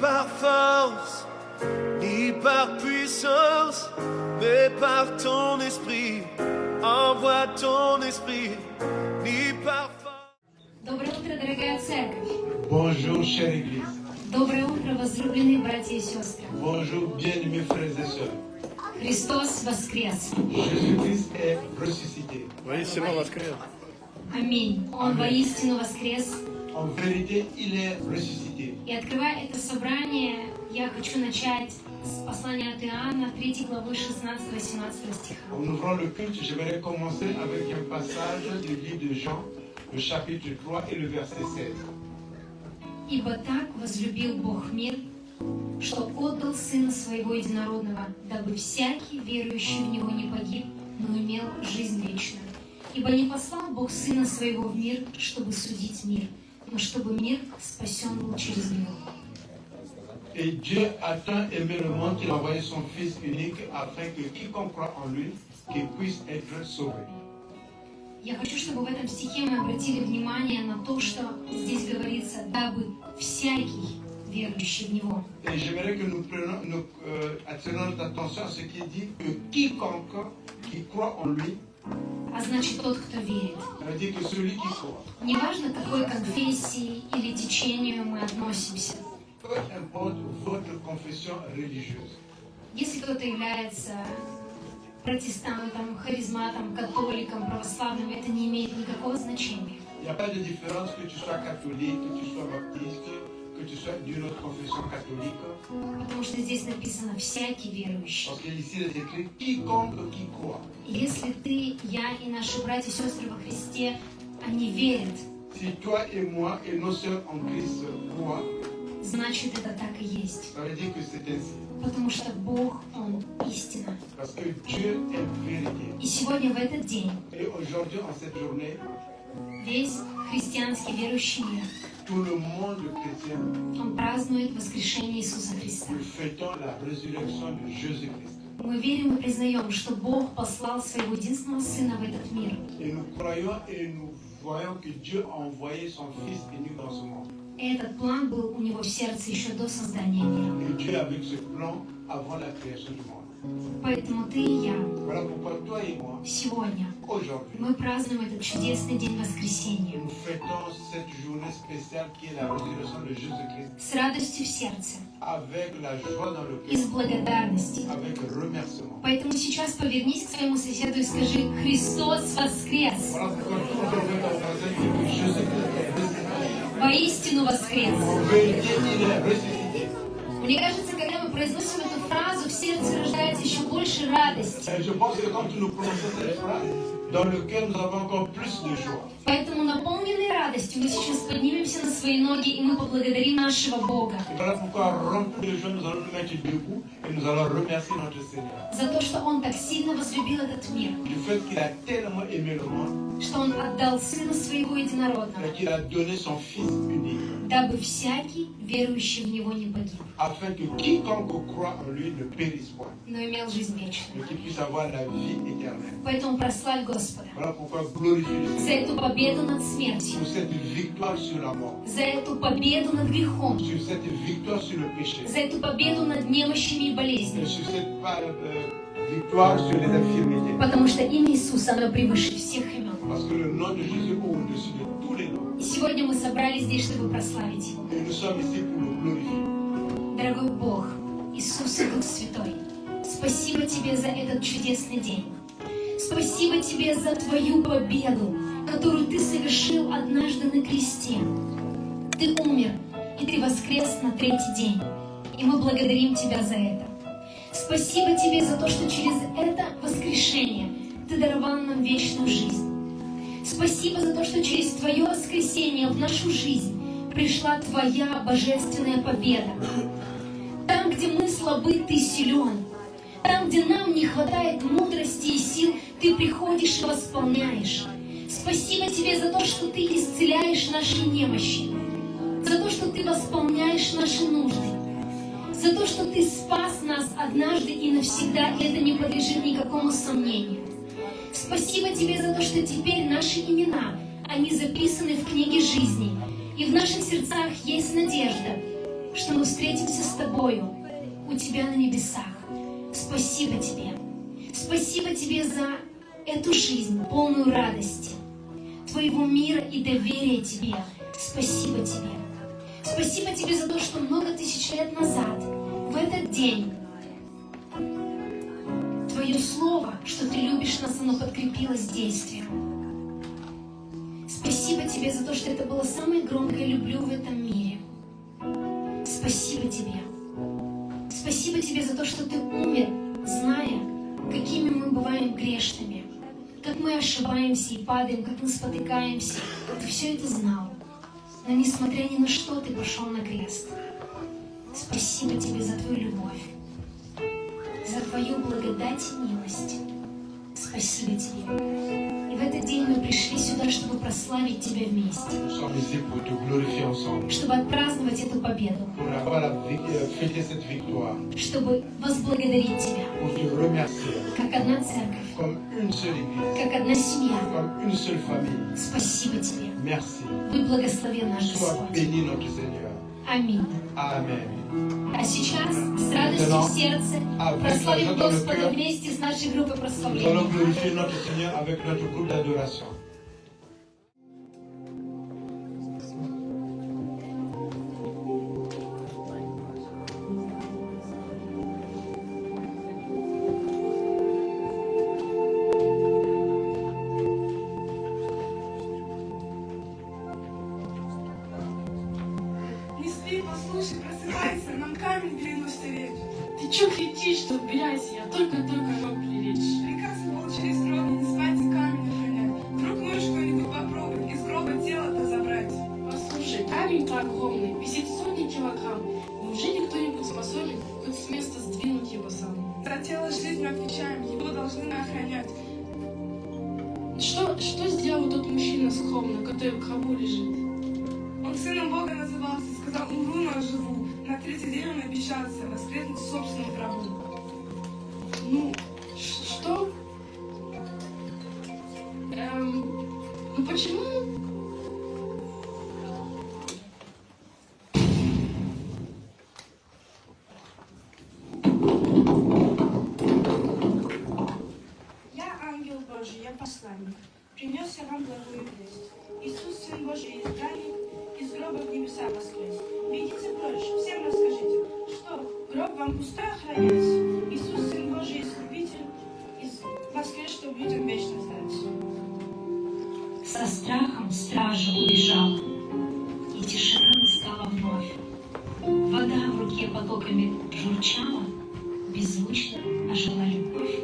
par force, ni par puissance, mais par ton esprit. Envoie ton esprit, ni par force. Доброе утро, дорогая церковь. Bonjour, chère Église. Доброе утро, возлюбленные братья и сестры. Bonjour, bien-aimés frères et sœurs. Христос воскрес. Jésus-Christ est ressuscité. Воистину воскрес. Аминь. Он воистину воскрес. En vérité, il est ressuscité. И открывая это собрание, я хочу начать с послания от Иоанна, 3 главы 16-18 стиха. En ouvrant le culte, j'aimerais commencer avec un passage du livre de Jean, le chapitre 3 et le verset 16. «Ибо так возлюбил Бог мир, что отдал Сына Своего Единородного, дабы всякий, верующий в Него, не погиб, но имел жизнь вечную. Ибо не послал Бог Сына Своего в мир, чтобы судить мир, но чтобы мир спасен был через Него». Et Dieu a tant aimé le monde qu'il a envoyé son Fils unique afin que quiconque croit en lui, qu'il puisse être sauvé. Я хочу, чтобы в этом стихе мы обратили внимание на то, что здесь говорится, дабы всякий, верующий в Него. Et j'aimerais que nous attirons notre attention à ce qui dit que quiconque qui croit en lui, А значит, тот, кто верит. ça veut dire que celui qui croit. Неважно, к какой конфессии или течению мы относимся. Peu importe votre confession religieuse. Если кто-то является протестантом, харизматом, католиком, православным, это не имеет никакого значения. Il n'y a pas de différence que tu sois catholique, que tu sois baptiste, que tu sois d'une autre confession catholique. Потому что здесь написано «всякий верующий». Parce qu'ici il est écrit quiconque qui croit. И если ты, я и наши братья и сестры во Христе, они верят, Si toi et moi et nos sœurs en Christ croient, значит, это так и есть. ça veut dire que c'est ainsi. Потому что Бог, Он истина. Parce que Dieu est vérité. И сегодня, в этот день, Et aujourd'hui, en cette journée, весь христианский верующий мир, tout le monde chrétien, он празднует воскрешение Иисуса Христа. nous fêtons la résurrection de Jésus-Christ. Мы верим и признаем, что Бог послал Своего единственного Сына в этот мир. Et nous croyons et nous voyons que Dieu a envoyé son Fils unique dans ce monde. И этот план был у Него в сердце еще до создания мира. Et Dieu avait ce plan avant la création du monde. Поэтому ты и я Voilà pourquoi toi et moi, сегодня aujourd'hui, мы празднуем этот чудесный день воскресения nous fêtons cette journée spéciale qui est la résurrection de Jésus-Christ с радостью в сердце avec la joie dans le и с cœur, благодарностью. avec remerciement. Поэтому сейчас повернись к своему соседу и скажи: «Христос воскрес! Voilà pourquoi tu peux dire à ton voisin que Jésus-Christ est ressuscité. Воистину воскрес!» En vérité, il est ressuscité. Мне кажется, когда мы произносим эту фразу, в сердце рождается еще больше радости. Et je pense que quand nous prononçons cette phrase, dans le cœur nous avons encore plus de joie. Поэтому, наполненные радостью, мы сейчас поднимемся на свои ноги, и мы поблагодарим нашего Бога Et voilà pourquoi, remplis de joie, nous allons nous mettre debout et nous allons remercier notre Seigneur. за то, что Он так сильно возлюбил этот мир, Du fait qu'il a tellement aimé le monde что Он отдал Сына Своего Единородного, et qu'il a donné son Fils unique, дабы всякий, верующий в Него, не погиб, afin que quiconque croit en lui ne périsse point, но имел жизнь вечную. mais qu'il puisse avoir la vie éternelle. Поэтому прославь Господа Voilà pourquoi glorifie le за Seigneur эту победу над смертью, sur cette victoire sur la mort, за эту победу над грехом, sur cette victoire sur le péché, за эту победу над немощами и et болезнями. sur cette victoire sur les infirmités. Потому что имя Иисуса, оно превыше всех имен. Parce que le nom de Jésus est au-dessus de tous les noms. И сегодня мы собрались здесь, чтобы прославить Его. Et nous sommes ici pour le glorifier. Дорогой Бог, Иисус и Дух Святой, спасибо Тебе за этот чудесный день. Спасибо Тебе за Твою победу, которую Ты совершил однажды на кресте. Ты умер, и Ты воскрес на третий день. И мы благодарим Тебя за это. Спасибо Тебе за то, что через это воскрешение Ты даровал нам вечную жизнь. Спасибо за то, что через Твое воскресение в нашу жизнь пришла Твоя божественная победа. Там, где мы слабы, Ты силен. Там, где нам не хватает мудрости и сил, Ты приходишь и восполняешь. Спасибо Тебе за то, что Ты исцеляешь наши немощи, за то, что Ты восполняешь наши нужды, за то, что Ты спас нас однажды и навсегда, и это не подлежит никакому сомнению. Спасибо Тебе за то, что теперь наши имена, они записаны в книге жизни, и в наших сердцах есть надежда что мы встретимся с Тобою у Тебя на небесах. Спасибо Тебе. Спасибо Тебе за эту жизнь, полную радости, Твоего мира и доверия Тебе. Спасибо Тебе. Спасибо Тебе за то, что много тысяч лет назад, в этот день, Твое Слово, что Ты любишь нас, оно подкрепилось действием. Спасибо Тебе за то, что это было самое громкое «люблю» в этом мире. Спасибо Тебе. Спасибо Тебе за то, что Ты умер, зная, какими мы бываем грешными, как мы ошибаемся и падаем, как мы спотыкаемся. Ты все это знал. Но несмотря ни на что, Ты пошел на крест. Спасибо Тебе за Твою любовь, за Твою благодать и милость. Спасибо Тебе. И в этот день мы пришли сюда, чтобы прославить Тебя вместе. Nous sommes ici pour te glorifier ensemble, Чтобы отпраздновать эту победу. pour avoir fêter cette victoire, Чтобы возблагодарить Тебя. pour te remercier Как одна церковь. comme une seule église, Как одна семья. comme une seule famille. Спасибо Тебе. Merci. Будь благословен наш Sois Господь. béni notre Seigneur. Аминь. Amen. А сейчас с радостью в сердце прославим Господа вместе с нашей группой Nous allons прославления. glorifier notre Seigneur avec notre groupe d'adoration. Не спи, послушай, просыпайся, нам камень в длину стеречь. Ты чё кричишь, что убирайся, я только-только мог прилечь. Приказ был через строго не спать и камень охранять. Вдруг можешь что-нибудь попробовать, из гроба тело-то забрать. Послушай, камень-то огромный, весит сотни килограмм. Неужели кто-нибудь способен хоть с места сдвинуть его сам? За тело жизнью отвечаем, его должны мы охранять. Что сделал тот мужчина скромно, который в гробу лежит? Он сыном Бога назывался, сказал, умру, но живу. На третий день он обещался воскреснуть в собственном гробу. Ну, что? Ну почему? Я ангел Божий, я посланник. Принес я вам благую весть. Иисус, Сын Божий, избранник, из гроба в небеса воскрес. Бегите прочь, всем расскажите, что гроб вам пустой охранять. Иисус, Сын Божий, Искупитель, воскрес, чтобы людям вечность дать. Со страхом стража убежала, и тишина настала вновь. Вода в руке потоками журчала, беззвучно ожила любовь.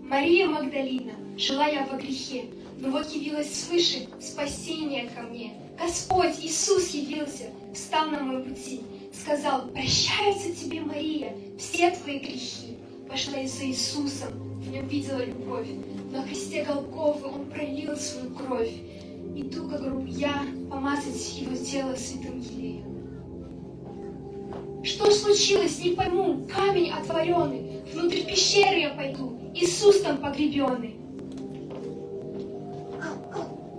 Мария Магдалина, жила я во грехе, но вот явилась свыше спасение ко мне. Господь Иисус явился, встал на мой пути, сказал: прощаются тебе, Мария, все твои грехи. Пошла я за Иисусом, в нем видела любовь. На кресте Голгофы он пролил свою кровь. Иду, как гроб я, помазать его тело святым елеем. Что случилось, не пойму, камень отворенный, внутрь пещеры я пойду, Иисус там погребенный.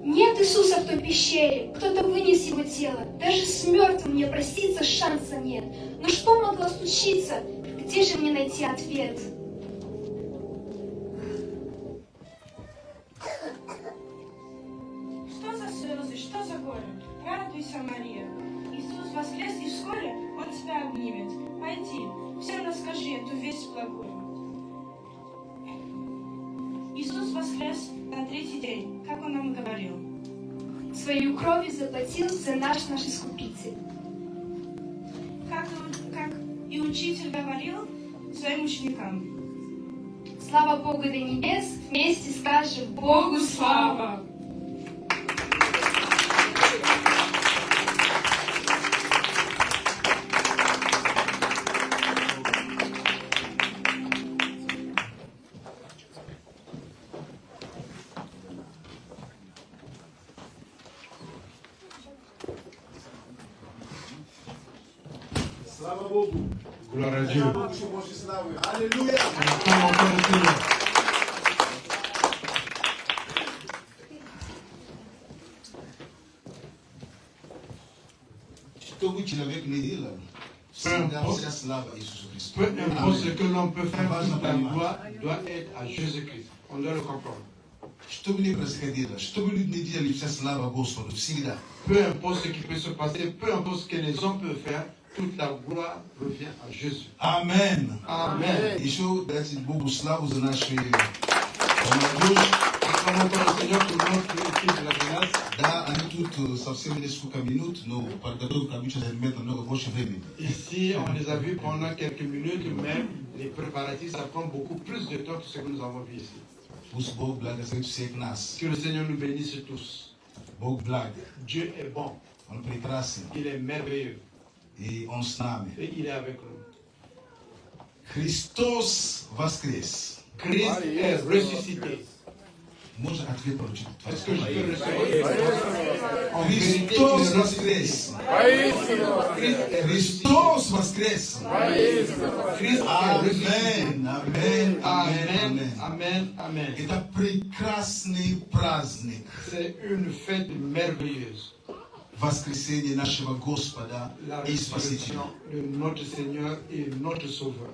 Нет Иисуса в той пещере, кто-то вынес его тело, даже с мертвым мне проститься шанса нет. Но что могло случиться? Где же мне найти ответ? Что за слезы, что за горе? Радуйся, Мария. Иисус воскрес, и вскоре Он тебя обнимет. Пойди, всем расскажи эту весть благую. Иисус воскрес на третий день, как Он нам и говорил. Свою кровью заплатил за наш Искупитель. Как и учитель говорил своим ученикам. Слава Богу до небес, вместе скажем Богу слава! Слава Богу! Gloire à Dieu. Слава Богу, що Божі слави! Алілуя! Acclame encore le Seigneur. Что бы человек не делал, всегда вся слава Иисусу Христу. Peu importe ce que l'on peut faire, Важно toute la понимать. gloire doit être à Jésus-Christ. On doit le comprendre. Что бы ни происходило, что бы люди не делали, вся слава Господу, всегда. Peu importe ce qui peut se passer, peu importe ce que les hommes peuvent faire, toute la gloire revient à Jésus. Amen. Amen. Еще дайте Богу славу за наши молодежь. Acclamons le Seigneur pour notre équipe de la jeunesse. Да, они тут совсем несколько минут, но подготовка обычно занимает намного больше времени. Ici, on les a vus pendant quelques minutes, mais les préparatifs, ça prend beaucoup plus de temps que ce que nous avons vu ici. Пусть Бог благословит всех нас. Que le Seigneur nous bénisse tous. Бог благ, Dieu est bon, Он прекрасен, il est merveilleux и Он с нами. et il est avec nous. Христос воскрес. Christ est ressuscité. Можно ответ получить? Est-ce que je peux recevoir? En vérité, Христос il est воскрес. Christ est ressuscité. Христос воскрес. Christ est ressuscité. Амен, амен, амен, Amen, амен. amen, amen. Это прекрасный праздник. C'est une fête merveilleuse. Воскресение нашего Господа La и Спасителя. résurrection de notre Seigneur et notre Sauveur.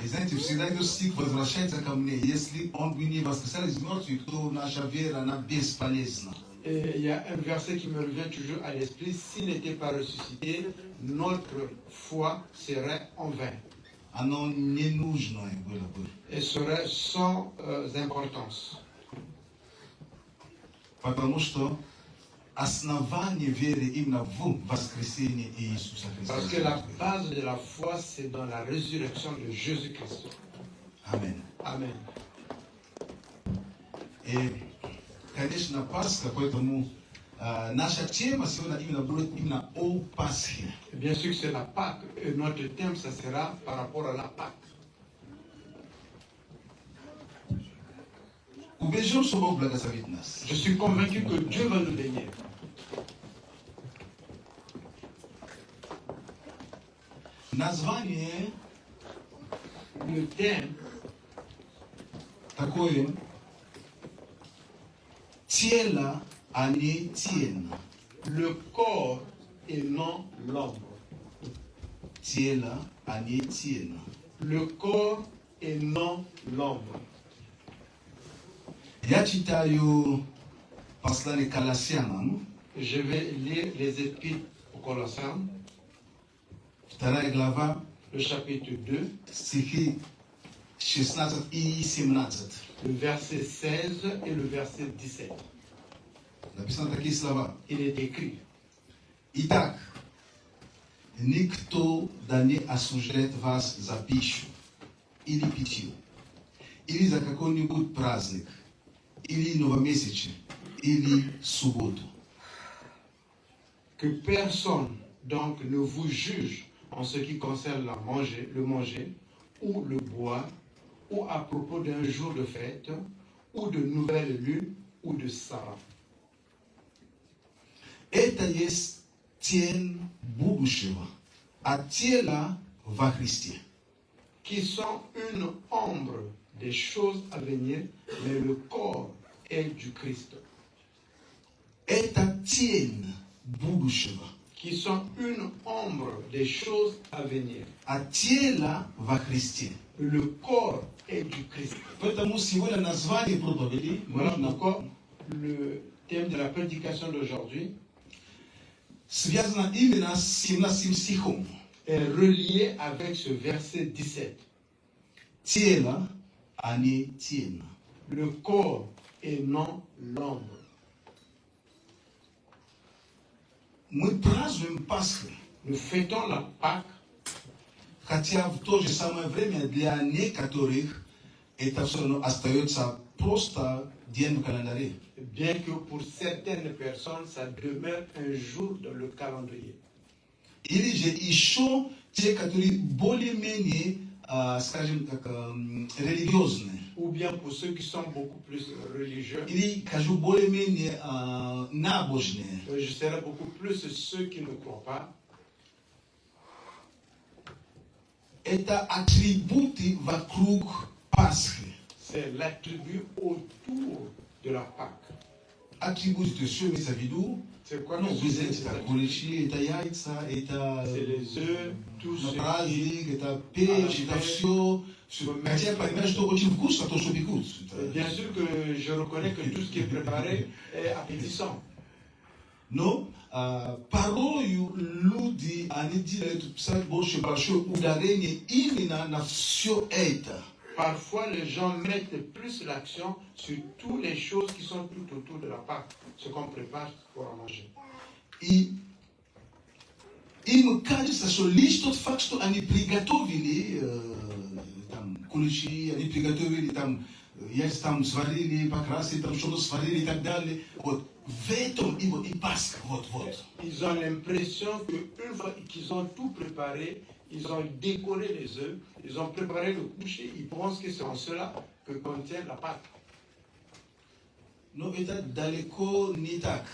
И знаете, всегда этот стих возвращается ко мне. Если Он бы не воскресал из мертвых, то наша вера, она бесполезна. Et il y a un verset qui me revient toujours à l'esprit. S'il n'était pas ressuscité, notre foi serait en vain Оно ненужное было бы. et serait sans importance. Потому что основание веры именно в воскресении Иисуса Parce que Христа. la base de la foi, c'est dans la résurrection de Jésus-Christ. Аминь. Amen. И, конечно, Пасха, поэтому наша тема сегодня именно будет именно о Пасхе. Bien sûr que c'est la Pâque. Et notre thème, ça sera par rapport à la Pâque. Убежден, что Бог благословит нас. Je suis convaincu que Dieu va nous bénir. Название Le thème, такое тело, а не тень. le corps et non l'ombre. Тело, а не тень. Le corps et non l'ombre. Я читаю послание к Колоссянам, Je vais lire les Épîtres aux Colossiens, 2 глава, le chapitre 2, стихи 16 и 17. le verset 16 et le verset 17. Написано такие слова. Il est écrit: Итак, никто да не осуждает вас за пищу или питье, или за какой-нибудь праздник, или новомесячие, или субботу. Que personne donc ne vous juge en ce qui concerne le manger ou le boire, ou à propos d'un jour de fête, ou de nouvelle lune, ou de sabbat. Это есть тень будущего, а тело во Христе. Qui sont une ombre des choses à venir, mais le corps est du Christ. Это тень будущего, Qui sont une ombre des choses à venir. а тело во Христе. Le corps est du Christ. Поэтому сегодня название проповеди Voilà можно pourquoi le thème de la prédication d'aujourd'hui связано именно с 17 стихом. est relié avec ce verset 17. Тело, а не тень. Le corps et non l'ombre. Мы празднуем Пасху, Nous fêtons la Pâque, хотя в то же самое время для некоторых это все равно остается просто день в календаре. bien que pour certaines personnes, ça demeure un jour dans le calendrier. Или же еще те, которые более-менее, скажем так, религиозные. Ou bien pour ceux qui sont beaucoup plus religieux, Или, скажу, более-менее набожные. je serais beaucoup plus ceux qui ne croient pas. Это атрибуты вокруг Пасхи. C'est l'attribut autour de la Pâque. attribute shomi sa vidu. C'est quoi Non, que vous c'est êtes ces ta attributs? kulichi, eta yaitsa, eta C'est les œufs, tout ce qui praznik, eta peixe, eta всё. Хотя, понимаешь, что очень вкусно, то, что пекут. Bien sûr que je reconnais que tout ce qui est préparé est appétissant. Но порою люди, они делают больше большое ударение именно на все это. Parfois, les gens mettent plus l'accent sur toutes les choses qui sont tout autour de la Pâque, ce qu'on prépare pour en manger. И им кажется, что лишь тот факт, что они приготовили там куличи, они приготовили там, яйца там сварили, покрасили, там что-то сварили и так далее. Вот в этом и Пасха, вот. Ils ont l'impression qu'une fois qu'ils ont tout préparé, ils ont décoré les œufs, ils ont préparé le coucher, ils pensent que c'est en cela que contient la Pâque. Но это далеко не так.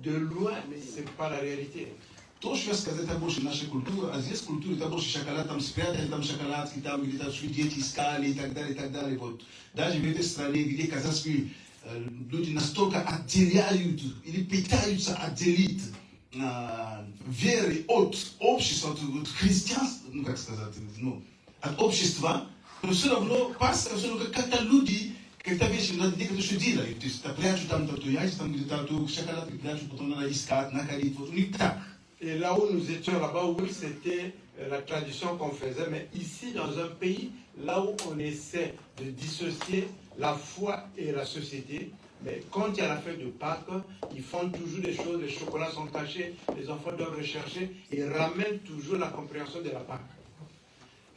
De loin, mais ce n'est pas la réalité. То, что я сказал, это больше наша культура, а здесь культура, это больше шоколад, там спрятали, там шоколадки, там где-то дети искали и так далее. Вот. Даже в этой стране, где, казалось бы, люди настолько отделяют или пытаются отделить веры от общества, от христианства, ну как сказать, от общества, но все равно Пасха, все равно как-то люди, как-то вещи, некоторые что делают, то есть прячут там то яйца, там где-то то шоколад прячут, потом надо искать, находить, вот у них так. Et là où nous étions là-bas, oui, c'était la tradition qu'on faisait, mais ici, dans un pays, là où on essaie de dissocier la foi et la société, mais quand il y a la fête de Pâques, ils font toujours des choses, les chocolats sont cachés, les enfants doivent rechercher et ramènent toujours la compréhension de la Pâque.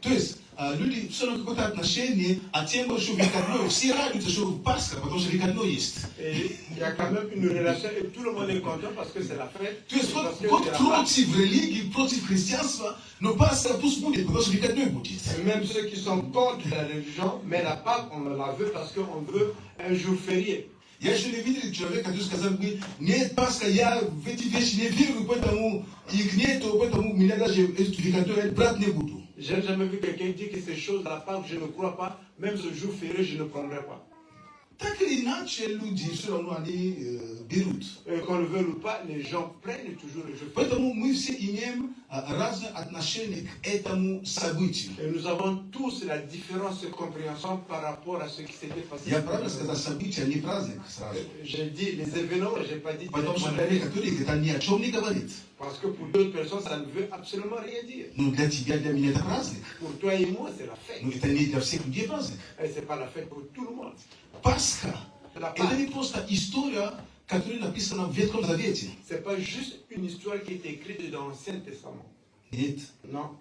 То есть люди все равно какое-то отношение, а тем больше выходной, все радуются, что Пасха, потому что выходной есть. Et il y a quand même une relation et tout le monde est content parce que c'est la fête. То есть parce que вот c'est la Pâque. против религии, против христианства, но Пасха пусть будет, потому что выходной будет. Et même ceux qui sont contre la religion, mais la Pâque, on la veut parce qu'on veut un jour férié. Я еще не видел человека, который сказал бы, нет, Пасха, я в эти вещи не верю, поэтому их нету, поэтому меня даже выходной брать не буду. Je n'ai jamais vu quelqu'un dire que ces choses à la Pâque, je ne crois pas, même ce jour férié, je ne prendrai pas. Так или иначе, люди все равно они берут. Qu'on le veuille ou pas, les gens prennent toujours le jour férié. Поэтому мы все имеем разное отношение к этому событию. Et nous avons tous la différence de compréhension par rapport à ce qui s'était passé. Я правильно сказал, событие, а не праздник сразу. J'ai dit les événements, je n'ai pas dit Потому что для некоторых это ни о чем не говорит. parce que pour d'autres personnes, ça ne veut absolument rien dire. Но для тебя, для меня это праздник. Pour toi et moi, c'est la fête. Но это не для всех людей праздник. Et ce n'est pas la fête pour tout le monde. Пасха La – это не Pâque, просто история, которая написана в Ветхом Завете. ce n'est pas juste une histoire qui est écrite dans l'Ancien Testament. Нет, Non,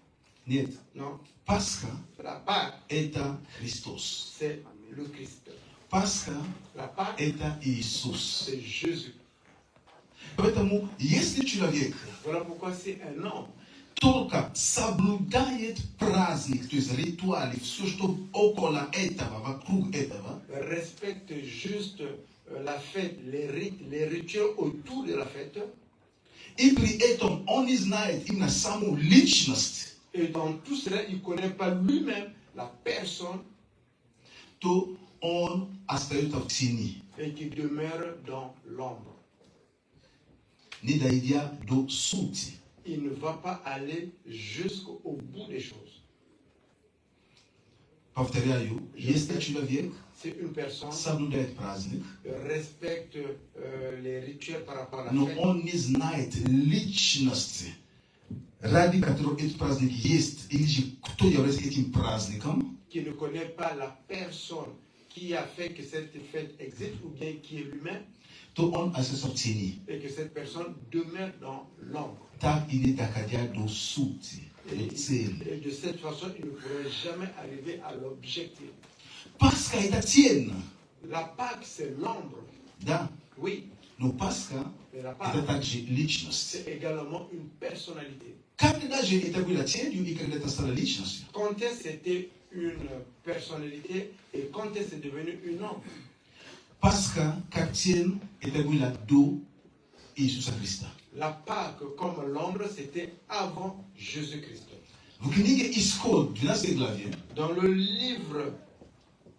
нет. non. Пасха La Pâque, – это Христос. c'est le Christ. Пасха La Pâque, – это Иисус. c'est Jésus. Поэтому, если человек Voilà pourquoi c'est un homme только соблюдает праздник, то есть ритуалы, все, что около этого, вокруг этого, respecte juste la fête, les rites, les rituels autour de la fête, и при этом он не знает именно саму личность, et dans tout cela, il ne connaît pas lui-même la personne то он остается в тени, et qui demeure dans l'ombre. не дойдя до сути. Il ne va pas aller jusqu'au bout des choses. Повторяю, если человек C'est une personne соблюдает праздник, qui respecte les rituels par rapport à la но fête, он не знает личности, ради которой этот праздник есть, или же кто является этим праздником, qui ne connaît pas la personne qui a fait que cette fête existe ou bien qui est lui-même, то он остается в тени. et que cette personne demeure dans l'ombre. Так и не доходя до сути, до цели. Et de cette façon, il ne pourrait jamais arriver à l'objectif. Пасха – это тень, La Pâque, c'est l'ombre. да, Oui, но Пасха mais la – это Pâque, также личность. c'est également une personnalité. Когда же это было тенью и когда это стало личностью? Quand est-ce que c'était une personnalité et quand est-ce que c'est devenu une ombre? Пасха, как тень, это было до Иисуса Христа. La Pâque, comme l'ombre, c'était avant Jésus-Christ. В книге Исход, 12 главе, Dans le livre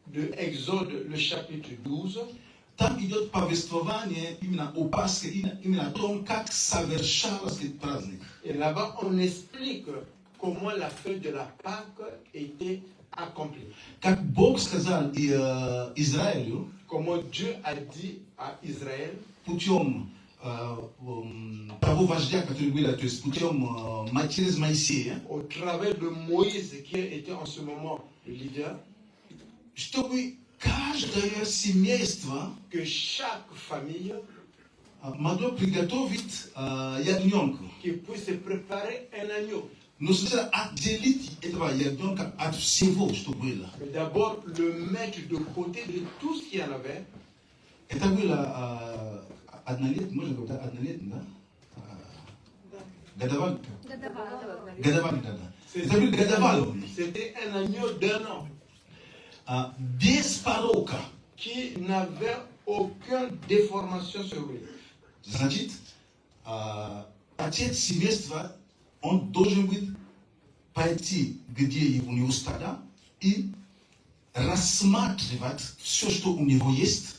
de Exode, le chapitre 12, Там идет повествование именно о Пасхе, именно о том, как совершалось этот праздник. Et là-bas, on explique comment la fête de la Pâque était accomplie. Как Бог сказал Израилю, Comment Dieu a dit à Israël, путем того вождя, который был, то есть путем через Моисея, au travers de Moïse, qui était en ce moment le leader, чтобы каждое семейство que chaque famille могло приготовить ягненка. qui puisse préparer un agneau. Но сначала отделить этого ягненка от всего, что было. Mais d'abord, le mettre de côté de tout ce qu'il y en avait. Это было однолетний, можно говорить, однолетний, да? Годовалый. Годовалый, да. Это был годовалый. C'était un agneau d'un an Без порока. qui n'avait aucune déformation sur lui. Значит, отец семейства, он должен быть пойти, где у него стада, и рассматривать все, что у него есть.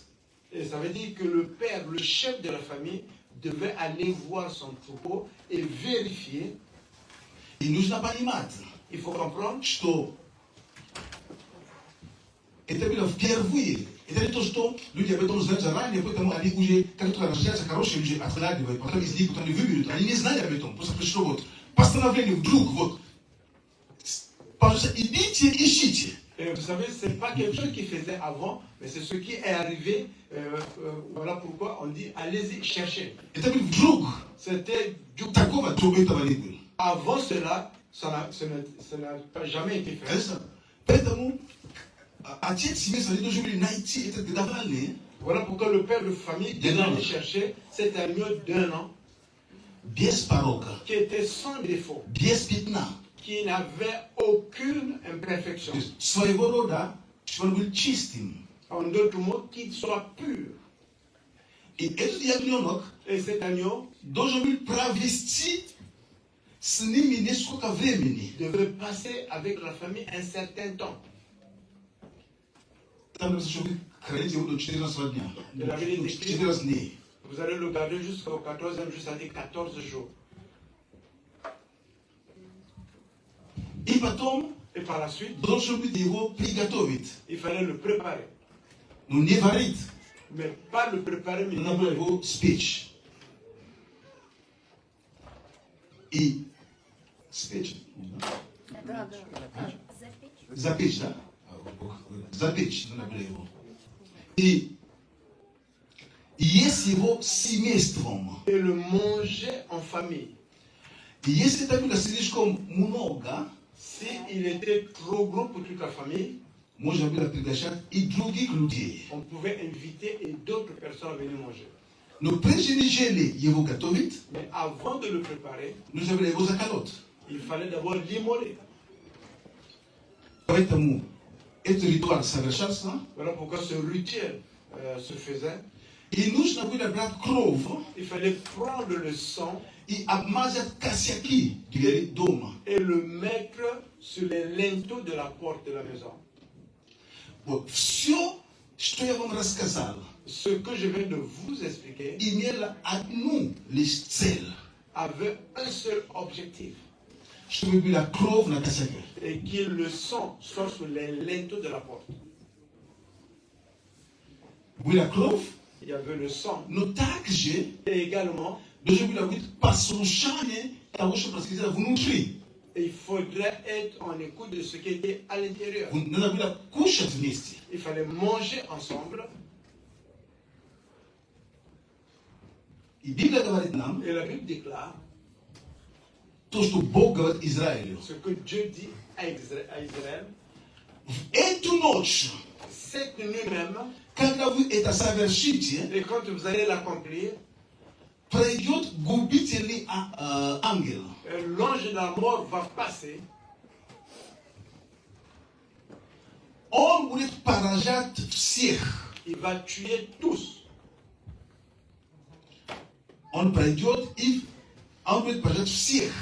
Et ça veut dire que le père, le chef de la famille, devait aller voir son troupeau et vérifier. И нужно понимать, Il faut comprendre что это было впервые. Это не то, что люди об этом знают заранее, поэтому они уже, как только рождаются хорошие, уже откладывают, потом из них они выберут. Они не знали об этом, просто пришло вот постановление вдруг, вот. Пожалуйста, идите, ищите. Et vous savez, ce n'est pas quelque chose qu'il faisait avant, mais c'est ce qui est arrivé. Voilà pourquoi on dit allez-y, cherchez. Это был вдруг. C'était du coup. Такого до этого не было. Avant cela, ça n'a jamais été fait. Конечно. Поэтому отец семейства, они должны были найти этот годовалый. Voilà pourquoi le père de famille devait aller chercher cet agneau d'un an Без порока, qui était sans défaut, без пятна. qui n'avait aucune imperfection. То есть своего рода, чтобы он был чистым. En d'autres mots, qu'il soit pur. И этот ягненок Et cet agneau должен был провести с ними несколько времени. devait passer avec la famille un certain temps. Там написано, что вы храните его до 14 дня. До 14 дней. Vous allez le garder jusqu'au 14e, jusqu'à 14 jours. И потом Et par la suite, должен быть его приготовить. il fallait le préparer. Но не варить. Mais pas le préparer, mais Надо было его спечь. И спечь. Запечь, да? Запечь надо было его. И есть его семейством. et le manger en famille. И если это было слишком много, S'il était trop gros pour toute la famille, можно было приглашать и других людей. on pouvait inviter et d'autres personnes à venir manger. Но прежде нежели его готовить, Mais avant de le préparer, нужно было его заколоть. il fallait d'abord l'immoler. Поэтому этот ритуал совершался. Voilà pourquoi ce rituel se faisait. И нужно было брать кровь Il fallait prendre le sang и обмазать косяки двери дома. et le mettre sur les linteaux de la porte de la maison. Вот все, что я вам рассказал, Ce que je viens de vous expliquer имело одну лишь цель, avait un seul objectif, чтобы была кровь на косяке. et que le sang soit sur les linteaux de la porte. Была кровь, Il y avait le sang. но также Et également, должно было быть послушание того, что происходило внутри. il faudrait être en écoute de ce qui était à l'intérieur. Надо было кушать вместе. Il fallait manger ensemble. И Библия говорит нам Et la Bible déclare то, что Бог говорит Израилю. ce que Dieu dit à Israël. В эту ночь, Cette nuit même, когда вы это совершите, et quand vous allez l'accomplir, пройдет губительный ангел. l'ange de la mort va passer. Он будет поражать всех. Il va tuer tous. Он пройдет и он будет поражать всех.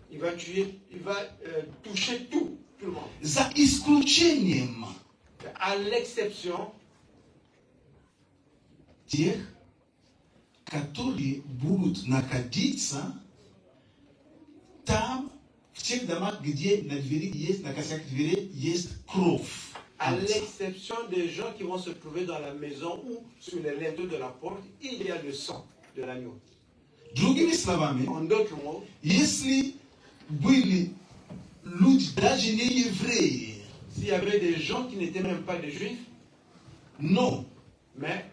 Il va tuer, il va toucher tout le monde. За исключением À l'exception тех, которые будут находиться там, в тех домах, где на двери есть, на косяк двери есть кровь. À l'exception des gens qui vont se trouver dans la maison ou sur les linteaux de la porte, il y a le sang de l'agneau. Другими словами, En d'autres mots, если были люди, даже не евреи, s'il y avait des gens qui n'étaient même pas des juifs, но mais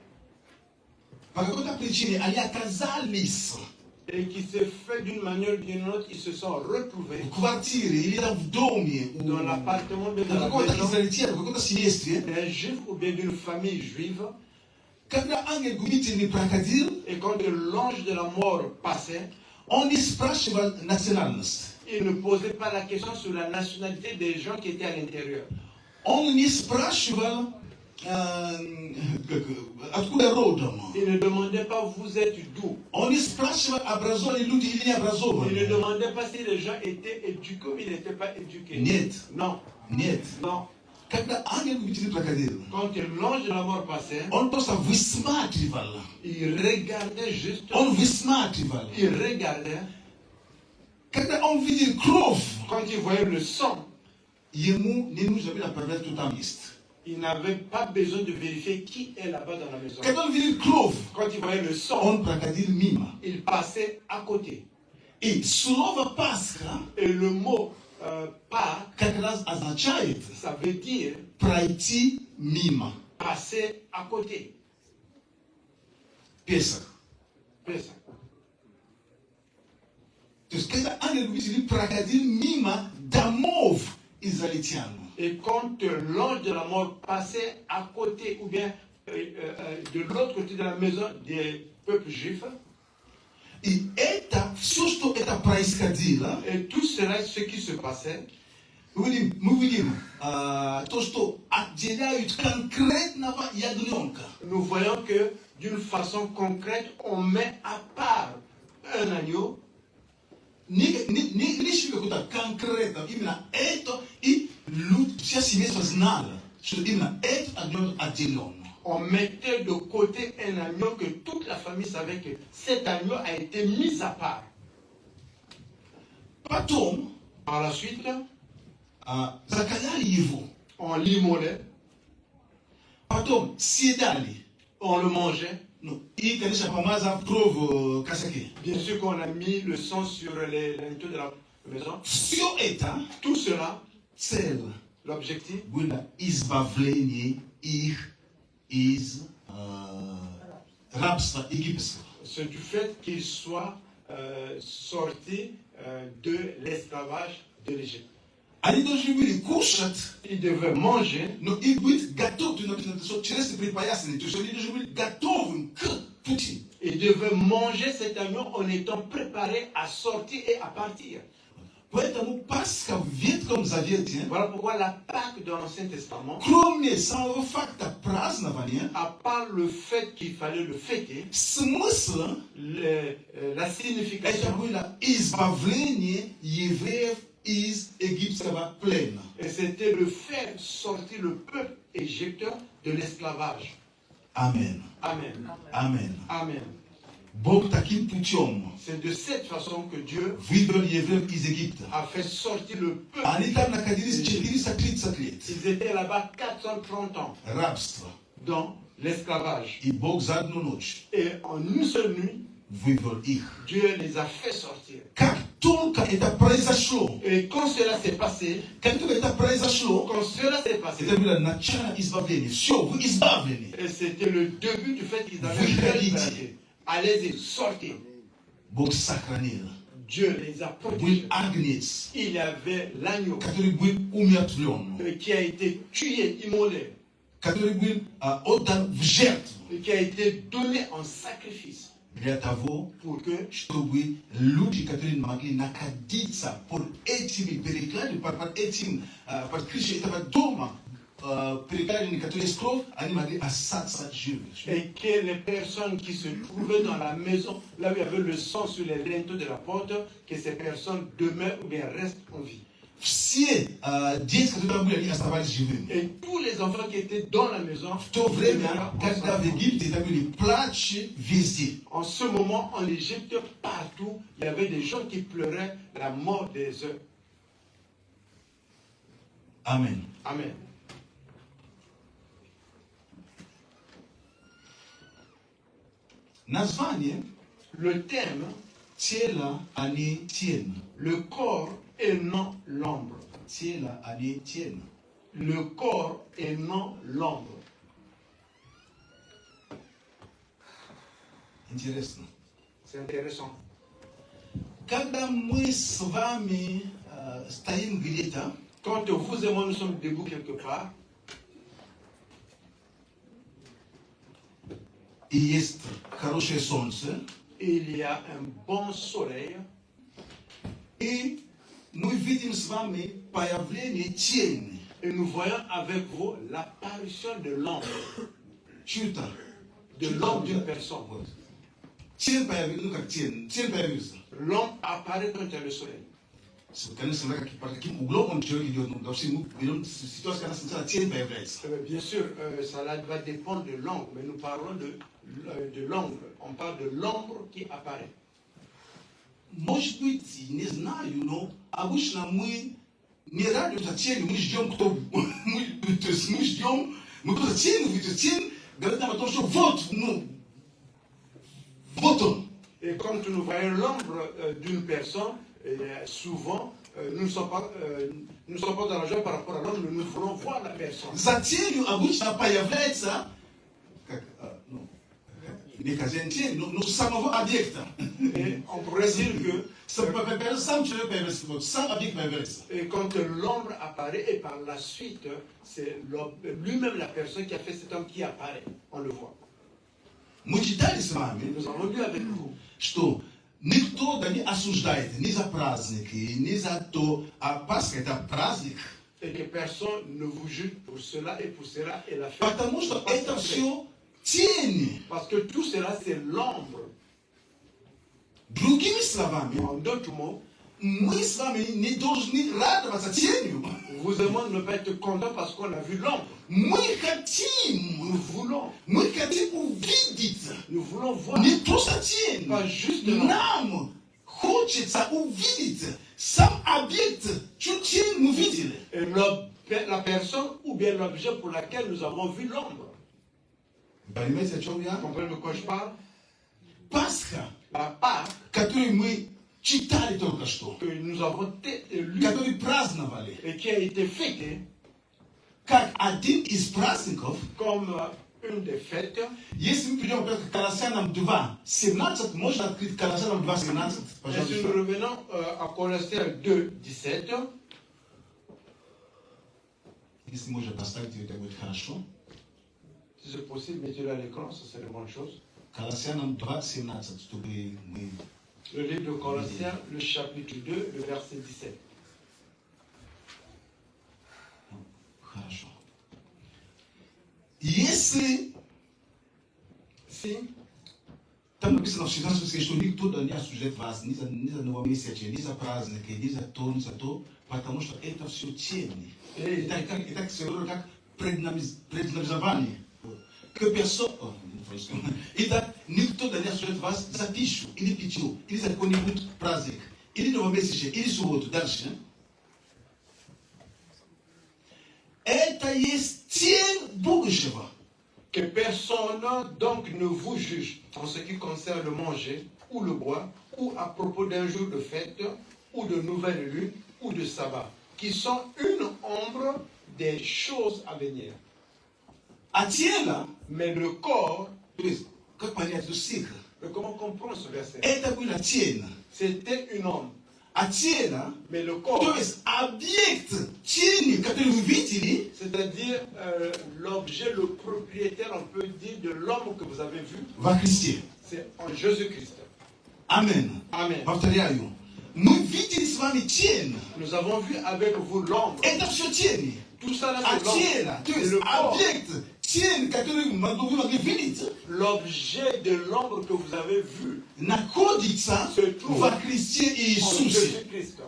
по какой-то причине они оказались et qui se fait d'une manière ou d'une autre, ils se sont retrouvés в квартире или там в доме, dans l'appartement de на la какой-то maison израильтянин, в каком-то семействе, d'un juif ou bien d'une famille juive, когда ангел губительный проходил, et quand l'ange de la mort passait, он не спрашивал национальность. il ne posait pas la question sur la nationalité des gens qui étaient à l'intérieur. Он не спрашивал, откуда родом. Il ne demandait pas vous êtes d'où. Он не спрашивал, образованы люди или не Il ne образованы. demandait pas si les gens étaient éduqués ou ils n'étaient pas éduqués. Нет, Non, нет. non. Когда ангел губительный проходил, Quand l'ange de la mort passait, он просто высматривал. il regardait juste, Он высматривал. il regardait. Когда он видел кровь, Quand il voyait le sang, ему не нужно было проверять, кто там есть. il n'avait pas besoin de vérifier qui est là-bas dans la maison. Когда он видел кровь, Quand il voyait le sang, он проходил мимо. il passait à côté. И слово Пасха Et le mot pas, как раз означает ça veut dire пройти мимо. passer à côté. Песах. Pesa. То есть, когда ангел губительный проходил мимо домов израильтян, Et quand l'ange de la mort passait à côté ou bien de l'autre côté de la maison des peuples juifs, и это, все, что это происходило, et tout cela, ce qui se passait, мы видим то, что отделяют конкретного ягненка. nous voyons que d'une façon concrète, on met à part un agneau, Не какое-то конкретно, именно это, и вся семейство знала, что именно этот огонь отделен. on mettait de côté un agneau que toute la famille savait que cet agneau a été mis à part. Потом Par la suite, закаляли его, on l'immolait, потом съедали. on le mangeait. Ну, и, конечно, помазав кровь косяки. Bien sûr qu'on a mis le sang sur les linteaux de la maison. Все это Tout cela, цель l'objectif, было избавление их из рабства египетского. c'est du fait qu'ils soient sortis de l'esclavage de l'Égypte. Они должны были кушать, Ils devaient manger, но и быть готовы, через припоясание, то есть они должны быть готовы к пути. ils devaient manger cet agneau en étant préparés à sortir et à partir. Поэтому Пасха в Ветхом Завете, Voilà pourquoi la Pâque dans l'Ancien Testament, кроме самого факта празднования, à part le fait qu'il fallait le fêter, смысл la это signification, было избавление евреев из египетского плена. et c'était de faire sortir le peuple égyptien de l'esclavage. Амен. Amen. Амен. Amen. Бог таким путем C'est de cette façon que Dieu вывел евреев из Египта. a fait sortir le peuple. Они там находились 430 лет. Ils étaient là-bas 430 ans Рабство. dans l'esclavage. И Бог за одну ночь Et en une seule nuit, вывел их. Dieu les a fait sortir. Как только это произошло, Et quand cela s'est passé, как только это произошло, quand cela s'est passé, это было начало избавления. Все, вы избавлены. et c'était le début du fait qu'ils avaient Выходите. fait. Allez-y, sortez. Бог сохранил. Dieu les a Был protégés. агнец, Il y avait l'agneau который был умертвлен, qui a été tué, immolé, который был отдан в жертву qui a été donné en sacrifice для того, pour que чтобы люди, которые могли находиться под этими перекладами, под этим, под крышей этого дома, перекладины, которые есть кровь, они могли остаться живы. et que les personnes qui se trouvaient dans la maison, là où il y avait le sang sur les linteaux de la porte, que ces personnes demeurent ou bien restent en vie. все дети, которые там были, они оставались живыми. Et tous les enfants qui étaient dans la maison, В то время, когда в Египте, там были плачи везде. en ce moment, en Égypte, partout, il y avait des gens qui pleuraient la mort des œufs. Amen. Amen. Название Le thème, тело, а не тень. le corps et non l'ombre. Тело, а не тень. Le corps et non l'ombre. Интересно. C'est intéressant. Когда мы с вами стоим где-то, Quand vous et moi nous sommes debout quelque part, и есть хорошее солнце, et il y a un bon soleil, и мы видим с вами появление тени. et nous voyons avec vous l'apparition de l'ombre, Чью-то. de l'ombre d'une personne. Вот. Тень появилась, ну как тень появился. L'ombre apparaît quand il y a le soleil. Конечно, под каким углом он человек идет, ну, допустим, мы берем ситуацию, когда сначала тень появляется. Bien sûr, cela va dépendre de l'ombre, mais nous parlons de l'ombre. On parle de l'ombre qui apparaît. Может быть, не знаю, но обычно мы не радуемся тени, мы ждем, то есть мы ждем, мы просто тень увидим, тень говорит нам о том, что вот, вот он. Et quand nous voyons l'ombre d'une personne, souvent, nous ne sommes pas dans la joie par rapport à l'ombre, nous voulons voir la personne. За тенью обычно появляется, не хозяин тени, но самого объекта. Et on pourrait dire que Сам человек появляется, вот, сам объект появляется. et quand l'ombre apparaît, et par la suite, c'est lui-même la personne qui a fait cet homme qui apparaît. On le voit. Мы читали с вами, Nous avons lu avec vous что никто да не осуждает ни за праздники, ни за то, а Пасха это праздник, et que personne ne vous juge pour cela et pour cela et la fête. потому что это все тени. Parce que tout cela, c'est l'ombre. Другими словами, En d'autres mots, мы с вами не должны радоваться тенью. vous et moi ne pas être contents parce qu'on a vu l'ombre. Мы хотим увидеть Nous voulons voir, не просто тень, pas juste l'ombre. нам хочется увидеть сам объект, чью тень мы видели. Et la personne ou bien l'objet pour laquelle nous avons vu l'ombre. Понимаете, о чем Vous я? comprenez de quoi je parle? Пасха, La Pâque которую мы читали только что, que nous avons lu которую праздновали, et qui a été fêtée как один из праздников. comme une des fêtes. Если мы придем к Колоссянам 2:17, можно открыть Колоссянам 2:17, Et si nous пожалуйста. revenons à Colossiens 2, 17, Если можно поставить, это будет хорошо. si c'est possible, mettez-le à l'écran, ça c'est une bonne chose. Колоссянам 2:17, чтобы мы... Le livre de Colossiens, le chapitre 2, le verset 17. Хорошо. Если Si там написано в 16 стихе, что никто да не осуждает вас ни за новомесячие, ни за праздники, ни за то, потому что это все тени. Итак, все равно как предназначение. Итак, никто да не осуждает вас за пищу, или питье, или за какой-нибудь праздник, или новомесячие, или субботу. Дальше. Это есть тень будущего. que personne donc ne vous juge en ce qui concerne le manger ou le boire, ou à propos d'un jour de fête, ou de nouvelle lune, ou de sabbat, qui sont une ombre des choses à venir. А тело, Mais le corps, то есть, как понять эту стих? mais comment comprendre ce verset? Это была тень. C'était une ombre, А тело, mais le то corps, есть объект тени, который вы видели, c'est-à-dire l'objet, le propriétaire, on peut dire, de l'homme que vous avez vu, во Христе. c'est en Jésus-Christ. Амен. Amen. Повторяю. Мы видели с вами тень. Nous avons vu avec vous l'ombre. Это все тени. Tout ça là, А c'est l'ombre. тело, то Et есть le corps, объект тень, который вы могли видеть, l'objet de l'ombre que vous avez vu находится Se trouve во Христе en Иисусе. Jésus-Christ.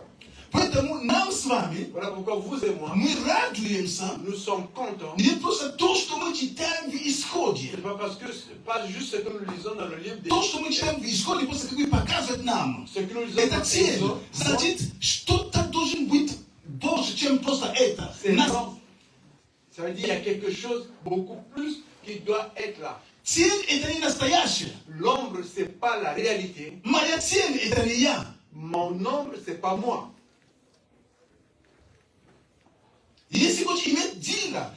Поэтому нам с вами, Voilà pourquoi vous et moi, мы радуемся nous sommes contents. не просто то, что мы читаем в Исходе. C'est pas parce que c'est pas juste ce que nous lisons dans le livre des То, что мы читаем в Исходе, просто как бы показывает нам. ce que nous lisons Это dans цель. Exode, Значит, что-то должен быть больше, чем просто это. c'est Нас- non. Ça veut dire qu'il y a quelque chose beaucoup plus qui doit être là. Цель это не настоящее. L'ombre, c'est pas la réalité. Моя цель это не я. Mon ombre, c'est pas moi. Если хочешь иметь дело,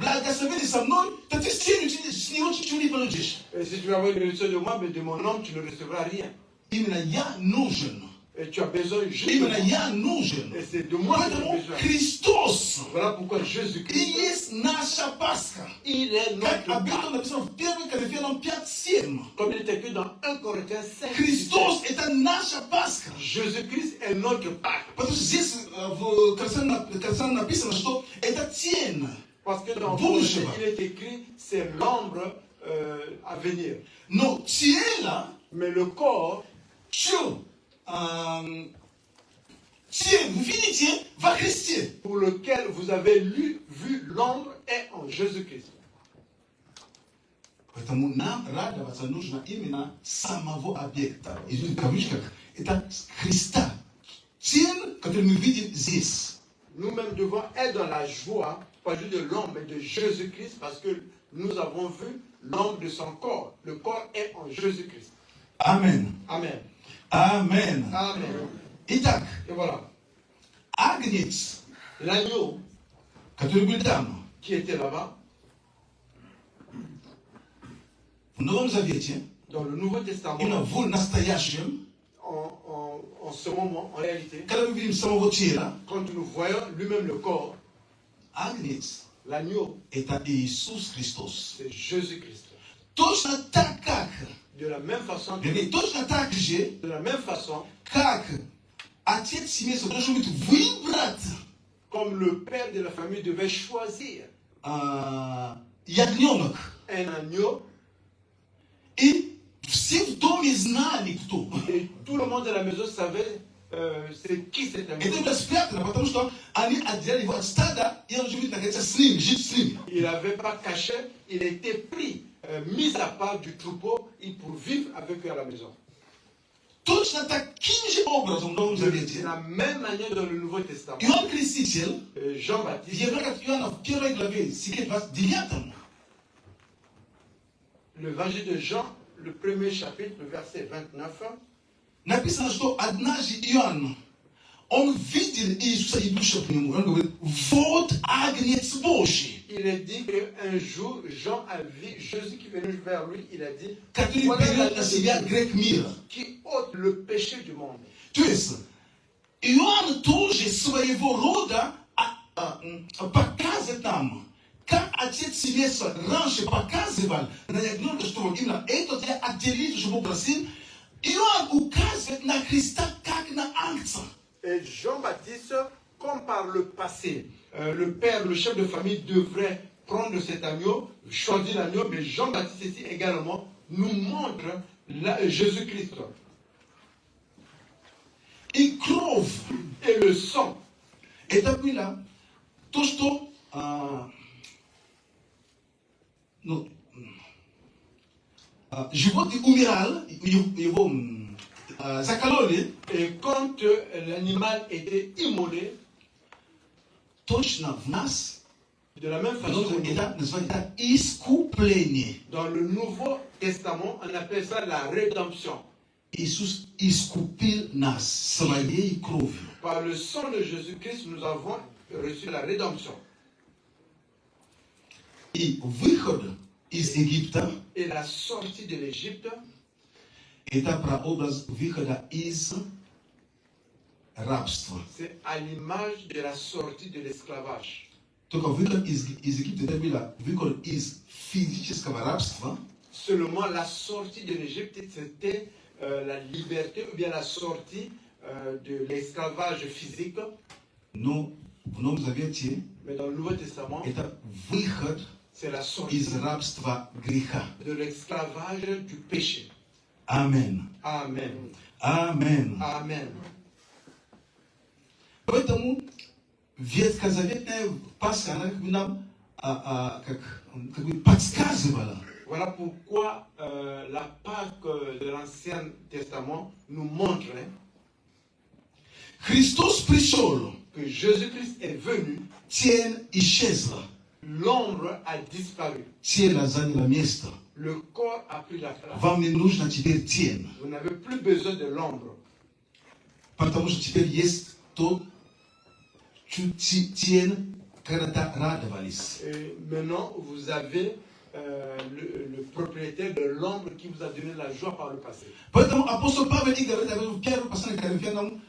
благословение со мной, то ты с целью с него ничего не получишь. Et si tu veux avoir une réalité de moi, mais de mon ombre, tu ne recevras rien. Именно я нужен. Et tu as besoin juste de Именно moi. я нужен. Et c'est de moi que tu as Поэтому besoin. Христос Voilà pourquoi и Jésus-Christ, есть наша Пасха. il est Как notre об этом Pâque. написано в 1 Коринфянам 5:7. Comme il est écrit dans 1 Corinthiens 5. Христос это наша Пасха. Jésus-Christ est notre Pâque. Потому что здесь в Коринфянам написано, что это тень. Parce que dans Будущего. Corinthiens, il est écrit, c'est l'ombre à venir. Но тело, Mais le corps, что тень, вы видите, во Христе. pour lequel vous avez vu l'ombre, est en Jésus-Christ. Поэтому нам радоваться нужно именно самого объекта. Извините, в кавычках, это Христа. Тень, которую мы видим здесь. Nous-mêmes devons être dans la joie, pas juste de l'ombre, mais de Jésus-Christ, parce que nous avons vu l'ombre de son corps. Le corps est en Jésus-Christ. Amen. Amen. Amen. Amen. Итак, Et voilà. Агнец, L'agneau который был там, qui était là-bas, в Новом Завете, dans le Nouveau Testament, именно в настоящем, en ce moment, en réalité, когда мы видим самого тела, quand nous voyons lui-même le corps, Агнец l'agneau, – это Иисус Христос. c'est Jésus-Christ. Точно так как, De la même façon, вернее, точно так же, de la même façon, как отец семейства должен быть выбрать comme le père de la famille devait choisir ягненок. un agneau, И все в доме знали, кто. et tout le monde de la maison savait c'est qui cet agneau. Это было спрятано, потому что они отделяли его от стада, и он живет, находится с ним, жить с ним. Il n'avait pas caché, il était pris, mis à part du troupeau et pour vivre avec eux à la maison. Точно таким же образом в Новом De Завете la même manière dans le Nouveau Testament, Иоанн Креститель, в Jean-Baptiste, Евангелии от Иоанна в 1 главе, стихе 29, l'évangile de Jean, le premier chapitre, le verset 29, написано, что однажды Иоанн, он видел Иисуса, идущего к нему. Он говорит, вот Агнец Божий, il est dit qu'un jour, Jean a vu Jésus qui venait vers lui, il a dit, который voilà берет на l'agneau себя de Dieu грех мира. qui ôte le péché du monde. То есть Иоанн тоже своего рода показывает нам, как отец семейства раньше показывал на ягненка, что именно этот я отделил, чтобы просил. Иоанн указывает на Христа как на ангца. Et Jean-Baptiste, comme par le passé, le père, le chef de famille devrait prendre cet agneau, choisir l'agneau, mais Jean-Baptiste ici également nous montre Jésus-Christ. И кровь, Et le sang, это было то, что животное умирало, его закололи, et quand l'animal était immolé, точно в нас, de la même façon, это называется искупление. dans le Nouveau Testament, on appelle ça la rédemption. Иисус искупил нас своей кровью. Par le sang de Jésus-Christ, nous avons reçu la rédemption. И выход из Египта Et la sortie de l'Égypte, это прообраз выхода из рабства. c'est à l'image de la sortie de l'esclavage. Только выход из Египта это было выход из физического рабства, Seulement la sortie de l'Égypte, c'était la liberté ou bien la sortie de l'esclavage physique. но в Новом Завете Mais dans le Nouveau Testament, это выход c'est la sortie из рабства греха. de l'esclavage du péché. Амен. Amen. Амен. Amen. Поэтому Ветхая Заветная Пасха, она как бы нам как бы подсказывала. Voilà pourquoi la Pâque de l'Ancien Testament nous montre Христос пришел, que Jésus-Christ est venu, тень исчезла, l'ombre a disparu, тело заняло место. le corps a pris la place. Вам не нужно теперь тень, Vous n'avez plus besoin de l'ombre. потому что теперь есть тот тень, когда радовались. Et maintenant, vous avez le propriétaire de l'ombre qui vous a donné la joie par le passé. Поэтому апостол Павел и говорит, в первом послании к Коринфянам,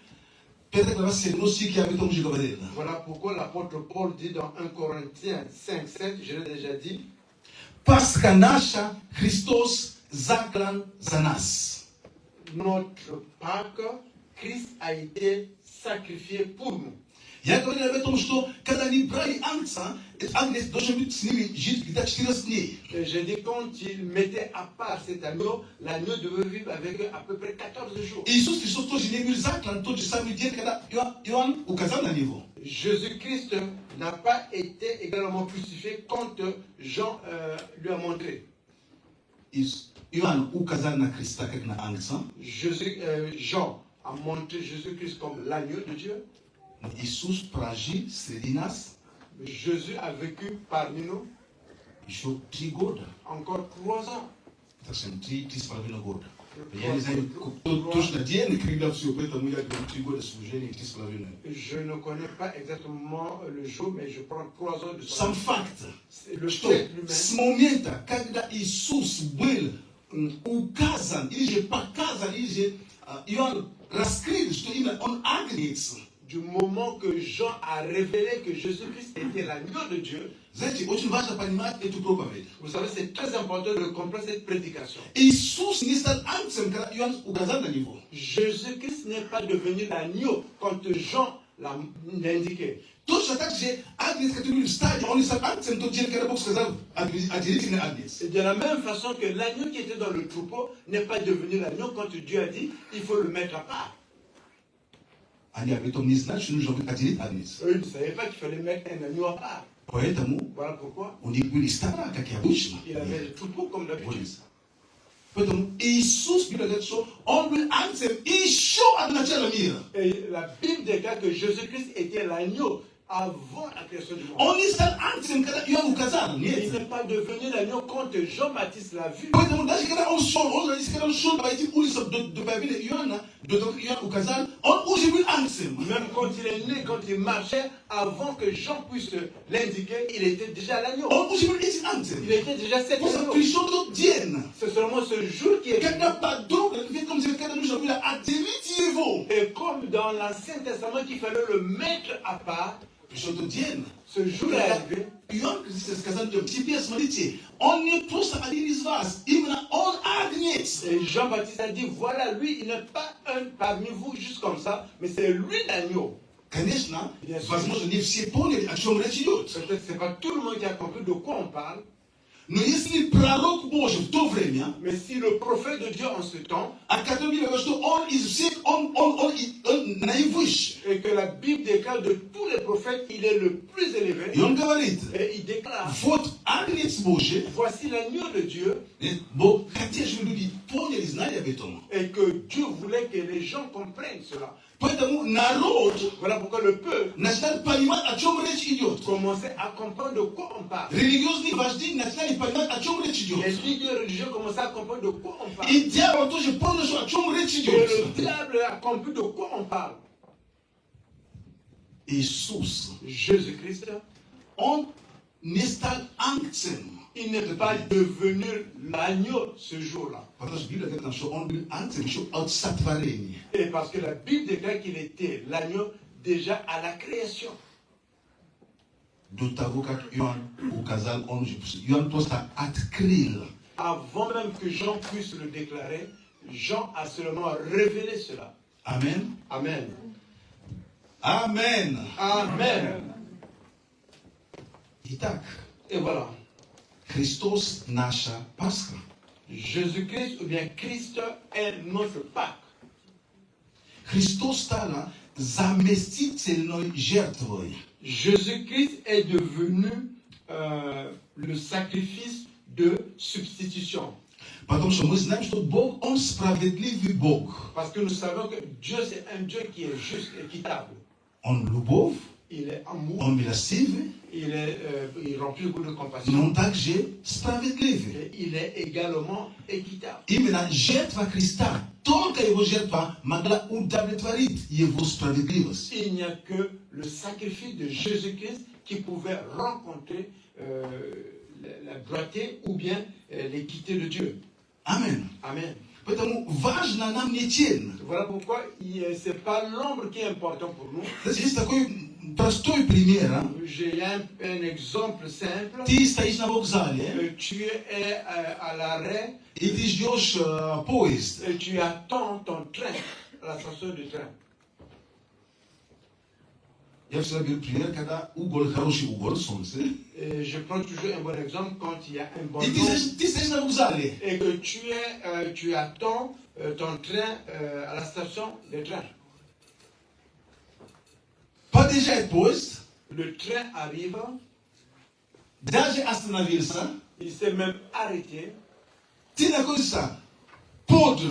Петр глава 7 стих, я об этом уже говорил. Voilà pourquoi l'apôtre Paul dit dans 1 Corinthiens 5:7, je l'ai déjà dit, Пасха наша, Христос заклан за нас. notre Pâque, Christ a été sacrifié pour nous. Я говорил об этом, что когда они брали Агнца, Агнец должен быть с ними жить где-то 14 дней. Et j'ai dit quand il mettait à part cet agneau, l'agneau devait vivre avec eux à peu près 14 jours. Иисус Христос тоже не был заклан тот же самый день, когда Иоанн указал на него. Jésus-Christ n'a pas été également crucifié quand Jean lui a montré. Иоанн указал на Христа как на Агнца. Jean a montré Jésus-Christ comme l'agneau de Dieu. Иисус прожил среди нас Jésus a vécu parmi nous еще 3 года. encore 3 ans. Так что 3,5 года. Я не знаю точно день, когда все, поэтому я говорю 3 года служения, 3,5. Je ne connais pas exactement le jour, mais je prends 3 ans de Сам факт, Le что fait lui-même, с момента, когда Иисус был указан, или же показан, или же Иоанн раскрыл, что именно он агнец, du moment que Jean a révélé que Jésus-Christ était l'agneau de Dieu, знаете, очень важно понимать эту проповедь. vous savez, c'est très important de comprendre cette prédication. Иисус не стал агнцем, когда Иоанн указал на него. Jésus-Christ n'est pas devenu l'agneau quand Jean l'a indiqué. Точно так же агнец, который в стадии, он не стал агнцем тот день, когда Бог сказал, отделите мне агнец. Et de la même façon que l'agneau qui était dans le troupeau n'est pas devenu l'agneau quand Dieu a dit, il faut le mettre à part. Они об этом не знают, что нужно отделить агнец. Eux, ils ne savaient pas qu'il fallait mettre un agneau à part. Поэтому Voilà pourquoi у них были стада, как и обычно. il avait le troupeau comme d'habitude. Поэтому Иисус говорит, что Он был агнцем еще от начала мира. Et la Bible déclare que Jésus-Christ était l'agneau avant la création du monde. Он не стал агнцем, когда Иоанн указал. Il Нет. n'est pas devenu l'agneau quand Jean-Baptiste l'a vu. Поэтому даже когда он шел по этим улицам до появления Иоанна, до того, как Иоанн указал, он уже был агнцем. Même quand il est né, quand il marchait, avant que Jean puisse l'indiquer, il était déjà l'agneau. Он уже был этим агнцем. Il était déjà cet Просто agneau. пришел тот день, C'est seulement ce jour qui est venu. когда подобно, comme c'est когда нужно было отделить его. Et comme dans l'Ancien Testament qu'il fallait le mettre à part, Пришел тот день, ce jour est arrivé. Иоанн сказал людям, теперь смотрите, он не просто один из вас, именно он агнец. Et Jean-Baptiste a dit, voilà, lui, il n'est pas un parmi vous juste comme ça, mais c'est lui l'agneau. Конечно, возможно, не все поняли, о чем речь идет. Peut-être que ce n'est pas tout le monde qui a compris de quoi on parle, Но если пророк Божий в то время, mais si le prophète de Dieu en ce temps, о котором я говорю, что он из всех, он наивысший. et que la Bible déclare de tous les prophètes, il est le plus élevé, И он говорит, et il déclare, вот агнец Божий, voici l'agneau de Dieu, Бог хотел, чтобы люди поняли, знали об этом. et que Dieu voulait que les gens comprennent cela. Поэтому народ Voilà pourquoi le peuple начинает понимать, о чем речь идет. commençait à comprendre de quoi on parle. Религиозные вожди начинали понимать, о чем речь Les идет. leaders religieux commençaient à comprendre de quoi on parle. И дьявол тоже понял, что о чем речь Et идет. le diable a compris de quoi on parle. Иисус, Jésus-Christ, он не стал агнцем. il n'est pas devenu l'agneau ce jour-là. Потому что Библия говорит, что он был агнцем еще от сотворения. Et parce que la Bible déclare qu'il était l'agneau déjà à la création. До того, как Иоанн указал, он же Иоанн просто открыл. Avant même que Jean puisse le déclarer, Jean a seulement révélé cela. Amen. Amen. Amen. Amen. Итак, Et voilà. Христос наша Пасха. Jésus-Christ ou bien Christ est notre Pâque. Христос стал zamestiti noi žrtvoj. Jésus-Christ est devenu le sacrifice de substitution. Потому что мы знаем, что Бог, Он справедливый Бог. Parce que nous savons que Dieu, c'est un Dieu qui est juste, équitable. Он любовь, Il est amour, Он милостивый, il remplit beaucoup de compassion. но Он также справедливый. Et il est également équitable. Именно жертва Христа, только Его жертва могла удовлетворить Его справедливость. Il n'y a que le sacrifice de Jésus-Christ qui pouvait rencontrer la droiture ou bien l'équité de Dieu. Amen. Amen. Поэтому важно нам не тень. Voilà pourquoi ce n'est pas l'ombre qui est important pour nous. Есть такой простой пример. J'ai un exemple simple. Ты стоишь на вокзале, Tu es à l'arrêt и ты ждешь поезд. et tu attends ton train à la station de train. Я всегда беру пример, когда угол, хороший угол, солнце. Et je prends toujours un bon exemple quand il y a un bon И jour ты стоишь на вокзале. et que tu attends ton train à la station de train. Подъезжает поезд, Le train arrive, даже остановился. il s'est même arrêté. Ты находишься под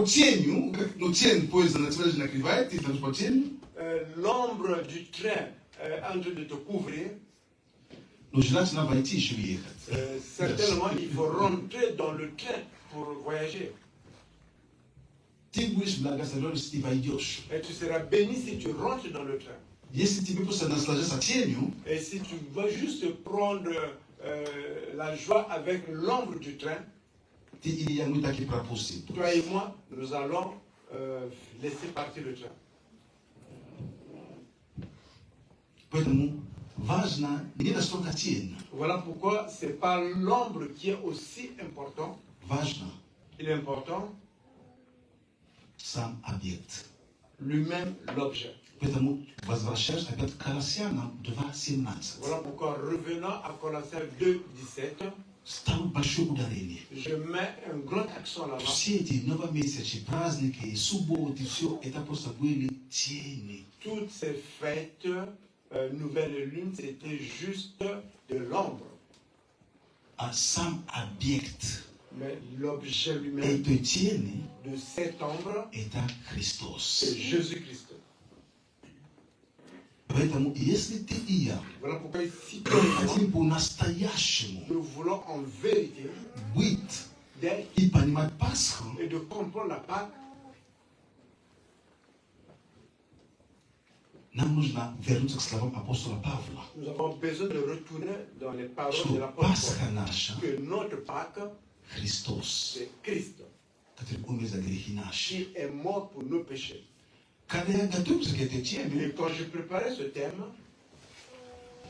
тенью, ну тень поезда на тебя же накрывает, ты там под тенью. L'ombre du train est en train de te couvrir. Но желательно войти еще и ехать. Certainement, il faut rentrer dans le train pour voyager. Ты будешь благословен, если ты войдешь. Et tu seras béni si tu rentres dans le train. Если тебе просто наслаждаться тенью, Et si tu vas juste prendre la joie avec l'ombre du train, ты или я мы так и пропустим. toi et moi, nous allons laisser partir le train. Поэтому важно не настолько тень, Voilà pourquoi ce n'est pas l'ombre qui est aussi important. важно Il est important сам объект. lui-même, l'objet. Поэтому возвращаюсь опять к Колоссянам 2:17. Voilà pourquoi, revenant à Colossiens 2:17, Ставлю большое ударение. je mets un grand accent là-bas. Все эти новомесячные праздники, и субботы, все это просто были тени. Toutes ces fêtes, nouvelle lune, c'était juste de l'ombre. А сам объект Mais l'objet lui-même этой тени de cette ombre, это Христос. c'est Jésus-Christ. Поэтому, если ты и я Voilà pourquoi ici, toi et moi, хотим по-настоящему nous voulons en vérité быть d'être и понимать Пасху, et de comprendre la Pâque, нам нужно вернуться к словам апостола Павла, nous avons besoin de retourner dans les paroles de что l'apôtre Пасха Paul. наша Que notre Pâque, Христос, c'est Christ, который умер за грехи наши. qui est mort pour nos péchés. Когда я готовился к этой Et теме, quand je préparais ce thème,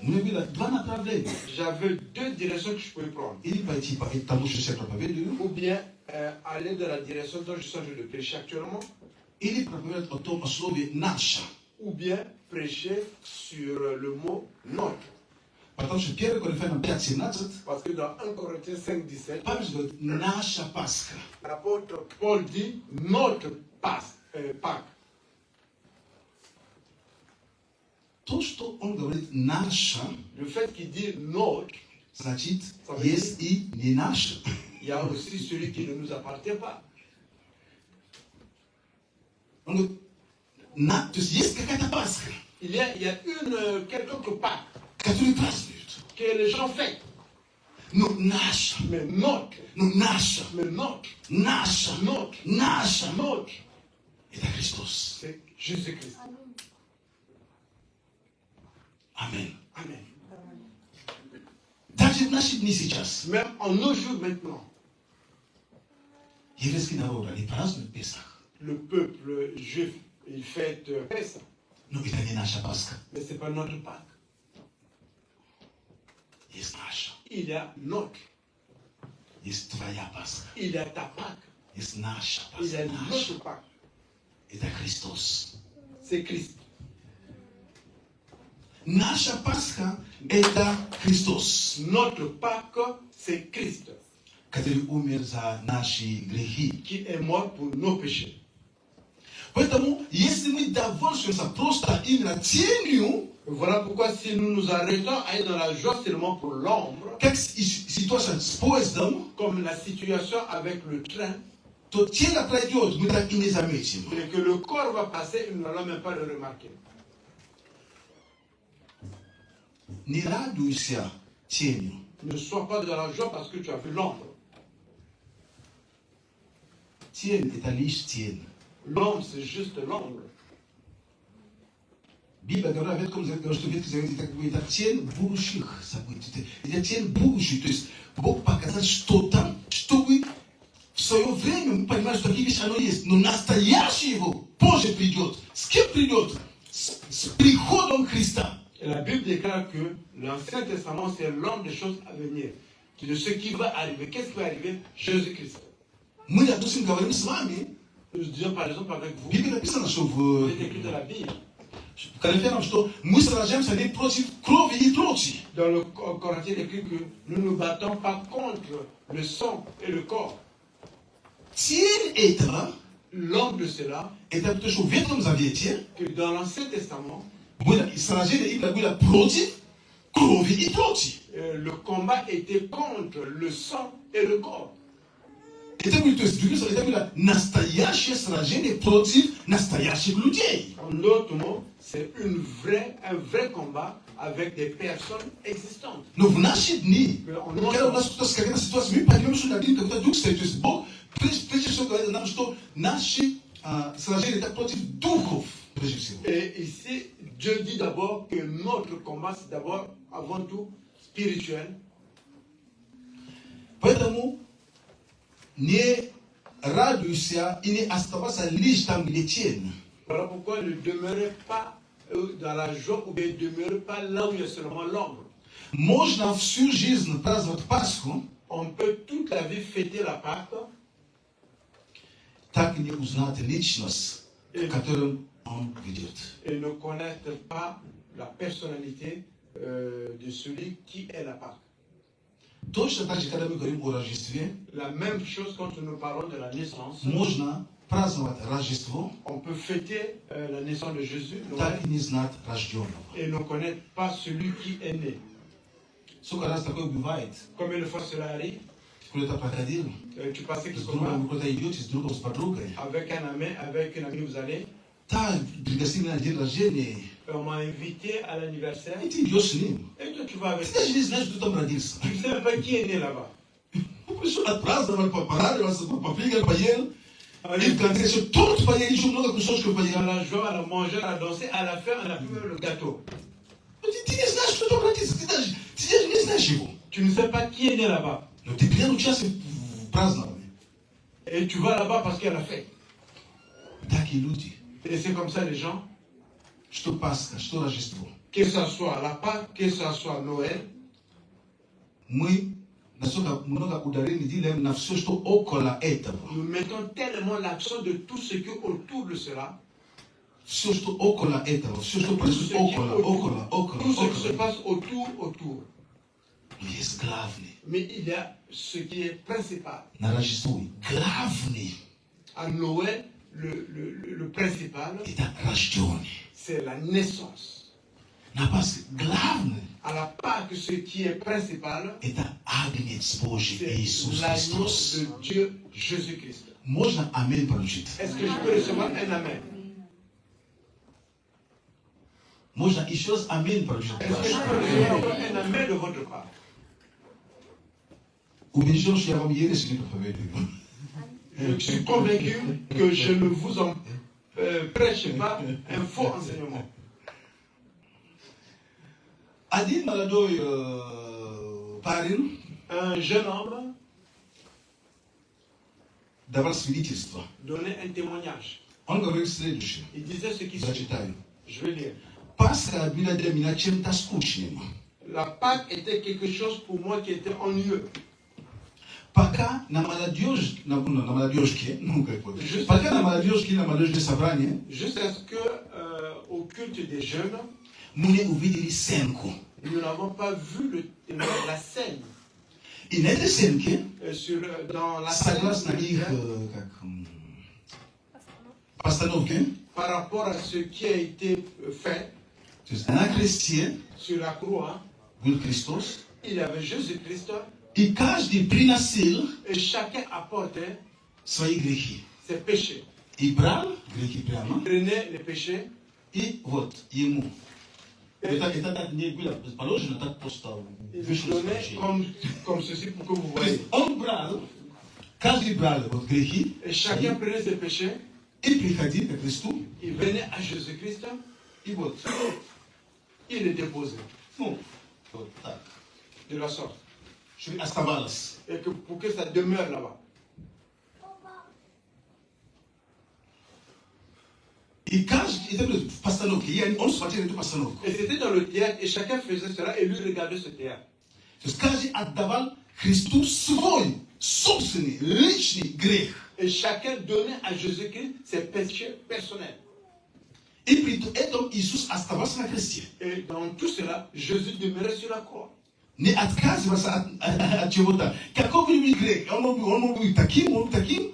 у меня было два направления. j'avais deux directions que je pouvais prendre. Или пойти по тому, что я проповедую, Ou bien aller dans la direction dont je suis en train de prêcher actuellement, или проповедовать о том, о слове «наша». ou bien prêcher sur le mot notre. Потому что 1 Коринфянам 5:17 Parce que dans 1 Corinthiens 5:17, Павел говорит «наша Пасха». l'apôtre Paul dit notre Pâque. То, что он говорит «наша», Le fait qu'il dit notre, значит, есть и не наша. il y a aussi celui qui ne nous appartient pas. Он говорит, то есть есть какая-то Пасха, Il y a une quelconque Pâque которую празднуют. que les gens fêtent. Но наша, Mais notre, но наша, mais notre, наша, notre, наша, notre, это Христос. c'est Jésus-Christ. Аминь. Amen. Даже в наши дни сейчас Même en nos jours maintenant, еврейский народ, они празднуют Песах. le peuple juif, il fête Pessah, Но это не наша Пасха, mais ce n'est pas notre Pâque. есть наша. Il y a notre, Есть твоя Пасха, il y a ta Pâque, есть наша il y a Пасха, notre наша. Pâque. Это Христос. C'est Christ. Наша Пасха – это Христос, Notre Pâque, c'est Christ, который умер за наши грехи. qui est mort pour nos péchés. Поэтому, если мы довольствуемся просто именно тенью, Voilà pourquoi si nous nous arrêtons à être dans la joie seulement pour l'ombre, как ситуация с поездом, comme la situation avec le train, то тело пройдет, мы так и не заметим. et que le corps va passer, nous n'allons même pas le remarquer. Не радуйся тенью. Ne sois pas dans la joie parce que tu as vu l'ombre. Тень – это лишь тень. L'ombre, c'est juste l'ombre. Библия говорит, что Ветхий Завет это тень будущих событий. Это тень будущих. То есть Бог показать что-то, чтобы в свое время мы понимали, что такие вещи оно есть. Но настоящее его позже придет. С кем придет? С приходом Христа. Et la Bible déclare que l'Ancien Testament, c'est l'ombre des choses à venir. De ce qui va arriver. Qu'est-ce qui va arriver? Jésus-Christ. Мы, допустим, говорим с вами. Nous disons par exemple avec vous. Библия написана, что в C'est écrit dans la Bible. Коринфянам, что мы сражаемся не против крови и плоти. Dans le Corinthien, il est écrit que nous ne nous battons pas contre le sang et le corps. Тень этого, L'ombre de cela, это то, что в Ветхом Завете que dans l'Ancien Testament, сражение именно было против крови и плоти. le combat était contre le sang et le corps. Это было настоящее сражение против настоящих людей. En d'autres mots, c'est un vrai combat avec des personnes existantes. Но в наши дни, Он когда у нас какая-то ситуация, мы понимаем, что один какой-то дух стоит. То есть Бог прежде всего говорит нам, что наши сражения это против духов, прежде всего. Et ici, Dieu dit d'abord que notre combat, c'est d'abord, avant tout, spirituel. Поэтому не радуйся и не оставайся лишь там, где тень. Voilà pourquoi ne demeurez pas dans la joie ou bien ne demeurez pas là où il y a seulement l'ombre. Можно всю жизнь праздновать Пасху, On peut toute la vie fêter la Pâque так и не узнать личность, которую он ведет. et ne connaître pas la personnalité de celui qui est la Pâque. Точно так же, когда мы говорим о Рождестве, La même chose quand nous parlons de la naissance. можно праздновать Рождество, On peut fêter la naissance de Jésus так и не знать рожденного. et ne connaître pas celui qui est né. Сколько раз такое бывает? Combien de fois cela arrive? Кто-то проходил, Tu passais quelque с другом, part кто-то идете, с другом, с подругой. avec un ami, vous allez. Да, пригласили меня на день рождения, On m'a invité à l'anniversaire. и ты идешь с ним. Et toi, tu vas avec. Ты даже не знаешь, кто там родился. Tu ne sais même pas qui est né là-bas. Мы пришли отпраздновать, порадоваться, попрыгали, поел. И в конце еще торт поел, еще много кусочков On поел. a la joie, on a mangé, on a dansé. À la fin, on a pu même le gâteau. Ты не знаешь, кто там родился, ты даже не знаешь его. Tu ne sais pas qui est né là-bas. Но ты принял участие в праздновании. Et tu vas là-bas parce qu'il y a la fête. Так и люди. Et c'est comme ça les gens. Что Пасха, что Рождество. Que ça soit la Pâque, que ça soit Noël. Мы настолько много ударения делаем на все, что около этого. Nous mettons tellement l'accent de tout ce qui est autour de cela. Все, что около этого. Все, что происходит около. Tout ce qui se passe autour. Но есть главный. Mais il y a ce qui est principal. На Рождество главный. À Noël, le principal, Это рожденный. c'est la naissance. На Пасхе главный. À la Pâque, ce qui est principal, Это Агнец Божий c'est Иисус l'agneau Христос. de Dieu, Jésus-Christ. Можно аминь получить? Est-ce que je peux recevoir un amen? Можно еще раз аминь получить? Est-ce que je peux recevoir un amen de votre part? Убежден, что я вам ересь не проповедую. Je suis convaincu que je ne vous prêche pas un faux enseignement. Один молодой парень Un jeune homme давал свидетельство. donnait un témoignage. Он говорит следующее. Il disait ce qui suit. Зачитаю. Je vais lire. Пасха была для меня чем-то скучным. La Pâque était quelque chose pour moi qui était ennuyeux. Пока на молодежке, пока на молодежное собрание Jusqu'à ce que, au culte des jeunes, мы не увидели сценку. nous n'avons pas vu la scène. И на этой сценке, Dans la scène, согласно их Постановки. par rapport à ce qui a été fait То есть на кресте sur la croix. был Христос. Il y avait Jésus-Christ И каждый приносил et chacun apportait свои грехи. ses péchés. И брал грехи прямо. Il prenait les péchés И вот ему. Это так не было положено, так просто et il вышло из donnait положения. comme ceci pour que vous То есть voyez. он брал, каждый брал вот грехи, Et chacun prenait ses péchés, и приходил к Христу, il venait à Jésus-Christ, и вот, il les déposait ну, вот так, de la sorte. чтобы оставалось. Et que pour que ça demeure là-bas. И каждый, это было в постановке, он смотрел эту постановку. Et c'était dans le théâtre, et chacun faisait cela, et lui regardait ce théâtre. То есть каждый отдавал Христу свой собственный личный грех. Et chacun donnait à Jésus-Christ ses péchés personnels. И при этом Иисус оставался на кресте. Et dans tout cela, Jésus demeurait sur la croix. Не отказывался от чего-то. Какой бы ни был грех, он мог быть таким, он таким,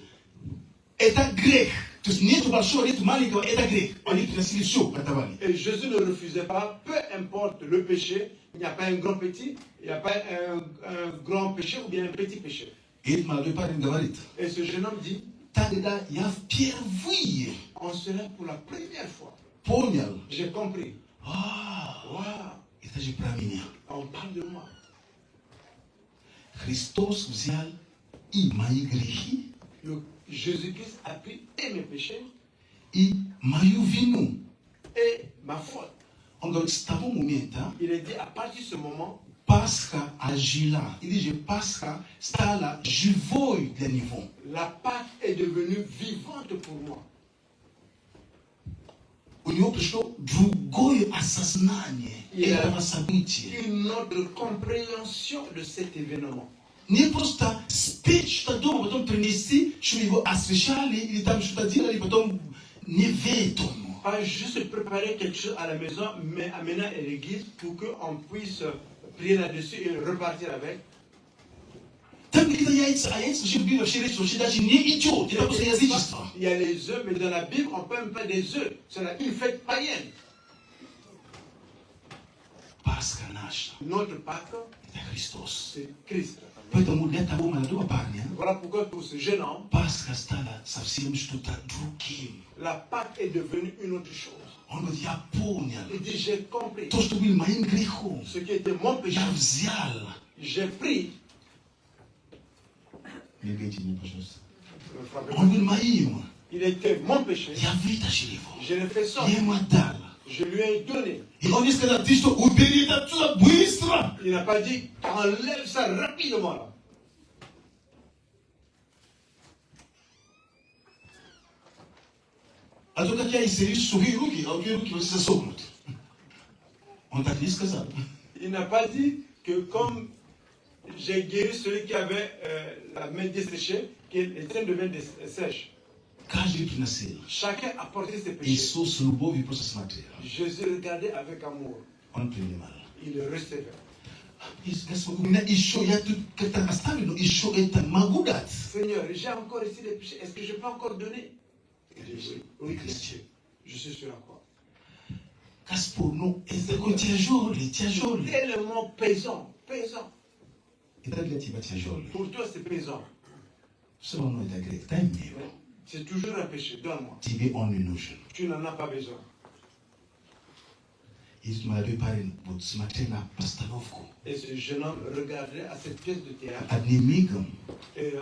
это грех. То есть нету большого, нету маленького, это грех. Они приносили все, отдавали. Et Jésus ne refusait pas, peu importe le péché, il n'y a pas un grand petit, il n'y a pas un grand péché ou bien un petit péché. И этот молодой парень говорит, Et ce jeune homme dit, тогда я впервые en cela pour la première fois, понял, j'ai compris. Waouh, это же про меня. On parle de moi. Христос взял и мои грехи, Jésus-Christ a pris et mes péchés и мою вину. et ma faute. Он говорит, с того момента Il est dit, à partir de ce moment, Пасха ожила. Или же Пасха стала живой для него. la Pâque est devenue vivante pour moi. У него пришло другое осознание Il a этого события. une autre compréhension de cet événement. Не просто спеть что-то дома, потом принести, чтобы его освещали, или там что-то делали, потом не в этом. Pas juste préparer quelque chose à la maison, mais amener à l'église pour qu'on puisse prier là-dessus et repartir avec. Там какие-то яйца, а яйца вообще в Библии вообще речь вообще даже не идет. Это просто язычество. Il y a les œufs, mais dans la Bible, on ne peut même pas des œufs. C'est une fête païenne. Пасха наша, Notre Pâque, это Христос. c'est Christ. Поэтому для того молодого парня Voilà pourquoi pour ce jeune homme, Пасха стала совсем что-то другим. la Pâque est devenue une autre chose. Он говорит, я понял, Il dit, j'ai compris. то, что был моим грехом, Ce qui était mon péché, я взял. j'ai pris. Не бейте меня, пожалуйста. Ne frappez pas. Он был моим. Il était mon péché. Я вытащил его. Je l'ai fait Я sortir. ему отдал. Je lui ai donné. И он не сказал, ты что, убери это отсюда быстро. Il n'a pas dit, enlève ça rapidement là. А то как я исцелюсь сухие руки, а у тебя руки просто сохнут. Он так не сказал. Il n'a pas dit que comme j'ai guéri celui qui avait la main desséchée, qu'il était de main sèche. Каждый приносил. Chacun a porté ses péchés. Иисус с любовью просто смотрел. Jésus regardait avec amour. Он принимал. Il le recevait. И Господь, у меня еще, я тут как-то оставлю, но еще это могу дать. Seigneur, j'ai encore ici des péchés. Est-ce que je peux encore donner? Il dit oui. Oui, Christian. Je suis sur la croix. Господь, ну это такой тяжелый, тяжелый. Tellement pesant, pesant. Это для тебя тяжелый. Pour toi, c'est pesant. Все равно это грех. Дай мне его. C'est toujours un péché. Donne-moi. Тебе он не нужен. Tu n'en as pas besoin. И молодой парень вот смотрел на постановку. Et ce jeune homme regardait à cette pièce de théâtre. Одним мигом Et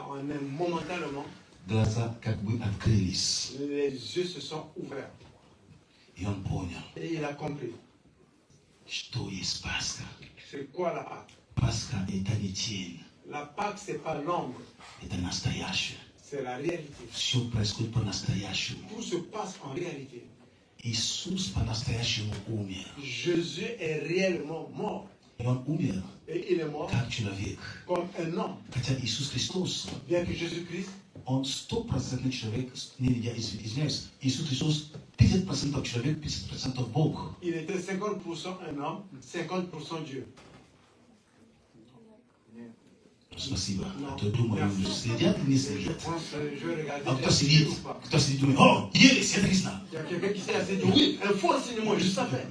momentanément, глаза как бы открылись. les yeux se sont ouverts. И он понял, Et il a compris. что есть Пасха. C'est quoi la Pâque? Пасха это не тень, La Pâque, c'est pas l'ombre, это настоящее. c'est la réalité. Все происходит по-настоящему. Tout se passe en réalité. Иисус по-настоящему умер. Jésus est réellement mort. И он умер Et il est mort как человек. comme un homme. Хотя Иисус Христос, Bien que Jésus-Christ, он 100% человек, не, я извиняюсь, Иисус Христос 50% человек, 50% Бог. il était 50% un homme, 50% Dieu. Спасибо. Non. А то думаю, Merci. следят или не Je следят? pense, je vais regarder. А кто si сидит? ou pas. Кто сидит, думает, о, ересь, это Христа. Il y a quelqu'un qui s'est assis et dit oui, un faux enseignement, je savais.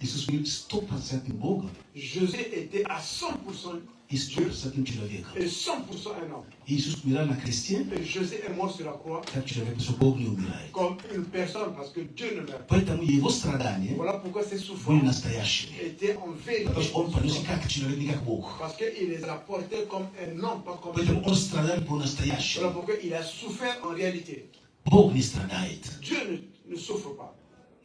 Иисус говорит, 100% Бога José était à 100% и 100% человека. et 100% un homme. Иисус умирал на кресте, Et José est mort sur la croix как человек, потому что Бог не умирает. comme une personne parce que Dieu ne meurt pas. Поэтому его страдания Voilà pourquoi ces были souffrances настоящими. étaient en vérité. Потому что он понес как человек, не как Бог. Parce qu'il les a portés comme un homme, pas comme Поэтому Dieu. он страдал Voilà по-настоящему. pourquoi il a souffert en réalité. Бог не страдает. Dieu ne souffre pas.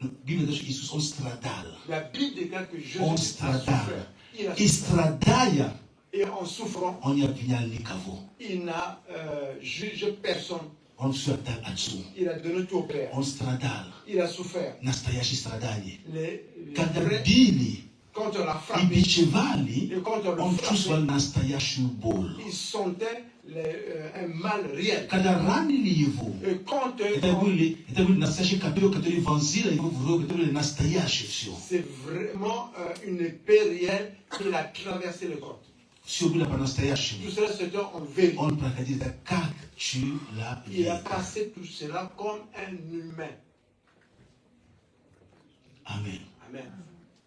Но Библия говорит, что Иисус, он страдал. La Bible déclare que Jésus Он a страдал. souffert. Il a И souffert. страдая, Et en souffrant, он не обвинял никого. il n'a jugé personne. Он все отдал Отцу. Il a donné tout au Père. Он страдал. Il a souffert. Настоящее страдание. Les Когда vrais- били quand on l'a и frappé, бичевали, et quand on он le чувствовал frappait, настоящую боль. il sentait un mal réel. Когда ранили его, Et quand это были настоящие копья, которые вонзили его в руку, это были настоящие все. c'est vraiment une épée réelle qui a traversé le corps. Все было по-настоящему. Tout cela c'était en vérité. Он проходил это, как tu l'as Il a vu. passé tout cela comme un humain. Аминь. Amen.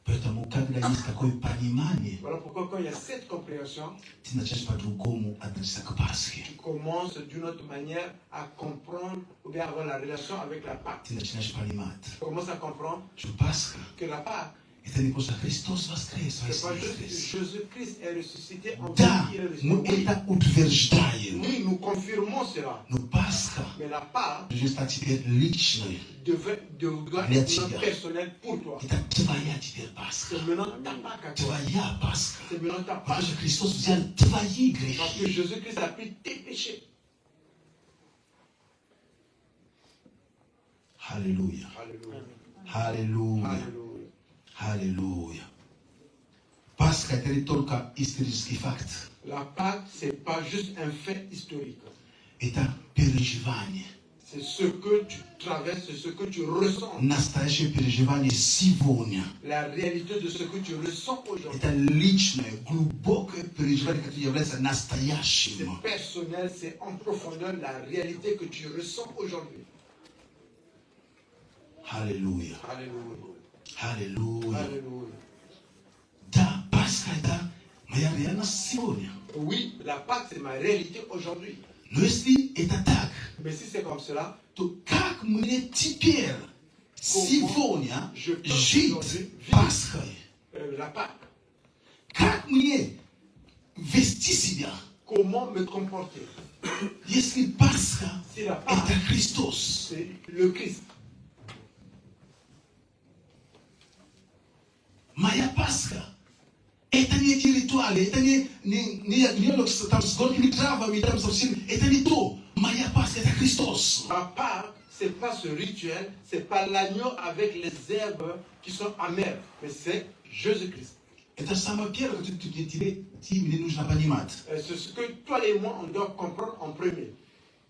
Поэтому, когда есть такое понимание, Voilà pourquoi quand il y a cette compréhension, ты начинаешь по-другому относиться к Пасхе. tu commences d'une autre manière à comprendre ou bien avoir la relation avec la Pâque. Ты начинаешь понимать, Tu commences à comprendre что Пасха que la Pâque, это не просто Христос воскрес, c'est pas воскрес. juste Jésus-Christ est ressuscité en Да, vie, il est мы ressuscité. это утверждаем. Oui, nous confirmons cela. Но Пасха Mais la Pâque уже стала теперь личной. doit Для être тебя. personnelle pour toi. Это твоя теперь Пасха. C'est maintenant ta Pâque à toi. Твоя Пасха. C'est maintenant ta Потому Pâque. что Христос взял твои Parce que грехи. Jésus-Christ a pris tes péchés. Аллилуйя. Alléluia. Аллилуйя. Alléluia. Аллилуйя. Пасха это не только исторический факт. La Pâque, ce n'est pas juste un fait historique. Это переживание. C'est ce que tu traverses, c'est ce que tu ressens. Настоящее переживание сегодня. La réalité de ce que tu ressens aujourd'hui. Это личное, глубокое переживание, которое является C'est настоящим. personnel, c'est en profondeur la réalité que tu ressens aujourd'hui. Аллилуйя. Alléluia. Аллилуйя. Alléluia. Да, Пасха это моя реальность сегодня. Oui, la Pâque, c'est ma réalité aujourd'hui. Но если это так, Mais si c'est comme cela, то как мне теперь, сегодня, je peux жить aujourd'hui vivre Пасхой? la Pâque. Как мне вести себя, Comment me comporter? если Пасха Si la это Pâque, Христос? c'est le Christ. Моя Пасха это не эти ритуалы, это не там с горькими травами, там совсем, это не то. Моя Пасха это Христос. La Pâque, c'est pas ce rituel, c'est pas l'agneau avec les herbes qui sont amères, mais c'est Jésus-Christ. Это самое первое, что тебе нужно понимать. C'est ce que toi et moi, on doit comprendre en premier.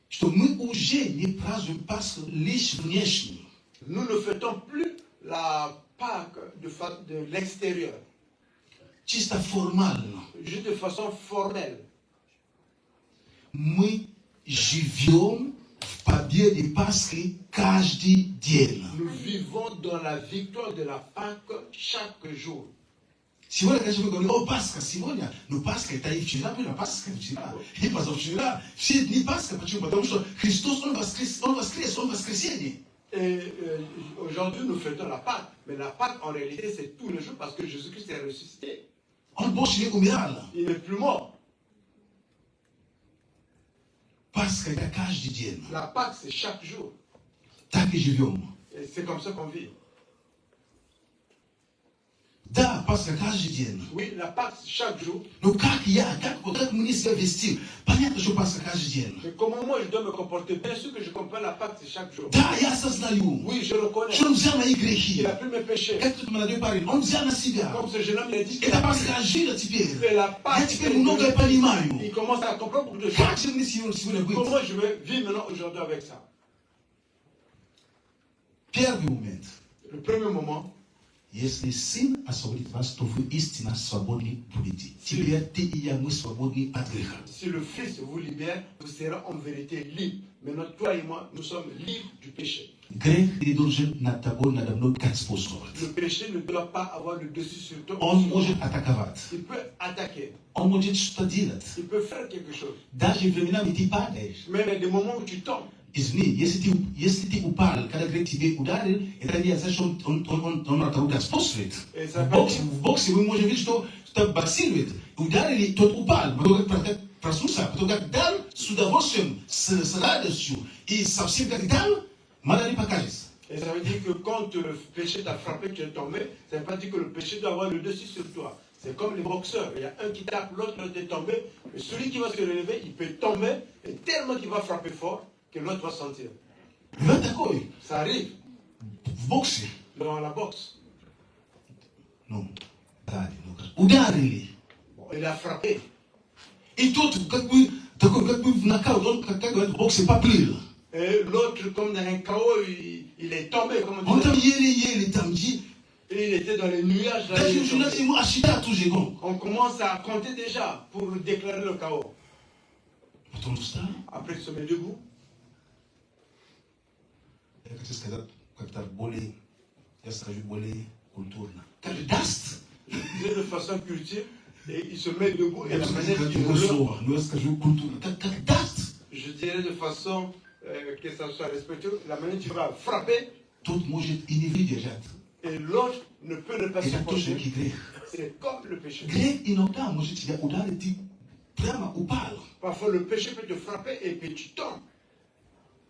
Что мы уже не празднуем Пасху лишь внешне. Nous ne fêtons plus la Pâque de l'extérieur, Чисто формально. juste de façon formelle. Мы живем в победе Пасхи каждый день. Nous vivons dans la victoire de la Pâque chaque jour. Сегодня, конечно, мы говорим, о, Пасха сегодня. Но Пасха это и вчера была, Пасха вчера, и позавчера. Все дни Пасха. Почему? Потому что Христос, Он воскрес, Он воскресение. Et aujourd'hui, nous fêtons la Pâque. Mais la Pâque, en réalité, c'est tous les jours parce que Jésus-Christ est ressuscité. Он больше не умирал. Il n'est plus mort. Пасха это каждый день. La Pâque, c'est chaque jour. Так и живем. Et c'est comme ça qu'on vit. Да, Пасха каждый день. Oui, la Pâque, c'est chaque jour. Но как мне себя вести? Понятно, что Пасха каждый день. Mais comment moi je dois me comporter? Bien sûr que je comprends la Pâque, c'est chaque jour. Да, я осознаю, Oui, je le connais. что Он взял мои грехи. Il a pris mes péchés. Как тут молодой парень, Он взял на себя. Comme ce jeune homme, il a dit qu'il Это a Пасха ожила теперь. fait la Я Pâque. теперь многое понимаю. Il commence à comprendre beaucoup de choses. Как же мне сегодня быть? Comment je vais vivre maintenant aujourd'hui avec ça? Первый момент. Le premier moment, Jeśli Syn oswobodит вас, то вы истинно свободны будете. Теперь ты и я, мы свободны от греха. Si le Fils vous libère, vous serez en vérité libre. Maintenant, toi et moi, nous sommes libres du péché. Грех не должен над тобой, надо мной господствовать. Le péché ne doit pas avoir le dessus sur toi. Он может атаковать. Il peut attaquer. Он может что-то делать. Il peut faire quelque chose. Даже временами ты падаешь. Même il y a des moments où tu tombes. Извини, если ты упал, когда грех тебе ударил, это не означает, что он от того господствует. В боксе мы можем видеть, что кто-то боксирует. Ударили, тот упал. Потом как проснулся, потом как дал с удовольствием, с радостью и совсем как дал, мало не покажется. Et ça veut dire que quand le péché t'a frappé, tu es tombé, ça ne veut pas dire que le péché doit avoir le dessus sur toi. C'est comme les boxeurs. Il y a un qui tape, l'autre est tombé. Mais celui qui va se relever, il peut tomber, et tellement qu'il va frapper fort, que l'autre va sentir. Ça arrive. В боксе. Dans la boxe. Ну, ударили. Bon, il a frappé. И тот как бы в нокаут, он как говорят, в боксе поплыл. Et l'autre, comme dans un chaos, il est tombé. Comme он там еле-еле там. Et il était dans les nuages. Là, on commence à compter déjà pour déclarer le chaos. Après, il se met debout. Я хочу сказать, как-то более, я скажу более культурно. Как даст. Je disais de façon culture, et il se met debout. Et Я la manière скажу qu'il meurt, но я скажу культурно. Как даст. je dirais de façon que ça soit respectueux, la manière tu vas frapper. Тот может и не выдержать. Et l'autre ne peut ne pas Это тоже supporter. грех. C'est comme le péché. Грех иногда может тебя ударить, ты прямо упал. Parfois, le péché peut te frapper et puis tu tombes.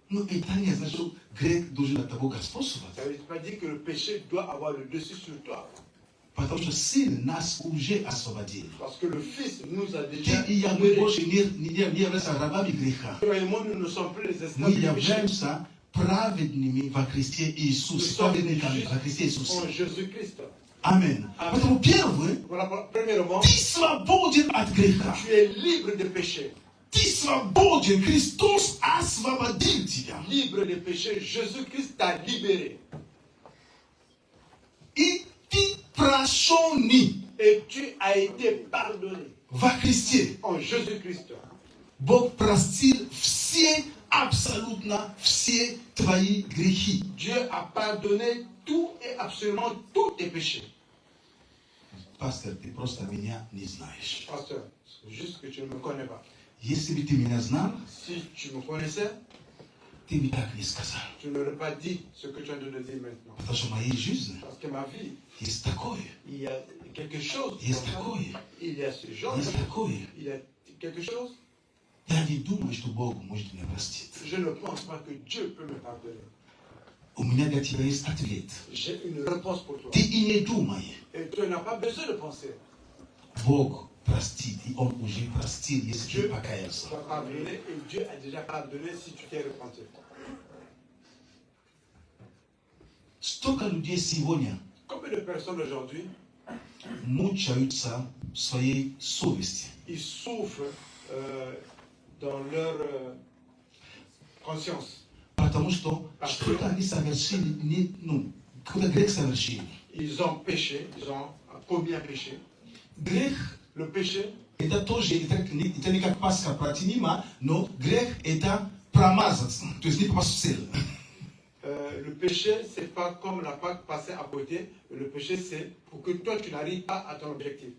Но это не значит, что грех должен от того господствовать. Ça ne veut pas dire que le péché doit avoir le dessus sur toi. Потому что Сын нас уже освободил. Parce que le Fils nous a Ты déjà и я, мы libérés. больше не являемся рабами греха. Toi et moi, nous ne sommes plus les esclaves Мы du péché. являемся праведными во Христе Nous Иисусе. sommes Праведниками во Христе justes Иисусе. en Jésus-Christ. Аминь. Amen. Поэтому первое, Voilà, premièrement, ты свободен от греха. tu es libre de péché. Ты свободен. Христос освободил тебя. Libre de péché, Jésus-Christ t'a libéré. И ты прощенный Et tu as été pardonné во Христе. en Jésus-Christ. Бог простил все, абсолютно все твои грехи. Dieu a pardonné tout et absolument tous tes péchés. Пастор, ты просто меня не знаешь. Pasteur, c'est juste que tu ne me connais pas. Если бы ты меня знал, Si tu me connaissais, ты бы так не сказал. tu n'aurais pas dit ce que tu as de le dire maintenant. Потому что в моей жизни Parce que ma vie, есть такое, il y a quelque chose. есть comme ça. такое, Il y a ce genre. есть такое. Il y a quelque chose. Я не думаю, что Бог может меня простить. Je ne pense pas que Dieu peut me pardonner. У меня для тебя есть ответ. J'ai une réponse pour toi. Ты и не думай. Et tu n'as pas besoin de penser. Бог простит, и Он уже простил, если ты Dieu покаялся. va pardonner et Dieu a déjà pardonné si tu t'es repenti. Столько людей сегодня Combien de personnes aujourd'hui, мучаются своей совести. ils souffrent dans leur conscience. Потому что что-то они совершили, какой-то грех совершили. Ils ont péché, ils ont commis un péché. Грех Le péché, это тоже, это не как Пасха протянима, но грех это промазаться, то есть не попасть в цель. le péché, c'est pas comme la Pâque passée à côté. Le péché, c'est pour que toi, tu n'arrives pas à ton objectif.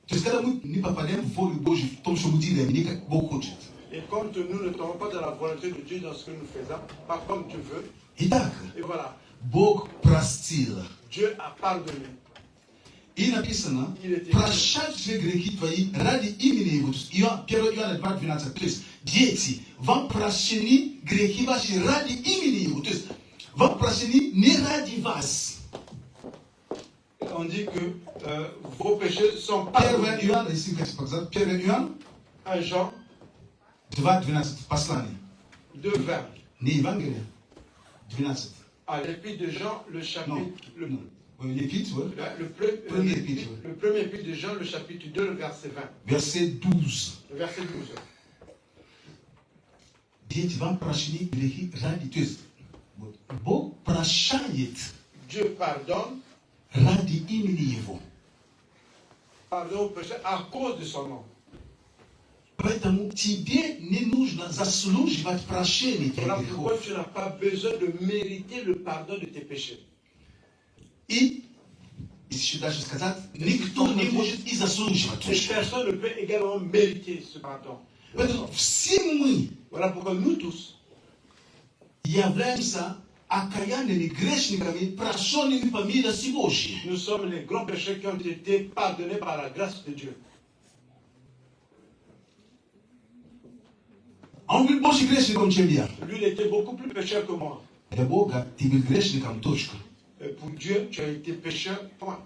То есть когда мы не попадаем в волю Божью, в том, что мы делаем, не как Бог хочет. Et comme nous ne tombons pas dans la volonté de Dieu dans ce que nous faisons, pas comme tu veux. Итак, Et voilà, Бог простил. Dieu a pardonné. И написано, прощать все грехи твои ради имени Его. То есть 1 Иоанна 2:12. То есть, дети, вам прощены грехи ваши ради имени Его. То есть, вам прощены не ради вас. On dit que vos péchés sont 1 pardonnés. Иоанна, если хотите показать, 1 Иоанна 1 Jean 2:12, послание. 2:20. Не Евангелие, 12. À l'épître de Jean, le chapitre. L'épître, ouais. Premier épître. Le premier épître de Jean, le chapitre 2, le verset 20. Verset 12. Le verset 12. Дети, вам прощены грехи ради. То есть, Бог прощает Dieu pardonne, radi imeni Yevo. pardonne au péché à cause de son nom. Поэтому тебе не нужно заслуживать прощения Voilà твоих pourquoi грехов. tu n'as pas besoin de mériter le pardon de tes péchés. И еще дальше сказать, никто не может и заслуживать. Et personne ne peut également mériter ce pardon. Поэтому все мы Voilà pourquoi nous tous, являемся окаянными грешниками, прощенными по милости Божьей. nous sommes les grands péchés qui ont été pardonnés par la grâce de Dieu. Он был больше грешником, чем я. Lui, il était beaucoup plus pécheur que moi. Для Бога ты был грешником, точка. Et pour Dieu, tu as été pécheur, point.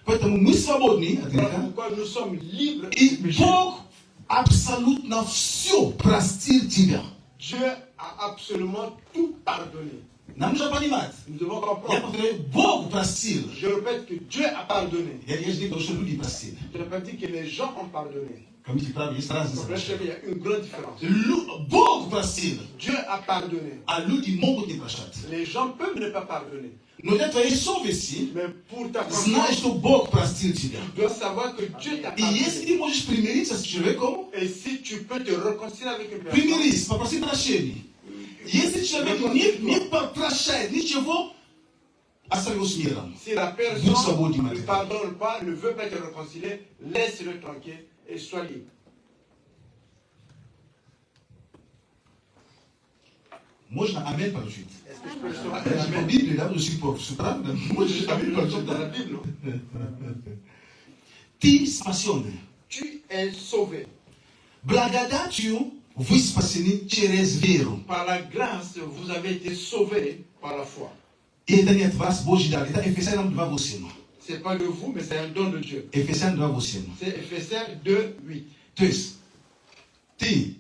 Поэтому мы свободны от Voilà греха. pourquoi nous sommes libres И du péché. Бог абсолютно все простил тебя. Dieu a absolument tout pardonné. Нам нужно понимать. Nous devons Я comprendre. повторяю, Бог простил. Je répète que Dieu a pardonné. Я же не говорю, что люди простили. Je n'ai pas dit que les gens ont pardonné. Поймите правильно, есть разница. Pour le chef, il y a une grande différence. Бог простил, Dieu a pardonné. а люди могут не прощать. Les gens peuvent ne pas pardonner. Но для твоей совести, Mais pour ta знай, conscience, что Бог простил тебя. tu dois savoir que Dieu t'a И если pardonné. ты можешь примириться с человеком, Et si tu peux te réconcilier avec une personne, примирись, попроси прощения. Если человек не прощает ничего, оставь его с миром. si la Будь personne свободен от ne этого. pardonne pas, ne veut pas te réconcilier, laisse-le tranquille et sois libre. Можно аминь получить. Est-ce que je peux recevoir Я un же по amen? Библии, да, до сих пор. Все правда? Можешь аминь Nous получить, sommes dans la да? Bible, non? Ты спасенный. Tu es sauvé. Благодатью вы спасены через веру. Par la grâce, vous avez été sauvé par la foi. И это не от вас, Божий дар. Это Ефесянам 2:8. Ce n'est pas de vous, mais c'est un don de Dieu. Ефесян 2:8. C'est Ephésiens 2, 8. То есть, ты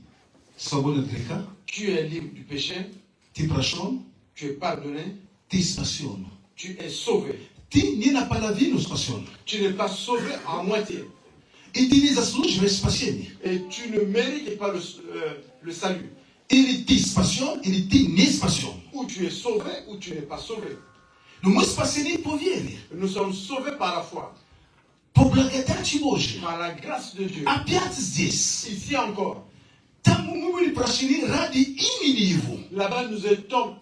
свободен от греха, Tu es libre du péché, ты прощен, tu es pardonné, ты спасен. tu es sauvé. Ты не наполовину спасен. Tu n'es pas sauvé à moitié. И ты не заслуживаешь спасения. Et tu ne mérites pas le salut. Или ты спасен, или ты не спасен. Ou tu es sauvé, ou tu n'es pas sauvé. Но мы спасены по вере. Nous sommes sauvés par la foi, По благодати Божьей. par la grâce de Dieu. Опять здесь. Ici encore, Там мы были прощены ради имени Его. là-bas, nous étions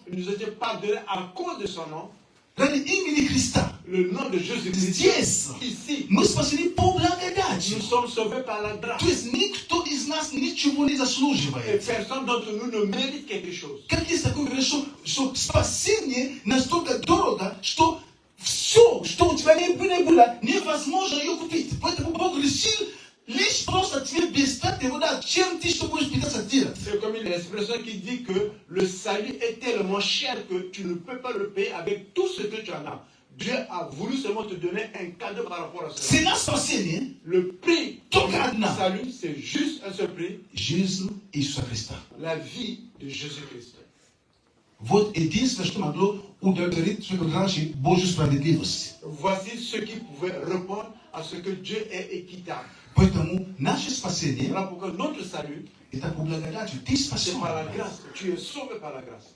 pardonnés à cause de son nom, Ради имени Христа. le nom de Jésus-Christ. Здесь Ici, мы спасены по благодати. nous sommes sauvés par la grâce. То есть никто из нас ничего не Et заслуживает. personne d'entre nous ne mérite quelque chose. Как есть такое говорят, что спасение настолько дорого, что все, что у тебя не было, невозможно ее купить. Поэтому Бог решил лишь просто тебе бесплатно его дать. Чем ты что будешь питаться делать? C'est comme une expression qui dit que le salut est tellement cher que tu ne peux pas le payer avec tout ce que tu en as. Dieu a voulu seulement te donner un cadeau par rapport à cela. Цена спасения Le prix только du одна. salut, c'est juste un seul prix, Жизнь Иисуса Христа. la vie de Jésus-Christ. Вот единственное, что могло удовлетворить человеку раньше Божью справедливость. Voici ce qui pouvait répondre à ce que Dieu est équitable. Поэтому наше спасение Voilà pourquoi notre salut, это по благодати. Ты c'est спасен. par la grâce. Tu es sauvé par la grâce.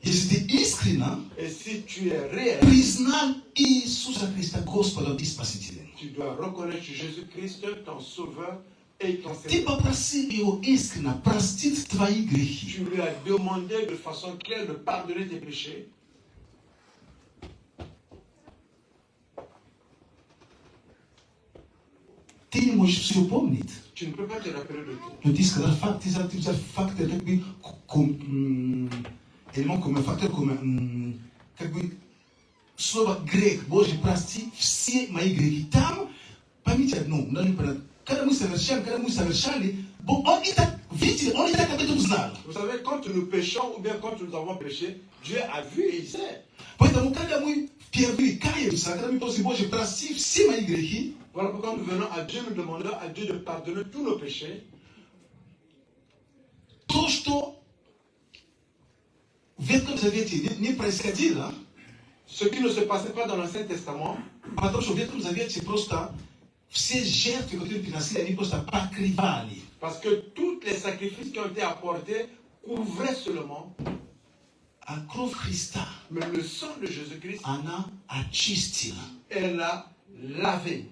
Если ты искренне Et si tu es réel, признал Иисуса Христа Господом и Спасителем, tu dois reconnaître Jésus-Christ, ton sauveur et ton ты Seigneur. попроси Его искренне простить твои грехи. Tu lui as demandé de façon claire de pardonner tes péchés. Ты не можешь все помнить. Tu ne peux pas te rappeler de tout. Но ты сказал факт, ты взял факты как бы элемент комmun, фактор комmun, как бы слово грех, Боже, прости все мои грехи. Там, поймите одно, когда мы совершали, он и так видел, он и так об этом знал. Vous savez, quand nous péchons ou bien quand nous avons péché, Dieu a vu et il sait. Поэтому, когда мы впервые каемся, когда мы просим, Боже, прости все мои грехи, Voilà pourquoi nous venons à Dieu, nous demandons à Dieu de pardonner tous nos péchés. то, что в Ветхом Завете не происходило, Ce qui ne se passait pas dans l'Ancien Testament, потому что в Ветхом Завете просто все жертвы, которые приносили, они просто покрывали. parce que tous les sacrifices qui ont été apportés couvraient seulement, a krov Hrista Mais le sang de Jésus-Christ, ana achistila. elle a lavé.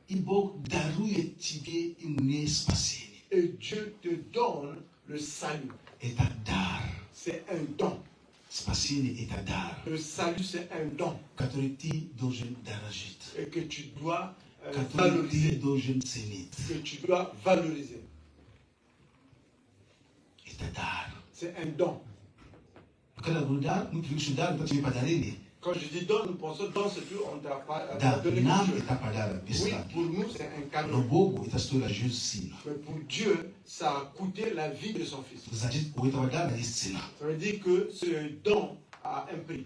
I Bog daruje tobie i mnie spasienie. Et Dieu te donne le salut. Eta dar. C'est un don. Spasienie eta dar. Le salut, c'est un don. Который ты должен дорожить. Et que tu dois Который ты valoriser. должен ценить. Que tu dois valoriser. Это дар. C'est un don. Когда говорю дар, мы привыкли, что дар это тебе подарили. Quand je dis don, nous pensons don, c'est que on t'a pas Да, donné нам quelque chose. это подарок Oui, бесплатно. pour nous, c'est un Но cadeau. Богу это стоило жизнь сына. Mais pour Dieu, ça a coûté la vie de son fils. Значит, у этого дара есть цена. Ça veut dire que ce don a un prix.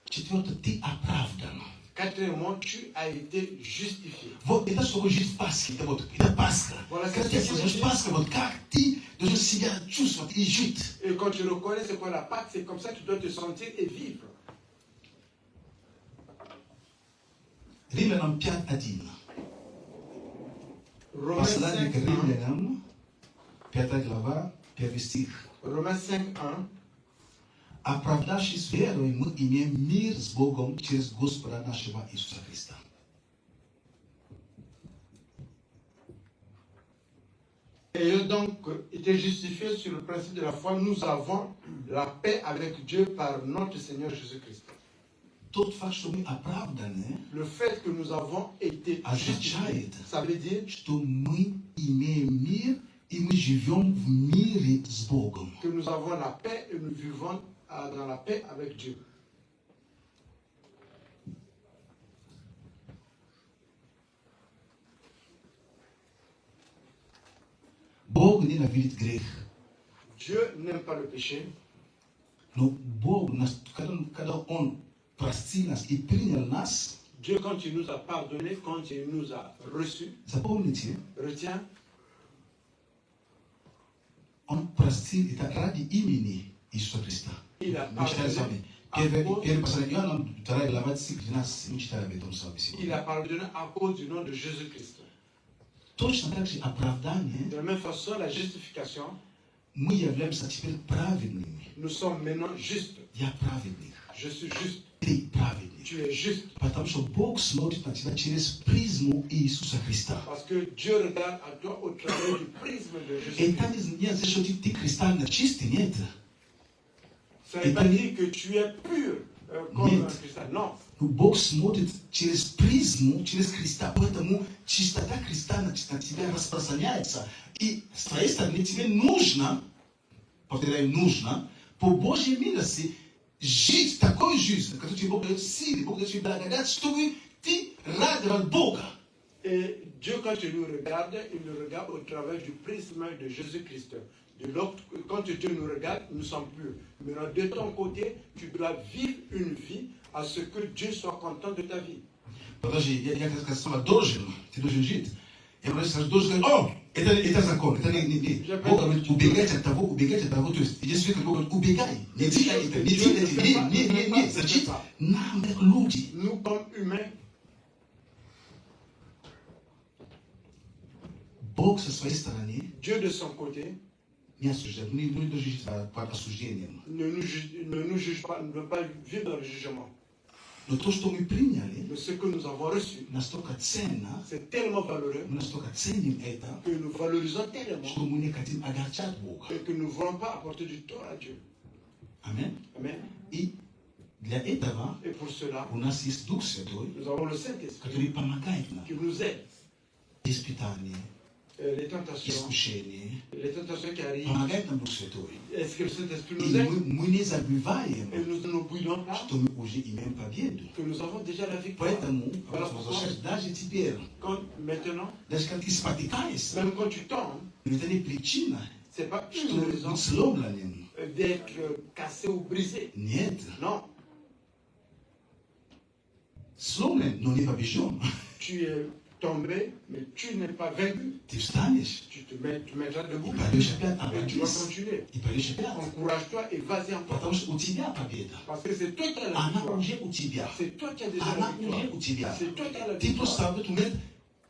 Четвертое, ты оправдан. Quatrièmement, tu as été justifié. Вот это что жизнь Пасхи, это Пасха. Voilà, Когда c'est ты ce que слышишь je dis. Пасха, вот как ты должен себя чувствовать и жить. Et quand tu reconnais c'est quoi la Pâque, c'est comme ça que tu dois te sentir et vivre. Римлянам 5:1. Romains Послание 5, к Римлянам, 5 глава, 1 стих. Romains 5, 1. Оправдавшись верой, мы имеем мир с Богом через Господа нашего Иисуса Христа. Ayant donc été justifiés sur le principe de la foi, nous avons la paix avec Dieu par notre Seigneur Jésus-Christ. Тот факт, что мы оправданы, Le fait que nous avons été justifiés, ça veut dire что мы имеем мир, и мы живем в мире с Богом. que nous avons la paix et nous vivons dans la paix avec Dieu. Бог ненавидит грех. Dieu n'aime pas le péché, Но Бог, когда Он простил нас и принял нас, Dieu, quand il nous a pardonné, quand il nous a reçus, запомните, retiens, Он простил это ради имени Иисуса Христа. il a Мы читали с pardonné вами. Первое послание Иоанна, 2 глава, стих 12, мы читали об этом с вами il сегодня. a pardonné à cause du nom de Jésus-Christ. Точно так же оправдание, De la même façon, la justification, мы являемся теперь праведными. nous sommes maintenant justes. Я праведник, Je suis juste, ты праведник. tu es juste. Потому что Бог смотрит на тебя через призму Иисуса Христа. Parce que Dieu regarde à toi au travers du prisme de Это Jésus-Christ. не значит, что ты кристально чистый, нет. Ça ne veut pas dire que tu es pur comme Нет. un cristal. Non. Но Бог смотрит через призму, через Христа. Поэтому чистота Христа на тебя распространяется. И с твоей стороны тебе нужно, повторяю, нужно, по Божьей милости, жить такой жизнью, которую тебе Бог дает силы, Бог дает тебе благодать, чтобы ты радовал Бога. Et Dieu, quand il nous regarde au travers du prisme de Jésus-Christ. De l'autre, quand Dieu nous regarde, nous sommes purs. Maintenant, de ton côté, tu dois vivre une vie à ce que Dieu soit content de ta vie. Подожди, я как сказал, должен, ты должен жить. Я просто должен сказать, о, это закон, это не. Бог говорит, убегать от того, то есть, если Бог говорит, убегай, не делай это, не делай это, не, значит, нам, как люди, Nous, comme humains, Бог со своей стороны Dieu de son côté не осуждает, не должен жить под осуждением. ne nous juge pas, ne veut pas vivre dans le jugement. Но то, что мы приняли, Mais ce que nous avons reçu, настолько ценно, c'est tellement valeureux мы настолько ценим это, que nous valorisons tellement что мы не хотим огорчать Бога. et que nous ne voulons pas apporter du tort à Dieu. Аминь. Amen. И для этого Et pour cela, у нас есть Дух Святой, nous avons le Saint-Esprit который помогает нам. qui nous aide. Испытания, Les tentations искушения, qui arrivent, помогает нам Дух Святой. est-ce que le Saint-Esprit И nous aide? мы не забываем, Et nous n'oublions pas что мы уже имеем победу. que nous avons déjà la victoire. Поэтому, Voilà pourquoi, даже теперь, maintenant, даже когда ты спотыкаешься, même quand tu tombes, это не причина, ce n'est pas что une raison быть сломленным. d'être cassé ou brisé. Нет. Non, Сломлен, но не побежден. tu es tombé, mais tu n'es pas vaincu. Ты встанешь Tu mettras и debout пойдешь опять et tu vas обратись. continuer. И пойдешь опять. Encourage-toi et vas-y encore. Потому что у тебя победа. Parce que c'est toi qui as la Она victoire. уже у тебя. C'est toi qui as déjà la Она victoire. уже у тебя. C'est toi qui as la Ты victoire. просто в этот момент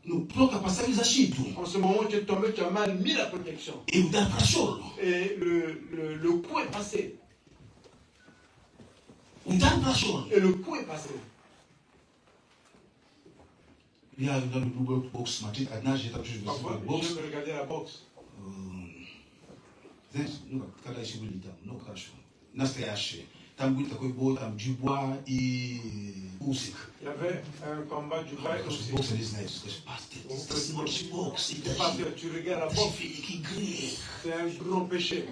no toka pasaliza chitu En ce moment, tu es tombé, tu as mal mis la protection. e udar prasholo Et le coup est passé. udar prasholo Et le coup est passé. ya dans le double box matin adna j'ai tapé je Parfois, box j'aime regarder la boxe. no kada shibulita no kasho nasta yashe tambuita ko bo tam dubois et usik Il y avait un combat du bail aussi. box is nice parce que c'est small box Parce que tu regardes la boxe, qui gré c'est un grand péché.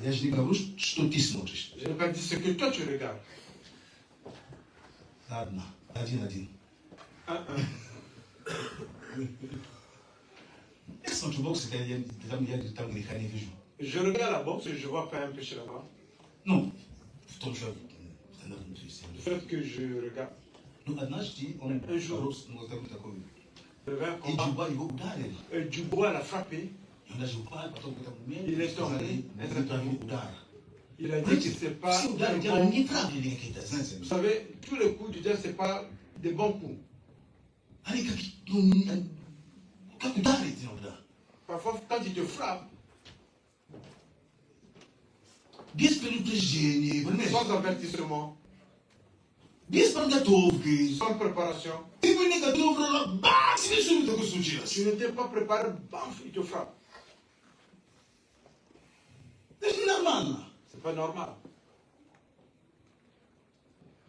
я же не говорю что ты смотришь Je n'ai pas dit ce que toi tu regardes. ладно один Est-ce que tu vois que c'est il y a du temps mécanique visuel? Je regarde la boxe et je vois pas un péché là-bas. Non. Ton jeu. Le fait que je regarde. Nous, à je dis, on Un jour. nous avons ta commune. Il y avait un Et combat. Dubois, il va oudaré. Et Dubois l'a frappé. On a joué pas, parce que tu Il est tombé. Il a dit que c'est pas. Si oudaré, il y a un étrange de l'équité. Vous savez, tous les coups du diable, c'est pas des bons coups. Allez, quand tu t'arrêtes, tu oudaré. Parfois, quand il te frappe, Bien que nous prêchions, sans avertissement, bien que nous t'ouvrions, sans préparation, et vous n'êtes pas t'ouvrir, bah, c'est les choses que vous tu souhaitez. n'étais pas préparé, baf, il te frappe. C'est normal. C'est pas normal.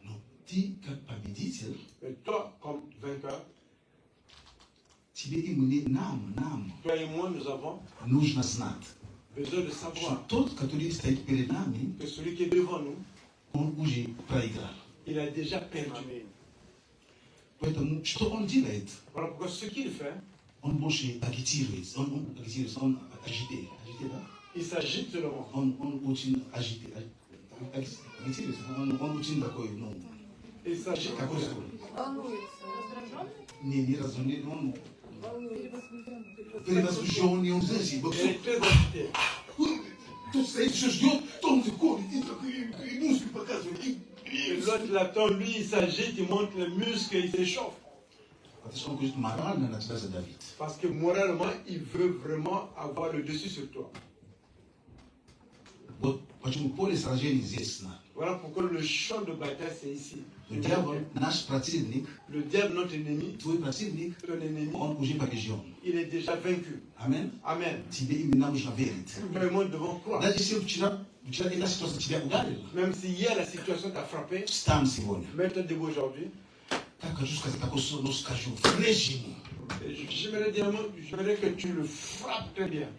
Non, tu capabilité, Mais toi, comme vainqueur, tu veux immunir nam. toi et moi, nous avons Нужно знать, besoin de что savoir тот, который стоит перед нами, que celui qui est devant nous, он уже проиграл. il a déjà perdu. Поэтому что он делает? Voilà pourquoi ce qu'il fait, Он больше агитирует, он агитирует, да? il s'agite seulement. Он очень агитирует, он очень такой, ну, Il s'agite. какой слово? Не раздраженный, он перевозбужденный, он знаешь, Il est très agité. тут стоит, все ждет, то он заходит, и такой, и мускулы показывает, Et l'autre l'attend, lui, il s'agite, il monte les muscles, il s'échauffe. Потому что он говорит, морально на тебя задавит. Parce que moralement, il veut vraiment avoir le dessus sur toi. Вот почему поле сражений здесь. Voilà pourquoi le champ de bataille, c'est ici. Дьявол, наш противник, Le diable, notre ennemi, твой противник, ton ennemi, он уже побежден. il est déjà vaincu. Амен. Amen. Тебе именно нужно верить. Toi et moi, nous devons croire. Даже если вчера эта ситуация тебя ударила, Même si hier la situation t'a frappé, встань сегодня. mets-toi debout aujourd'hui. Как хочу сказать, такой слово скажу, врежь ему. Et j'aimerais dire un mot, j'aimerais que tu le frappes très bien.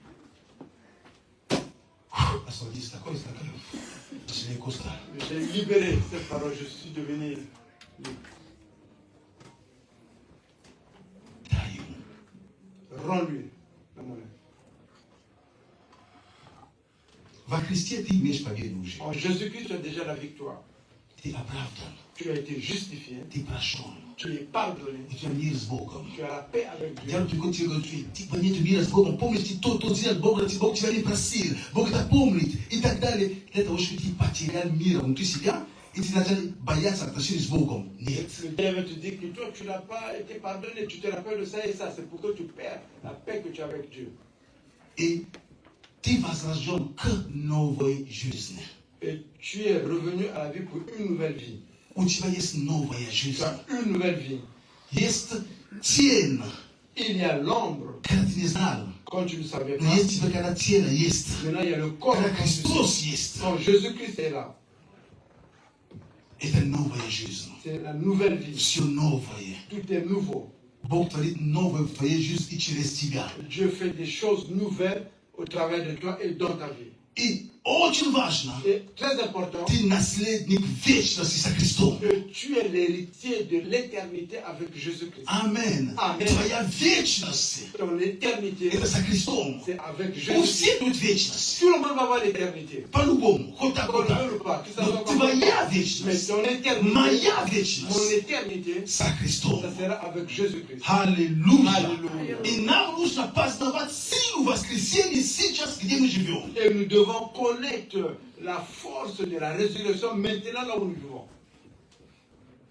Освободись такой, J'ai Costa. J'ai libéré cette parole, je suis devenu libre. Дай ему. Rends-lui la monnaie. Во Христе ты имеешь победу уже. En Jésus-Christ, tu as déjà la victoire. Ты оправдан, Tu as été justifié, ты прощен, tu es pardonné, у тебя мир с Богом. tu as la paix avec Dieu. Я только тебе говорю, типа нет мира с Богом. Помните, то сделал Бог тебя не просил. Бог это помнит и так далее. Для того, чтобы ты потерял мир внутри себя, и ты начал бояться отношений с Богом. Нет. Le diable te dit que toi, tu n'as pas été pardonné, tu te rappelles de ça et ça. C'est pourquoi tu perds la paix que tu as avec Dieu. И ты возрожден к новой жизни. Et tu es revenu à la vie pour une nouvelle vie. У тебя есть новая жизнь. Tu as une nouvelle vie. Есть тень, Il y a l'ombre, когда ты не знал. quand tu ne savais Но pas. есть тебе, когда тело есть. Maintenant, il y a le corps. Когда quand tu sais. Христос есть. Quand Jésus-Christ est là, Это новая жизнь. c'est la nouvelle vie. Все новое. Tout est nouveau. Бог творит новое в твоей жизни и через тебя. Dieu fait des choses nouvelles au travers de toi et dans ta vie. И очень важно, Et très important, ты наследник вечности со Христом. que tu es l'héritier de l'éternité avec Jésus-Christ. Амин. Аминь. Твоя вечность, Ton éternité, это со Христом. c'est avec У Jésus. всех будет вечность. Tout le monde va avoir l'éternité. По-любому. Хоть так, Qu'on хоть le так. veuille ou pas, que ça Но soit твоя Mais вечность, ton éternité, моя mon вечность éternité, со Христом. ça sera avec Jésus-Christ. Аллилуйя. Аллилуйя. И нам нужно познавать силу воскресения сейчас, где мы живем. Et nous devons connaître la force de la résurrection maintenant là où nous vivons.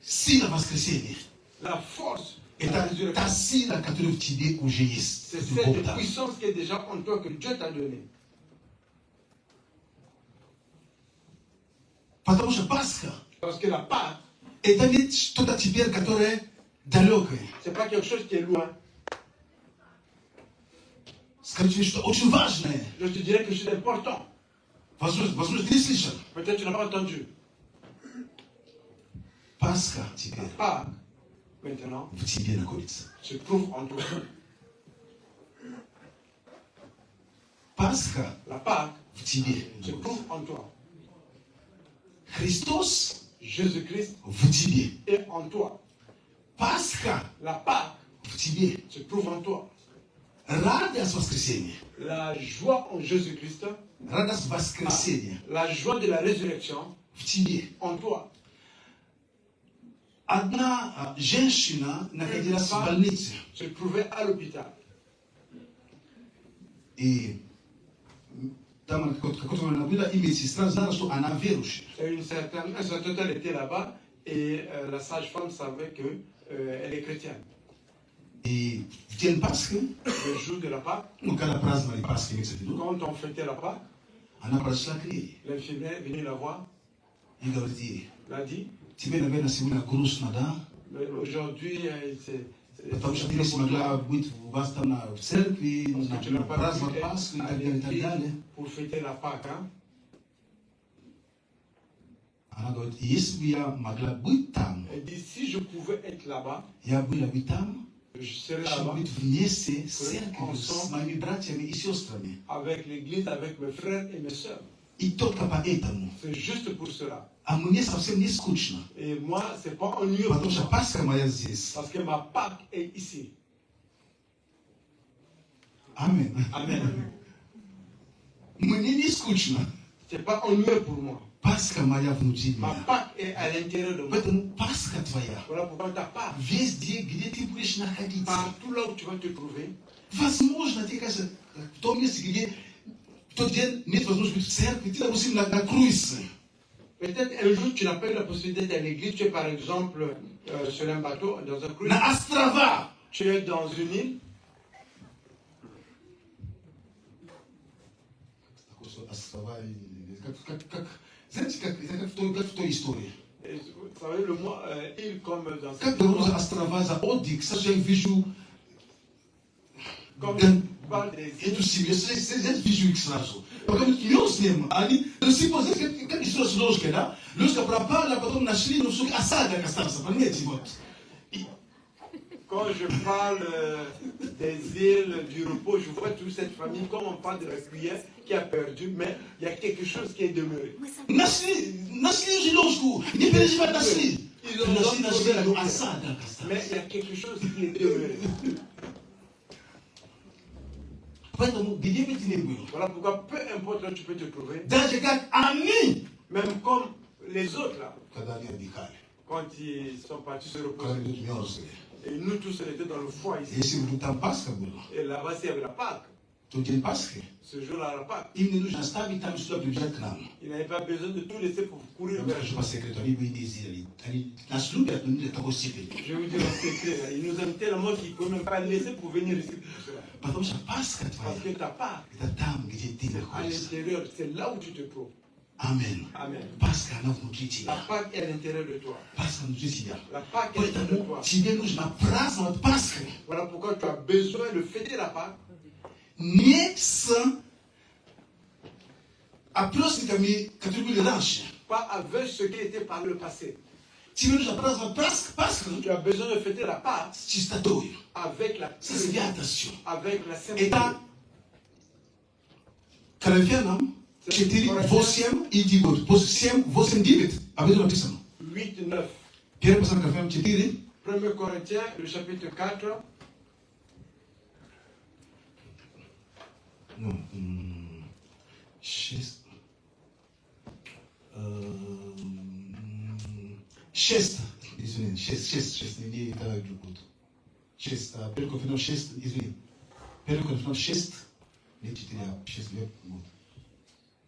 Сила воскресения. La force Это та сила, которая в тебе уже есть. C'est Бог cette дал. puissance qui est déjà en toi, que Dieu t'a donnée. Потому что Пасха Parce que la Pâque, это ведь что-то теперь, которое далекое. c'est pas quelque chose qui est loin. Скажите, что очень важное. Je te dirais que c'est important. Возможно, ты не слышал. Peut-être tu n'as pas entendu. Пасха теперь Pâques, maintenant, в тебе находится. se trouve en toi. Пасха La Pâque в тебе se находится. trouve en toi. Христос Jésus-Christ в тебе. est en toi. Пасха La Pâque в тебе. se trouve en toi. Радость воскресения. La joie en Jésus-Christ, Радость воскресения la joie de la résurrection в тебе. en toi. Одна женщина находилась в больнице. Se trouvait à l'hôpital. И там какое-то время было, и медсестра знала, что она верующая. Et un certain temps, elle était là-bas et la sage-femme savait qu'elle est chrétienne. И в день Пасхи, Le jour de la Pâque, ну, когда праздновали Пасхи, имеется в виду, quand on fêtait la Pâque, она подошла к ней l'infirmière est venue la voir, и говорит ей: l'a dit, тебе, наверное, сегодня грустно, да? mais aujourd'hui, Потому что ты не смогла быть у вас там в церкви, parce que tu n'as pas праздновать pu Пасху и être à так далее, и так l'église далее. pour fêter la Pâque. Hein? Она говорит: если бы я могла быть там, Elle dit, si je pouvais être là-bas, я была бы там, je serais чтобы là-bas быть вместе с церковью, с моими братьями и сестрами. avec l'église, avec mes frères et mes sœurs. И только поэтому. C'est juste pour cela. А мне совсем не скучно. Et moi, c'est pas ennuyeux pour Потому что moi, Пасха моя здесь. parce que ma Pâque est ici. Аминь. Amen. Мне не скучно. C'est pas ennuyeux pour moi. Пасха моя внутри Ma меня. Pâque est à l'intérieur de moi. Поэтому Пасха твоя. Voilà pourquoi ta Pâque, Везде, где ты будешь находиться. partout là où tu vas te trouver, Возможно, тебе кажется, в том месте, где в тот день нет возможности быть в церкви, ты, допустим, на круизе. peut-être un jour tu n'as pas eu la possibilité d'être à l'église, tu es par exemple sur un bateau, dans un cruise, На острова. tu es dans une île, Острова, знаете, как в той истории. et vous savez le mot île comme dans Как cette говорю за histoire, острова, за отдых, сразу я вижу comme Дан- on parle des эту îles, семью, я вижу их сразу. Потом с ним, они, как история с ложкой, да? Ложка пропала, потом нашли, но все осадок остался, понимаете, вот. quand je parle des îles, du repos, je vois toute cette famille, comme on parle de la cuillère qui a perdu, mais il y a quelque chose qui est demeuré. Нашли уже ложку, не переживай, нашли. Ils ont Нашли, trouvé la но cuillère. осадок Mais остался. il y a quelque chose qui est demeuré. Поэтому, где бы ты ни был, Voilà pourquoi peu importe là où tu peux te trouver, даже как они, même comme les autres là, когда они отдыхали, quand ils sont partis se когда reposer, люди мерзли. et nous tous on était dans le foie ici, Если бы там Пасха была, et là-bas c'est avec la Pâque, то день Пасхи, ce jour-là la Pâque, им не нужно оставить там сюда прибежать к нам. ils n'avaient pas besoin de tout laisser pour courir Я vers скажу nous. по секрету, они бы и не сделали. Они нас любят, но не до такой степени. Je vais vous dire un secret, là. Ils nous aiment tellement qu'ils ne peuvent même pas laisser pour venir ici pour cela. Потому что Пасха Parce твоя, que ta Pâque, это там, где ты à находишься. l'intérieur, c'est là où tu te trouves. Аминь. Amen. Пасха, она внутри La тебя. Pâque est à l'intérieur de toi. Пасха внутри тебя. La Pâque est à l'intérieur de Поэтому toi. тебе нужно праздновать Пасху Voilà pourquoi tu as besoin de fêter la Pâque, не с опросниками, которые были раньше. pas avec ce qui était par le passé. Тебе нужно праздновать Пасху Tu as besoin de fêter la Pâque с чистотой, avec la со pureté, святостью. avec la sainteté. Это Коринфянам 4, 8 и 9. 7, 8, 9. Об этом написано. 8, 9. Первое послание Коринфянам 4. 1 Corinthiens, le chapitre 4, Ну, 6. 6. Извини, 6. Не это год. 6. Первое Коринфянам 6. Извини. Первое Коринфянам 6. Не 4, а 6 лет. Вот.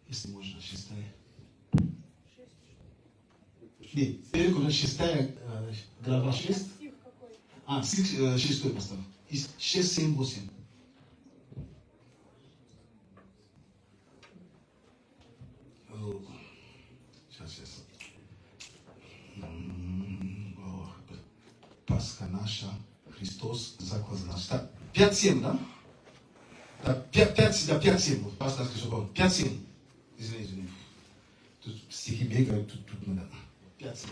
Если можно, 6. Нет, Первое Коринфянам 6, глава 6. А, 6 пастор. 6, 7, 8. Сейчас. Пасха наша, Христос, заклад за нас. Так, 5-7, да? Так, 5-7. Пастор, 5-7. Извини. Тут стихи бегают, тут надо. 5-7.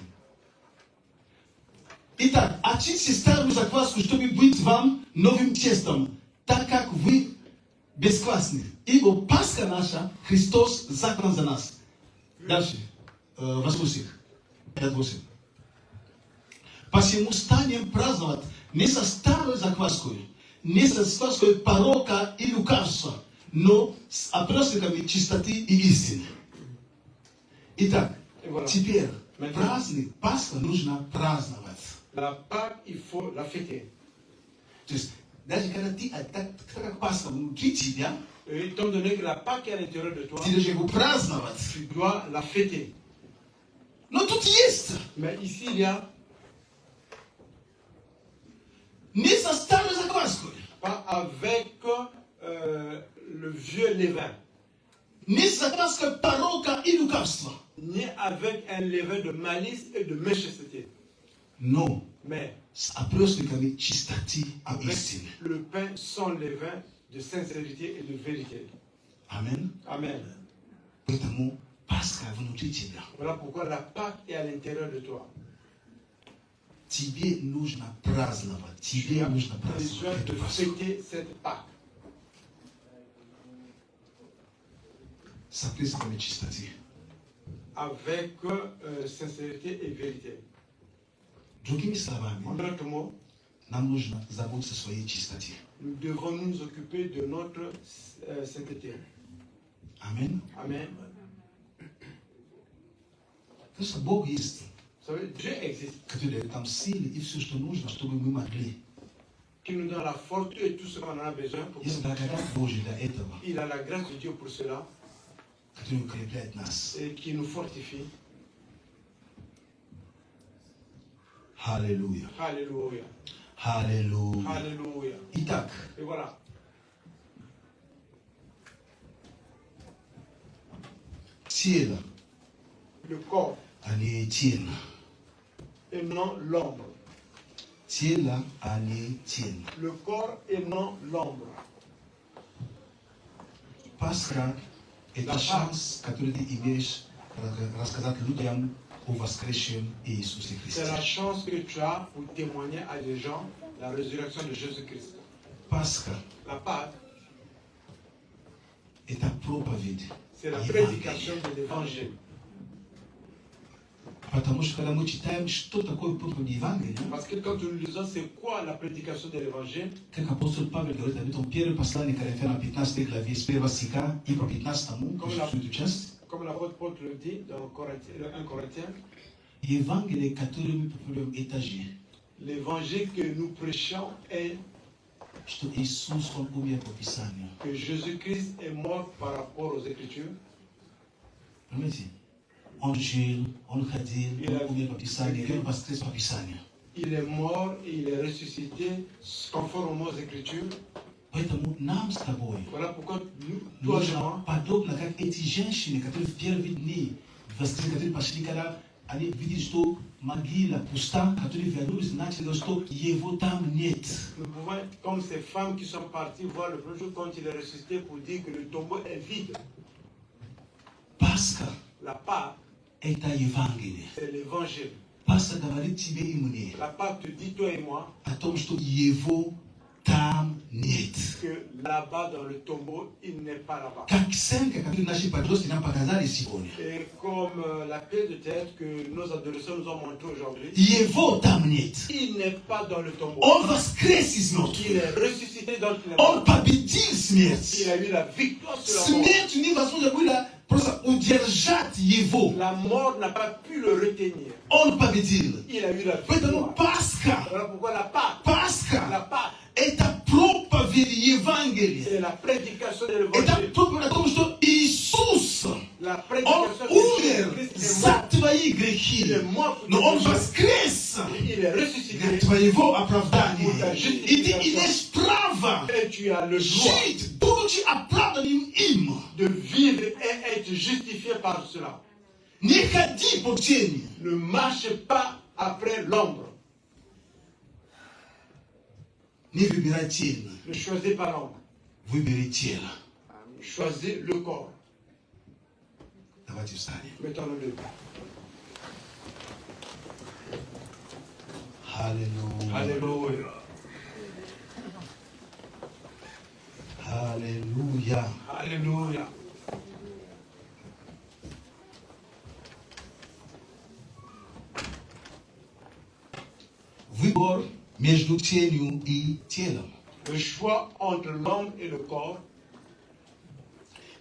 Итак, очистите старую закваску, чтобы быть вам новым тестом, так как вы бесквасны. Ибо Пасха наша, Христос заклан за нас. Дальше. 8 стих. 5-8. Посему станем праздновать не со старой закваской, не со закваской порока и лукавства, но с опросниками чистоты и истины. Итак, теперь праздник Пасха нужно праздновать. La Pâque, il faut la fêter. То есть, даже когда ты, так как Пасха внутри тебя, Et étant donné que la Pâque est à l'intérieur de toi, ты должен его праздновать. tu dois la fêter. Но тут есть. Mais ici, il y a Не со старой закваской, pas avec le vieux levain, не с закваской порока и лукавства, ni avec un levain de malice et de méchanceté, но mais с опросниками чистоты и avec истины. le pain sans levain de sincérité et de vérité. Амен. Amen. Поэтому Пасха внутри тебя. Voilà pourquoi la Pâque est à l'intérieur de toi. Тебе нужно праздновать. Тебе нужно Tu as besoin праздновать de эту Пасху. fêter cette Pâque С опросниками чистоты. avec sincérité et vérité. Другими словами, En d'autres mots, нам нужно заботиться о своей чистоте. nous devons nous occuper de notre sainteté. Амен. Amen. Потому что Бог есть, Vous savez, Dieu existe, который дает нам силы и все, что нужно, чтобы мы могли. qui nous donne la force et tout ce qu'on en a besoin pour Есть благодать Божья для этого, Il a la grâce de Dieu pour cela который укрепляет нас. et qui nous fortifie. Аллилуйя. Alléluia. Аллилуйя. Alléluia. Итак, Et voilà. тело, Le corps а не тень. et non l'ombre. Тело, а не тень. Le corps et non l'ombre. Пасха – это шанс, который ты имеешь рассказать людям о воскресшем Иисусе C'est la Христе. chance que tu as pour témoigner à des gens la résurrection de Jésus-Christ. Пасха La Pâque, – это проповедь c'est la Евангелия. prédication de l'évangile. Потому что когда мы читаем, что такое проповедь Евангелия, Parce que quand nous lisons, c'est quoi la prédication de l'évangile? как апостол Павел говорит об этом, первое послание Коринфянам 15 главе, с 1 стиха и по 15, всю эту часть, Comme l'apôtre Paul le dit dans le 1 Corinthiens, Евангелие, которое мы проповедуем, это же, l'évangile que nous prêchons est что Иисус, Он умер по Писанию. que Jésus-Christ est mort par rapport aux Écritures. Понимаете? Он жил, Он ходил, Il Он a- умер по Писанию, и Он воскрес по Писанию. Il est mort et il est ressuscité conformément aux Écritures. Поэтому нам с тобой Voilà pourquoi nous, toi et нужно, moi, подобно как эти женщины, которые в первые дни воскресенья, которые пошли, когда они видели, что могила пуста, которые вернулись, начали говорить, что его там нет. nous pouvons être comme ces femmes qui sont parties voir le premier jour quand il est ressuscité pour dire que le tombeau est vide. Пасха La Pâque, – это Евангелие. c'est l'évangile. Пасха говорит тебе и мне La Pâque te dit, toi et moi, о том, что его там нет. que là-bas dans le tombeau, il n'est pas là-bas. Как сценка, которую наши подростки нам показали сегодня. Et comme la paix de tête que nos adolescents nous ont montré aujourd'hui, Его там нет. il n'est pas dans le tombeau. Он воскрес из Il мертвых. est ressuscité dans le Он tombeau. победил Il смерть. a eu la victoire sur la mort. Смерть невозможно было Просто удержать его La mort n'a pas pu le retenir. он победил. Il a eu la Поэтому victoire. Пасха, Voilà pourquoi la Pâque, Пасха, Pâque, это проповедь Евангелия. c'est la prédication de Это l'évangile. проповедь о том, что Иисус, La Он prédication de умер Jésus-Christ est за mort. твои Il грехи, est mort pour но tes Он péchés. воскрес Il est ressuscité. для твоего оправдания. И ты имеешь право Et tu as le droit жить, будучи оправданным им. de vivre et être justifié par cela. Не ходи по тени. Ne marche pas après l'ombre. Не выбирай тень, Ne choisis pas l'ombre. выбери тело. Choisis le corps. Давайте встанем. Mettons-le debout. Аллилуйя. Alléluia. Аллилуйя. Alléluia. Выбор между тенью и телом. Le choix entre l'ombre et le corps.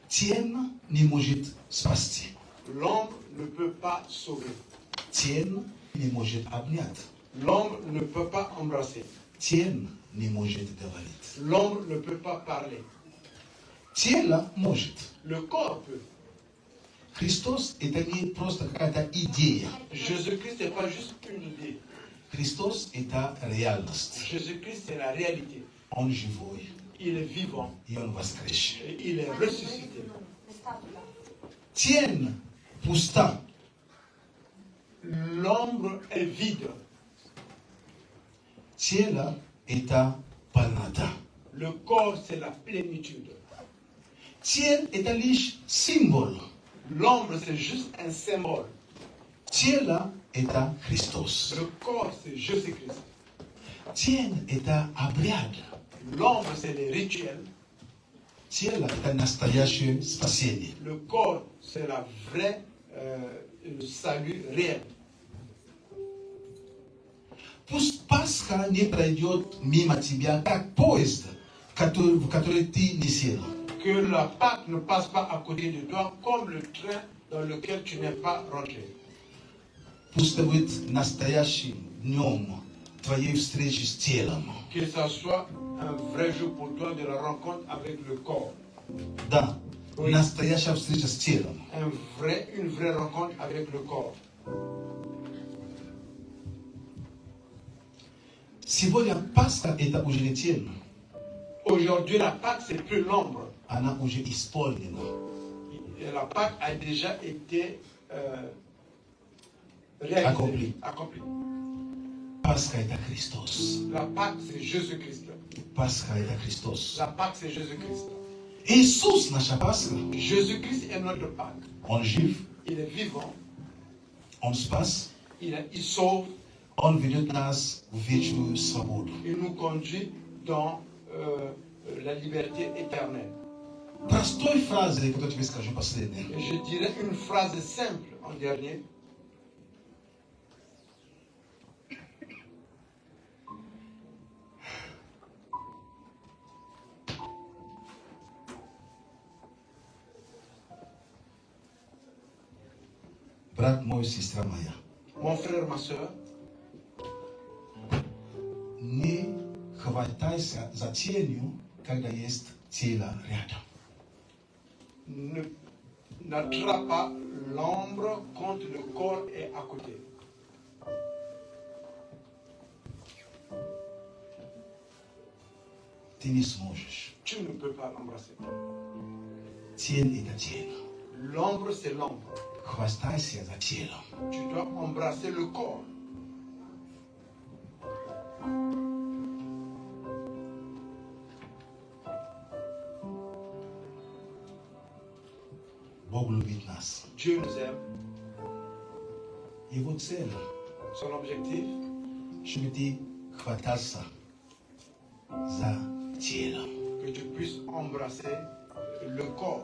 Тень не может спасти. L'ombre ne peut pas sauver. Тень не может обнять. L'ombre ne peut pas embrasser. Тень не может говорить. L'ombre ne peut pas parler. Тело может. Le corps peut. Христос – это не просто какая-то идея. Jésus-Christ n'est pas juste une idée. Христос – это реальность. Jésus-Christ, c'est la réalité. Он живой, Il est vivant и Он воскресший. et il est ressuscité. Тень пуста. L'ombre est vide. Тело – это полнота. Le corps, c'est la plénitude. Тень – это лишь символ. L'ombre, c'est juste un symbole. Тело – это Христос. Le corps, c'est Jésus-Christ. Тень – это обряд. L'ombre, c'est les rituels. Тело – это настоящее спасение. Le corps, c'est la vraie, le salut réel. Пусть Пасха не пройдет мимо тебя, как поезд, в который ты не сел. Que la Pâque ne passe pas à côté de toi comme le train dans lequel tu n'es pas rentré. Пусть это будет настоящим днем твоей встречи с телом. Que ça soit un vrai jour pour toi de la rencontre avec le corps. Да, Oui. настоящая встреча с телом. Une vraie rencontre avec le corps. Сегодня Пасха – это уже не тень. Aujourd'hui, la Pâque, c'est plus l'ombre. Она уже исполнена. Et la Pâque a déjà été réalisée. Accomplie. Пасха – это Христос. La Pâque, c'est Jésus-Christ. Пасха – это Христос. La Pâque, c'est Jésus-Christ. Иисус – наша Пасха. Jésus-Christ est notre Pâque. Он жив, Il est vivant. Он спас, Il sauve. Он ведет нас в вечную свободу. Il nous conduit dans la liberté éternelle. Простой фразой, которую тебе скажу последнее. Et je dirais une phrase simple en dernier. Брат мой, сестра моя, Mon frère, ma soeur, не хватайся за тенью, когда есть тело рядом. n'attrape pas l'ombre quand le corps est à côté. Ты не сможешь. Tu ne peux pas l'embrasser. Тень – это тело. L'ombre, c'est l'ombre. Хватайся за телом. Tu dois embrasser le corps. Бог любит нас. Dieu nous aime. Его цель, Son objectif, чтобы ты хватался за телом, que tu puisses embrasser le corps,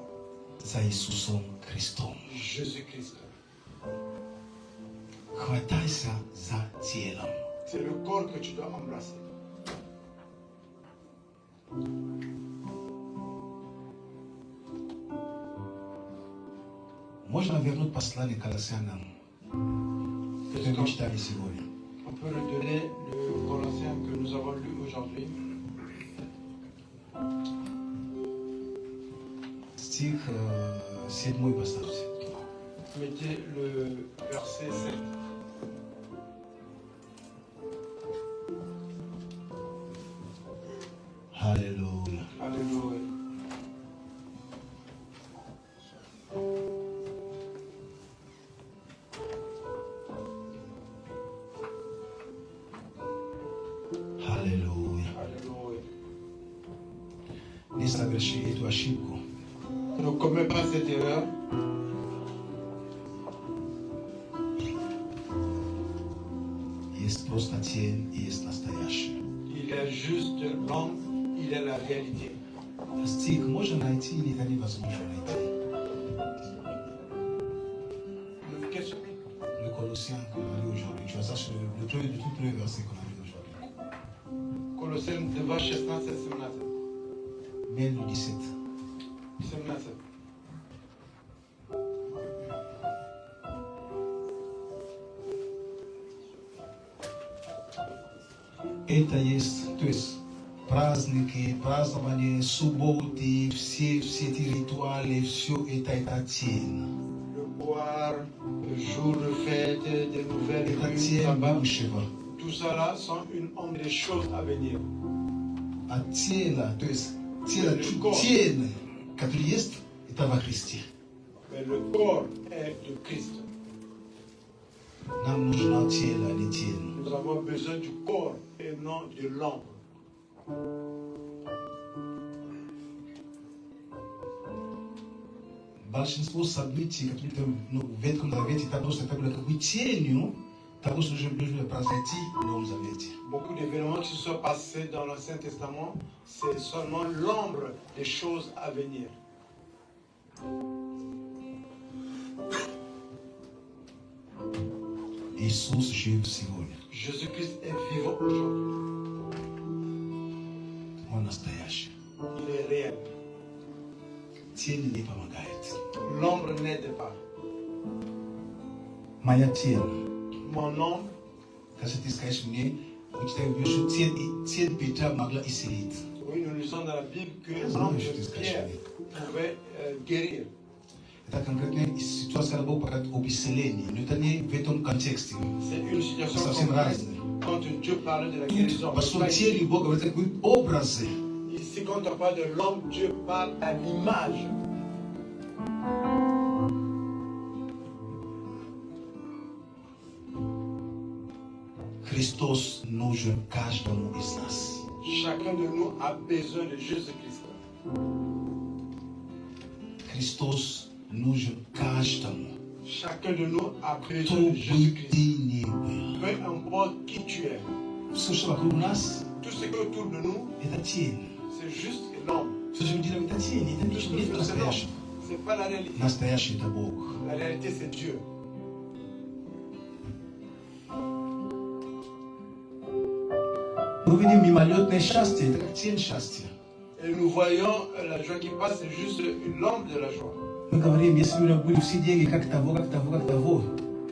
за Иисусом Христом. Jésus-Christ. Хватайся за телом. C'est le corps que tu dois embrasser. Можно вернуть послание Колоссянам. Est-ce Которое мы qu'on читали сегодня. on peut redonner le Colossiens que nous avons lu aujourd'hui? Стих 7 поставьте. Mettez le verset 7. Аллилуйя. Alléluia. Аллилуйя. Alléluia. Не согреши эту ошибку. Ne commets pas cette erreur. Есть просто тень и есть настоящее. Il est juste l'homme, il est la réalité. Стих можно найти, или это невозможно найти. Qu'est-ce que Le Colossien qu'on a lu aujourd'hui. Tu vois ça, c'est le tout premier verset qu'on a lu aujourd'hui. Colossiens 2:16-17. Même le 17. 17. Это есть, то есть праздники, празднования, субботы, все эти ритуалы, все это тень. Le boire, le jour de fête, des nouvelles Это lunes, тень sabbat, будущего. tout ça là sont une ombre des choses à venir. А тело, то есть тело, тень, которое есть, это во Христе. Mais le corps est de Christ. Нам нужно тело, а не тень. Nous avons besoin du corps et non de l'ombre. Большинство событий, которые в Ветхом Завете, это просто такой тенью того, что должно произойти в Новом Завете. Beaucoup d'événements qui se sont passés dans l'Ancien Testament, c'est seulement l'ombre des choses à venir. Иисус жив сегодня. Jésus-Christ est vivant aujourd'hui. Он настоящий. Il est réel. Тень не помогает. L'ombre n'aide pas. Моя тень. Mon ombre, Когда ты скажешь мне, у тебя вижу тень Петра могла исцелить. oui, nous lisons dans la Bible que Я l'ombre знаю, что ты de скажешь Pierre мне. pouvait guérir. Это конкретная ситуация, когда Бог говорит об исцелении. Но это не в этом контексте. C'est une situation Совсем concrète. разная. Quand Dieu parle de la Тут guérison, посол теле Бог говорит такие образы. ici quand on parle de l'homme, Dieu parle à l'image. Христос нужен каждому из нас. Chacun de nous a besoin de Jésus-Christ. Христос нужен каждому. Chacun de nous a Кто besoin de бы Jésus-Christ. ты ни был. Peu importe qui tu es, Все, что вокруг нас, tout ce qui est autour de nous, это тень. c'est juste l'ombre. Все, что мы делаем, это тень. Это Tout ce que нет nous faisons, настоящего. c'est pas la réalité. Настоящий это Бог. La réalité, c'est Dieu. Мы видим мимолетное счастье, это как тень счастья. Et nous voyons la joie qui passe, c'est juste l'ombre de la joie. Мы говорим, если у меня были все деньги, как того, как того, как того.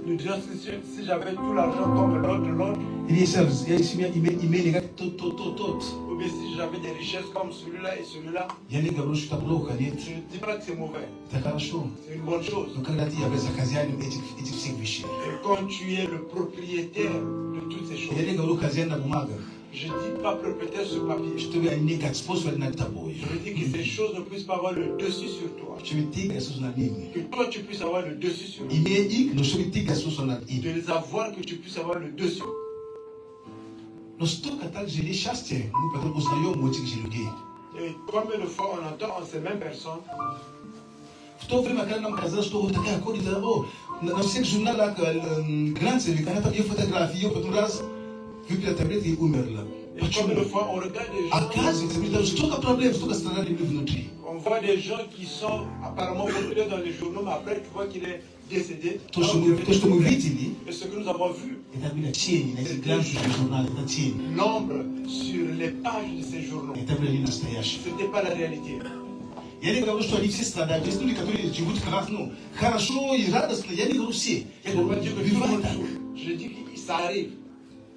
Nous disons, si j'avais tout l'argent comme l'autre, Или если я имели как тот. ou bien si j'avais des richesses comme celui-là et celui-là, Я не говорю, что это плохо, нет. je ne dis pas que c'est mauvais. Это хорошо. C'est une bonne chose. Но когда ты являешься хозяином этих всех вещей. Et quand tu es le propriétaire de toutes ces choses, Я не говорю хозяин на бумагах. je ne dis pas propriétaire sur papier. Чтобы они господствовали над тобой. Je veux dire que ces choses ne puissent pas avoir le dessus sur toi. Чтобы ты Господь над ними. Que toi tu puisses avoir le dessus sur eux. Имея их, но чтобы ты Господь над De ими. les avoir, que tu puisses avoir le dessus. Но столько также есть счастья, мы потом узнаем у этих же людей. Et combien de fois on entend en ces mêmes personnes, В то время, когда нам казалось, что вот такая ходит, на всех журналах глянцевых, она там ее фотографии, потом раз выпила таблетки и умерла. et combien de Почему? fois on regarde des gens, Оказывается, там столько проблем, столько страданий внутри. on voit des gens qui sont apparemment populaires dans les journaux, mais après tu vois qu'il est décédé. То, Là, что vous avez мы des problèmes. видели, Et ce que nous avons vu, это были тени, на этих глянцевых журналах, это тени. l'ombre sur les pages de ces journaux, Это были не настоящие. ce n'était pas la réalité. Я не говорю, что они все страдают. Есть люди, которые живут хорошо и радостно. Я не говорю все. Я Je ne veux pas говорю, dire que tout le бывает monde так. souffre. Je dis que ça arrive.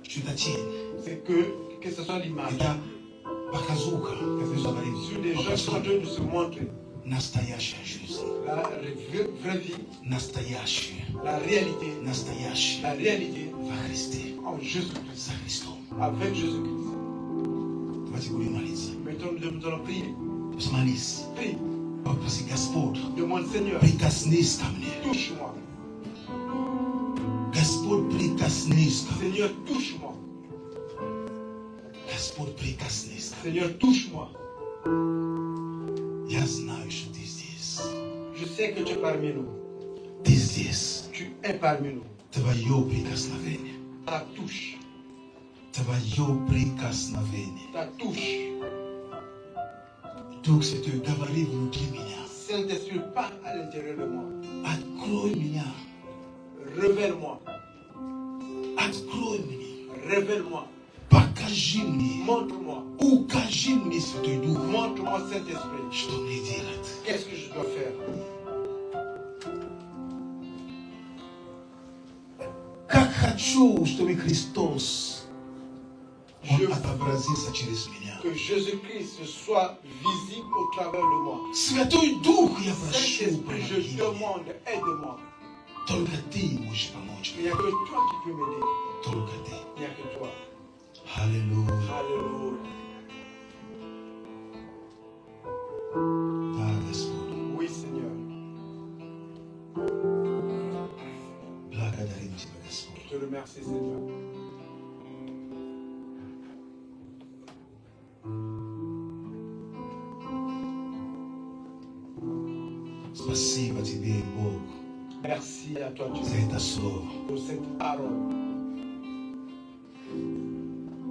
Что-то тень. C'est que ce soit l'image. Это показуха. Как мы говорим. Sur des gens qui sont en train de se montrer. Настоящая жизнь. La vraie vie, Настоящая. la réalité, Настоящая. la réalité Во Христе. en Jésus-Christ, За Христом. avec Jésus-Christ. Давайте будем молиться. Maintenant, nous allons prier. Молись. Prie. Попроси Господь. Demande Seigneur, Прикоснись ко мне. touche-moi. Господь, прикоснись ко мне. Seigneur, touche-moi. Господь, прикоснись ко мне. Seigneur, touche-moi. Я знаю, что ты здесь. Je sais que tu es parmi nous. Ты здесь. Tu es parmi nous. Твое прикосновение. Ta touche. Твое прикосновение. Ta touche. Дух Святой, говори внутри меня. Saint-Esprit, parle à l'intérieur de moi. Открой меня. Révèle-moi. Открой мне. Révèle-moi. Покажи мне. Montre-moi. Укажи мне, Святой Дух, Montre-moi, Saint-Esprit. что мне делать. Qu'est-ce que je dois faire? Как хочу, чтобы Христос Он Je отобразился через меня. que Jésus-Christ soit visible au travers de moi. Святой Дух, я прошу, Saint-Esprit, je помоги мне. demande, aide-moi. Только Ты можешь помочь Il n'y мне. a que toi qui peux m'aider. Только Ты. Il n'y a que toi. Аллилуйя. Alléluia. Да, Господь. Oui, Seigneur. Благодарим Тебя, Господь. Je te remercie, Seigneur. Спасибо Тебе, Бог, Merci à toi, за Dieu, это слово. pour cette parole.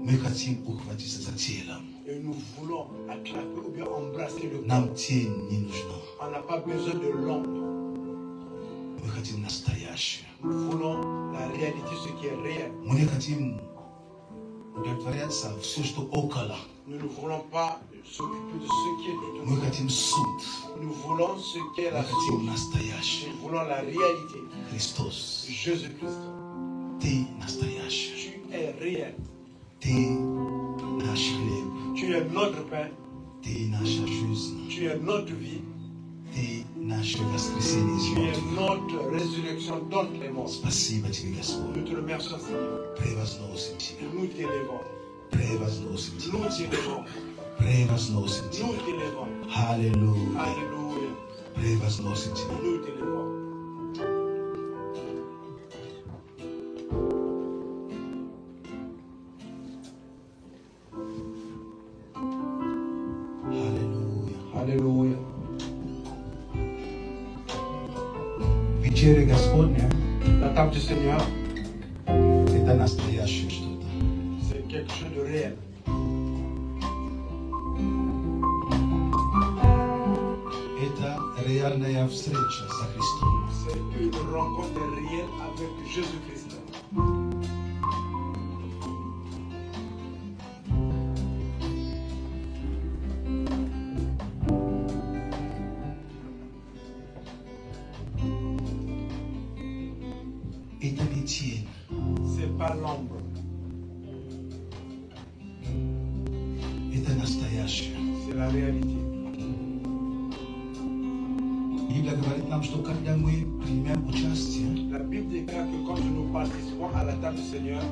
Мы хотим ухватиться за телом. Et nous voulons attraper ou bien embrasser le corps. Нам тень не нужна. On n'a pas besoin de l'ombre. Мы хотим настоящее. Nous voulons la réalité, ce qui est réel. Мы не хотим удовлетворяться все, что около. Nous ne voulons pas s'occuper de ce qui est tout Мы autour. хотим суд. Nous voulons ce qui est Мы la хотим source. настоящее. Nous voulons la réalité. Христос, Jésus-Christ. Ты настоящий. Tu es réel. Ты наш хлеб. Tu es notre pain. Ты наша жизнь. Tu es notre vie. Ты наше воскресение из Tu es мертвых. notre résurrection d'entre les morts. Спасибо Тебе, Господь. Nous te remercions, Seigneur. Превозносим Тебя. Nous t'élèvons. Превозносим Nous Тебя. t'élèvons. Превозносим Nous Тебя. t'élèvons. Аллилуйя. Alléluia. Превозносим Тебя. Nous t'élèvons. Аллилуйя. Alléluia. Вечеря Господня La table du Seigneur, – это настоящее что-то. c'est quelque chose de réel. Это реальная встреча со Христом. C'est une rencontre réelle avec Jésus-Christ. Это не тень. C'est pas l'ombre, Это настоящее. c'est la réalité. Библия говорит нам, что когда мы примем участие, La Bible déclare que quand nous participons à la table du Seigneur,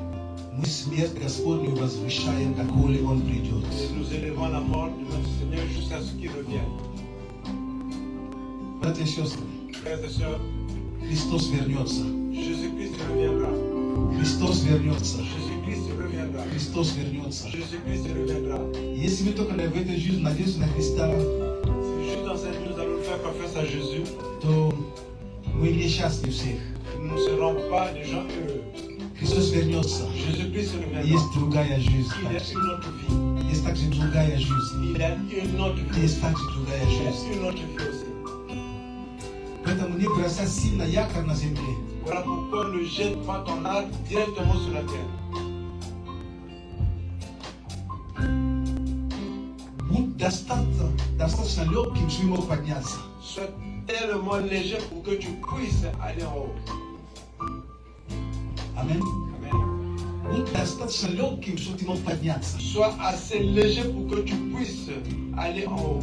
мы смерть Господню возвышаем, доколе Он придет. nous élevons la mort de notre Seigneur jusqu'à ce qu'il revienne. Братья и сестры, Frères et sœurs, Христос вернется. Jésus-Christ reviendra. Христос вернется. Jésus-Christ reviendra. Христос вернется. Jésus-Christ reviendra. Если мы только в этой жизни надеемся на Христа, Si juste dans cette vie nous allons faire confiance à Jésus, то мы несчастны всех. nous ne serons pas des gens heureux. Христос вернется. Jésus-Christ reviendra. Есть другая жизнь. Il y a une autre vie. Есть также другая жизнь. Il y a une autre vie. Есть также другая Il y a жизнь. une autre vie aussi. Поэтому не бросай сильно якорь на земле. Voilà pourquoi ne jette pas ton arc directement sur la terre. Будь достаточно легким lokim swimo подняться. Sois tellement léger pour que tu puisses aller en haut. Amen. Amen. Будь достаточно легким, что ты мог подняться. Sois assez léger pour que tu puisses aller en haut.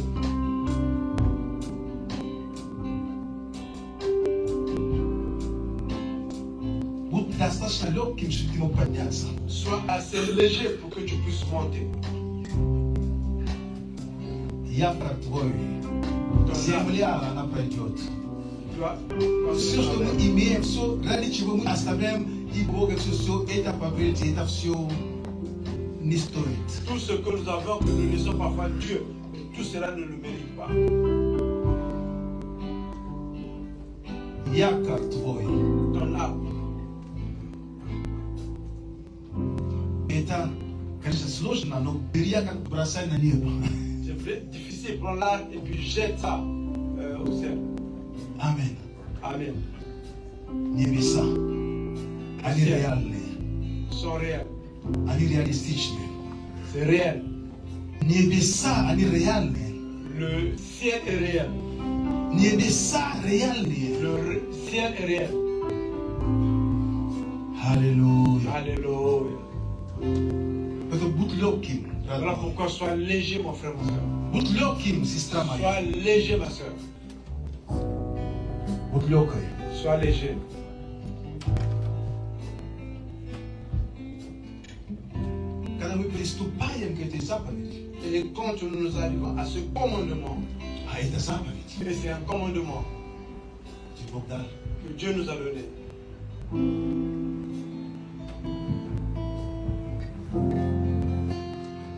Будь достаточно легким, что ты мог подняться. Sois assez léger pour que tu puisses monter. Явно твой. Земля, она пройдет. Все, что мы имеем, все, ради чего мы оставляем и Бога, все, это, поверьте, это все не стоит. Tout ce que nous avons, que nous laissons parfois Dieu, tout cela ne le mérite pas. Якорь твой. Ton arbre. Это, конечно, сложно, но бери якорь, бросай на небо. C'est difficile, prends l'arbre et puis jette ça au ciel. Amen. Amen. Небеса, они реальные, Sont réels. они реалистичные. C'est réel. Небеса, они реальные. Le ciel est réel. Небеса реальные. Le ciel est réel. Аллилуйя. Alléluia. Поэтому будь легким, Voilà родной. pourquoi sois léger, mon frère, ma soeur. Будь легким, сестра моя. Sois léger, ma soeur. Будь легкой. Sois léger. Когда мы приступаем к этой заповеди, Et quand nous arrivons à ce commandement, а это заповедь, et c'est un commandement ты Бог дал. que Dieu nous a donné.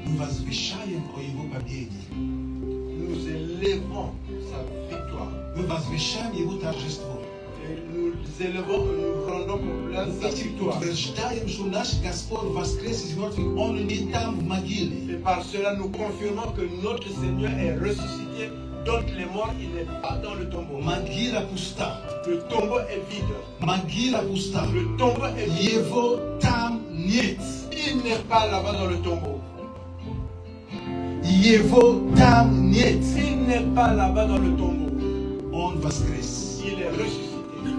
Мы возвещаем о Его победе. Nous élevons sa victoire. Мы возвещаем Его торжество. Et nous élevons, nous rendons populaire sa Этим victoire. утверждаем, что наш Господь воскрес из мертвых. Он не там в могиле. Et par cela, nous confirmons que notre Seigneur est ressuscité. Donc les morts, il n'est pas dans le tombeau. Могила пуста. Le tombeau est vide. Могила пуста. Le tombeau est vide. Его там нет. Il n'est pas là-bas dans le tombeau. Его там нет. Il n'est pas là-bas dans le tombeau. Он воскрес. Il est ressuscité.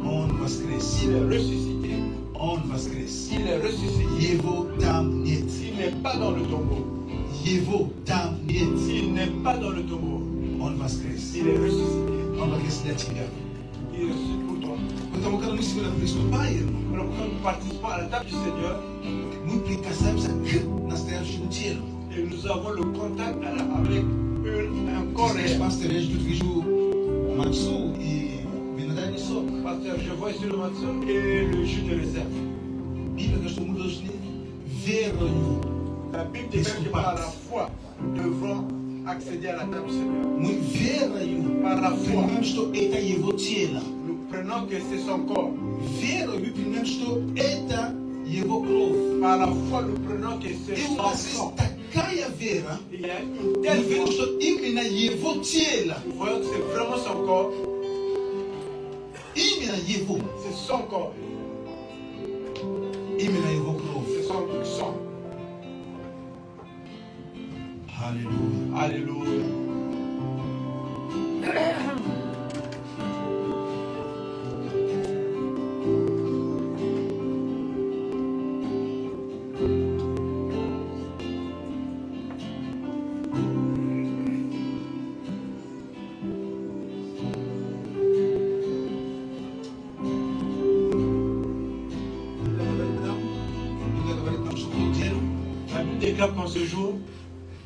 Он воскрес. Il est ressuscité. Он воскрес. Il est ressuscité. Его там нет. Il n'est pas dans le tombeau. Его там нет. Il n'est pas dans le tombeau. Он воскрес. Il est ressuscité. Он воскрес для тебя. Il est ressuscité pour toi. Поэтому, когда мы сегодня приступаем, Alors, quand nous participons à la table du Seigneur, мы прикасаемся к настоящему телу. et nous avons le contact avec un corps Je réel. pense que je вижу мацу и виноградный сок. Pasteur, je vois ici le matzah et le jus de réserve. Библия говорит, что мы должны верою. La Bible déclare que par la foi, nous devrons accéder à la table du Seigneur. Мы верою Par la foi, принимаем, что это его тело. nous prenons que c'est son corps. Верою мы принимаем, что это его кровь. Par la foi, nous prenons que c'est И у son нас есть sang. такая вера, Il y a une мы telle верим, foi. что именно его тело, Nous voyons que c'est vraiment son corps. именно его, C'est son corps. именно его кровь. C'est son sang. Аллилуйя. Alléluia. Библия говорит нам, что в тот день La Bible déclare qu'en ce jour,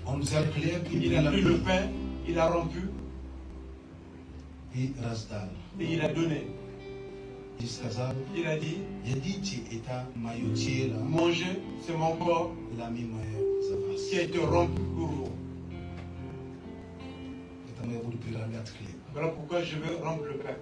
он взял хлеб и il a pris le pain, il a rompu и раздал. et il a donné. И сказал, Il a dit, едите, это мое тело, mangez, c'est mon corps ломимое за вас. qui a été rompu pour vous. Поэтому я буду преломлять хлеб. Voilà pourquoi je veux rompre le pain.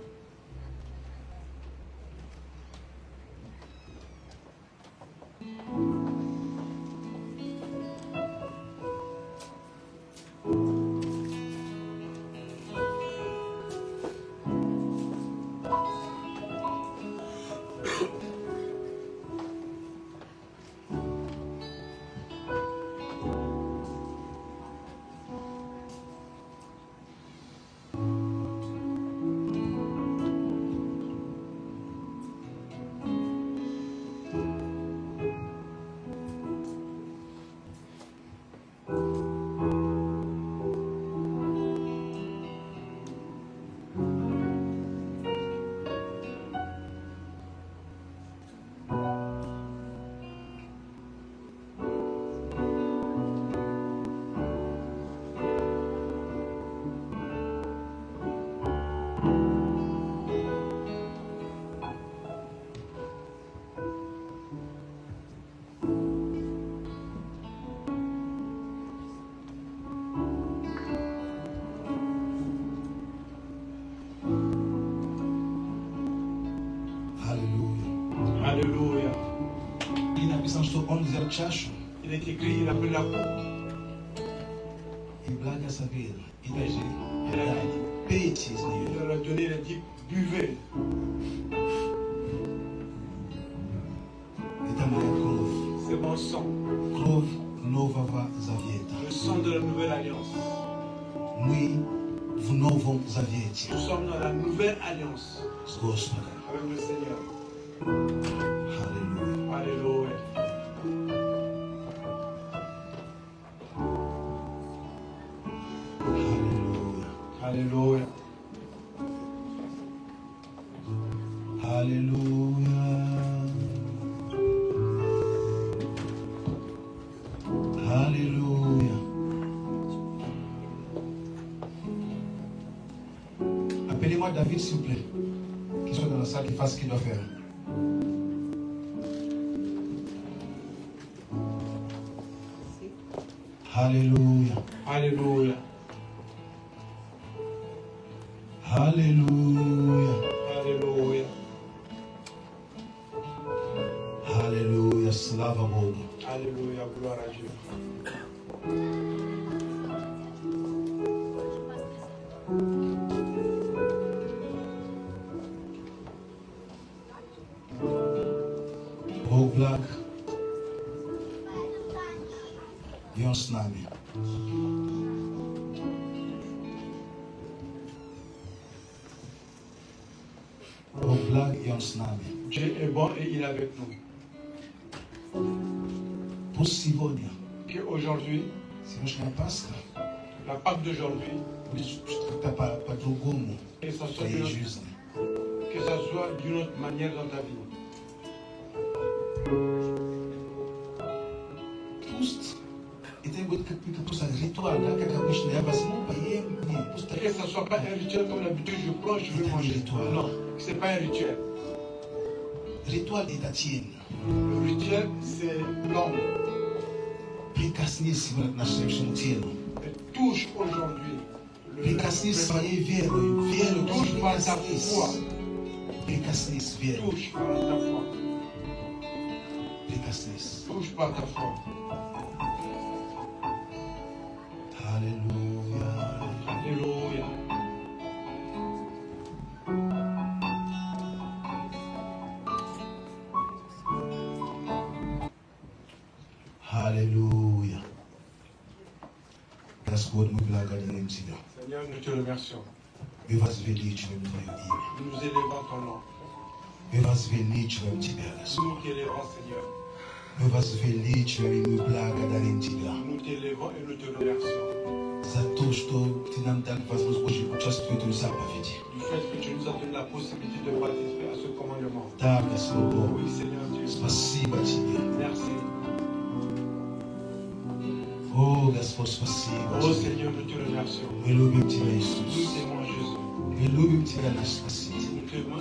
So on zero chashu. Il est écrit, il appelle la coupe. Il blague à sa ville. Il a dit, Il a dit, Petit. il leur a donné, il a dit, buvez. C'est mon sang. Krov Novava Zavieta. Le sang de la nouvelle alliance. Мы в Новом Завете. Nous sommes dans la nouvelle alliance С Господом. avec le Seigneur. Аллилуйя. Alléluia. Аллилуйя. Alléluia. Аллилуйя. Alléluia. Appelez-moi David, s'il vous plaît. Qui soit dans la salle, qui fasse ce qu'il doit faire. Alléluia. Alléluia. Alléluia. Alléluia. Alléluia. Slava Bogu. Alléluia. Gloire à Dieu. Бог благ. И Он с нами. Бог благ, и Он с нами. Dieu est bon et il est avec nous. Пусть сегодня, Qu'aujourd'hui, сегодняшняя Пасха, la Pâque d'aujourd'hui, будет как-то по-другому que ça в soit твоей жизни. d'une autre manière dans ta vie. Пусть это будет какой-то просто ритуал, да, как обычно я возьму, поем, нет, пусть Que ça ne soit pas un rituel comme d'habitude, je prends, je veux manger. Non, ce n'est pas un rituel. ритуал это тень. Le rituel, c'est l'ombre. Прикоснись сегодня к нашему телу. Touche aujourd'hui. Прикоснись своей верой, верой, Touche par ta прикоснись. foi. Прикоснись верой, Touche par ta foi. прикоснись. Touche par ta foi. Аллилуйя. Alléluia. Аллилуйя. Господь, мы благодарим Тебя. Seigneur, nous te remercions. Мы возвеличиваем Твое имя. Nous élevons ton nom. Мы возвеличиваем Тебя, Господь. Nous t'élevons, Seigneur. Мы возвеличиваем и мы благодарим Тебя Nous t'élevons et nous te remercions. за то, что Ты нам дал возможность Божьей участвовать в этой заповеди. Du fait que tu nous as donné la possibilité de participer à ce commandement. Да, Господь Бог. Oui, Seigneur Dieu. Спасибо Тебе. Merci. О, Господь, спасибо Oh Тебе. Seigneur, nous te remercions. Мы любим Тебя, Nous Иисус. t'aimons Jésus. Мы любим Тебя, наш Спаситель. Nous t'aimons,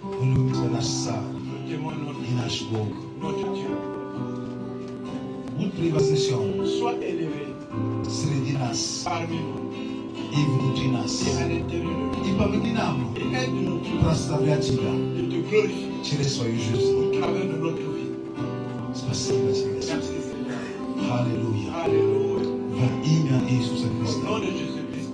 Мы любим Тебя, наш Царь nous t'aimons и наш Бог. notre Dieu. Будь превознесен Sois élevé среди нас parmi nous и внутри нас. et à l'intérieur de nous. И помоги нам Et aide-nous прославлять Тебя de te glorifier через свою жизнь. au travers de notre vie. Спасибо Тебе, Господь. Merci Seigneur. Аллилуйя. Alléluia. Во имя Иисуса Au Христа. nom de Jésus-Christ.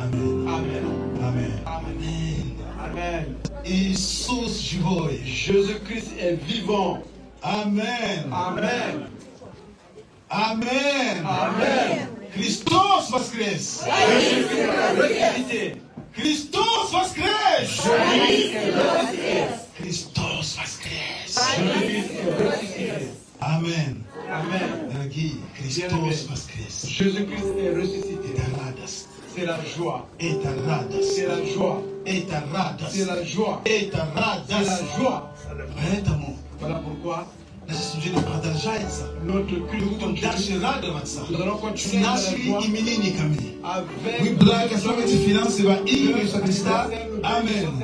Аминь. Amen. Аминь. Amen. Amen. Иисус живой. Jésus-Christ est vivant. Амен. Amen. Амен. Amen. Христос воскрес. Vérité. Христос воскрес. Христос воскрес. Амен. Amen. Дорогие, Христос воскрес. Jésus-Christ est ressuscité. Это радость. C'est la joie. Это радость. C'est la joie. Это радость. C'est la joie. Это C'est la радость. joie. Поэтому Voilà pourquoi наше служение продолжается. notre Мы culte будем continue. дальше радоваться Nous allons с continuer dans la нашими joie именинниками. avec Мы благословите финансово имя Иисуса Христа. Аминь.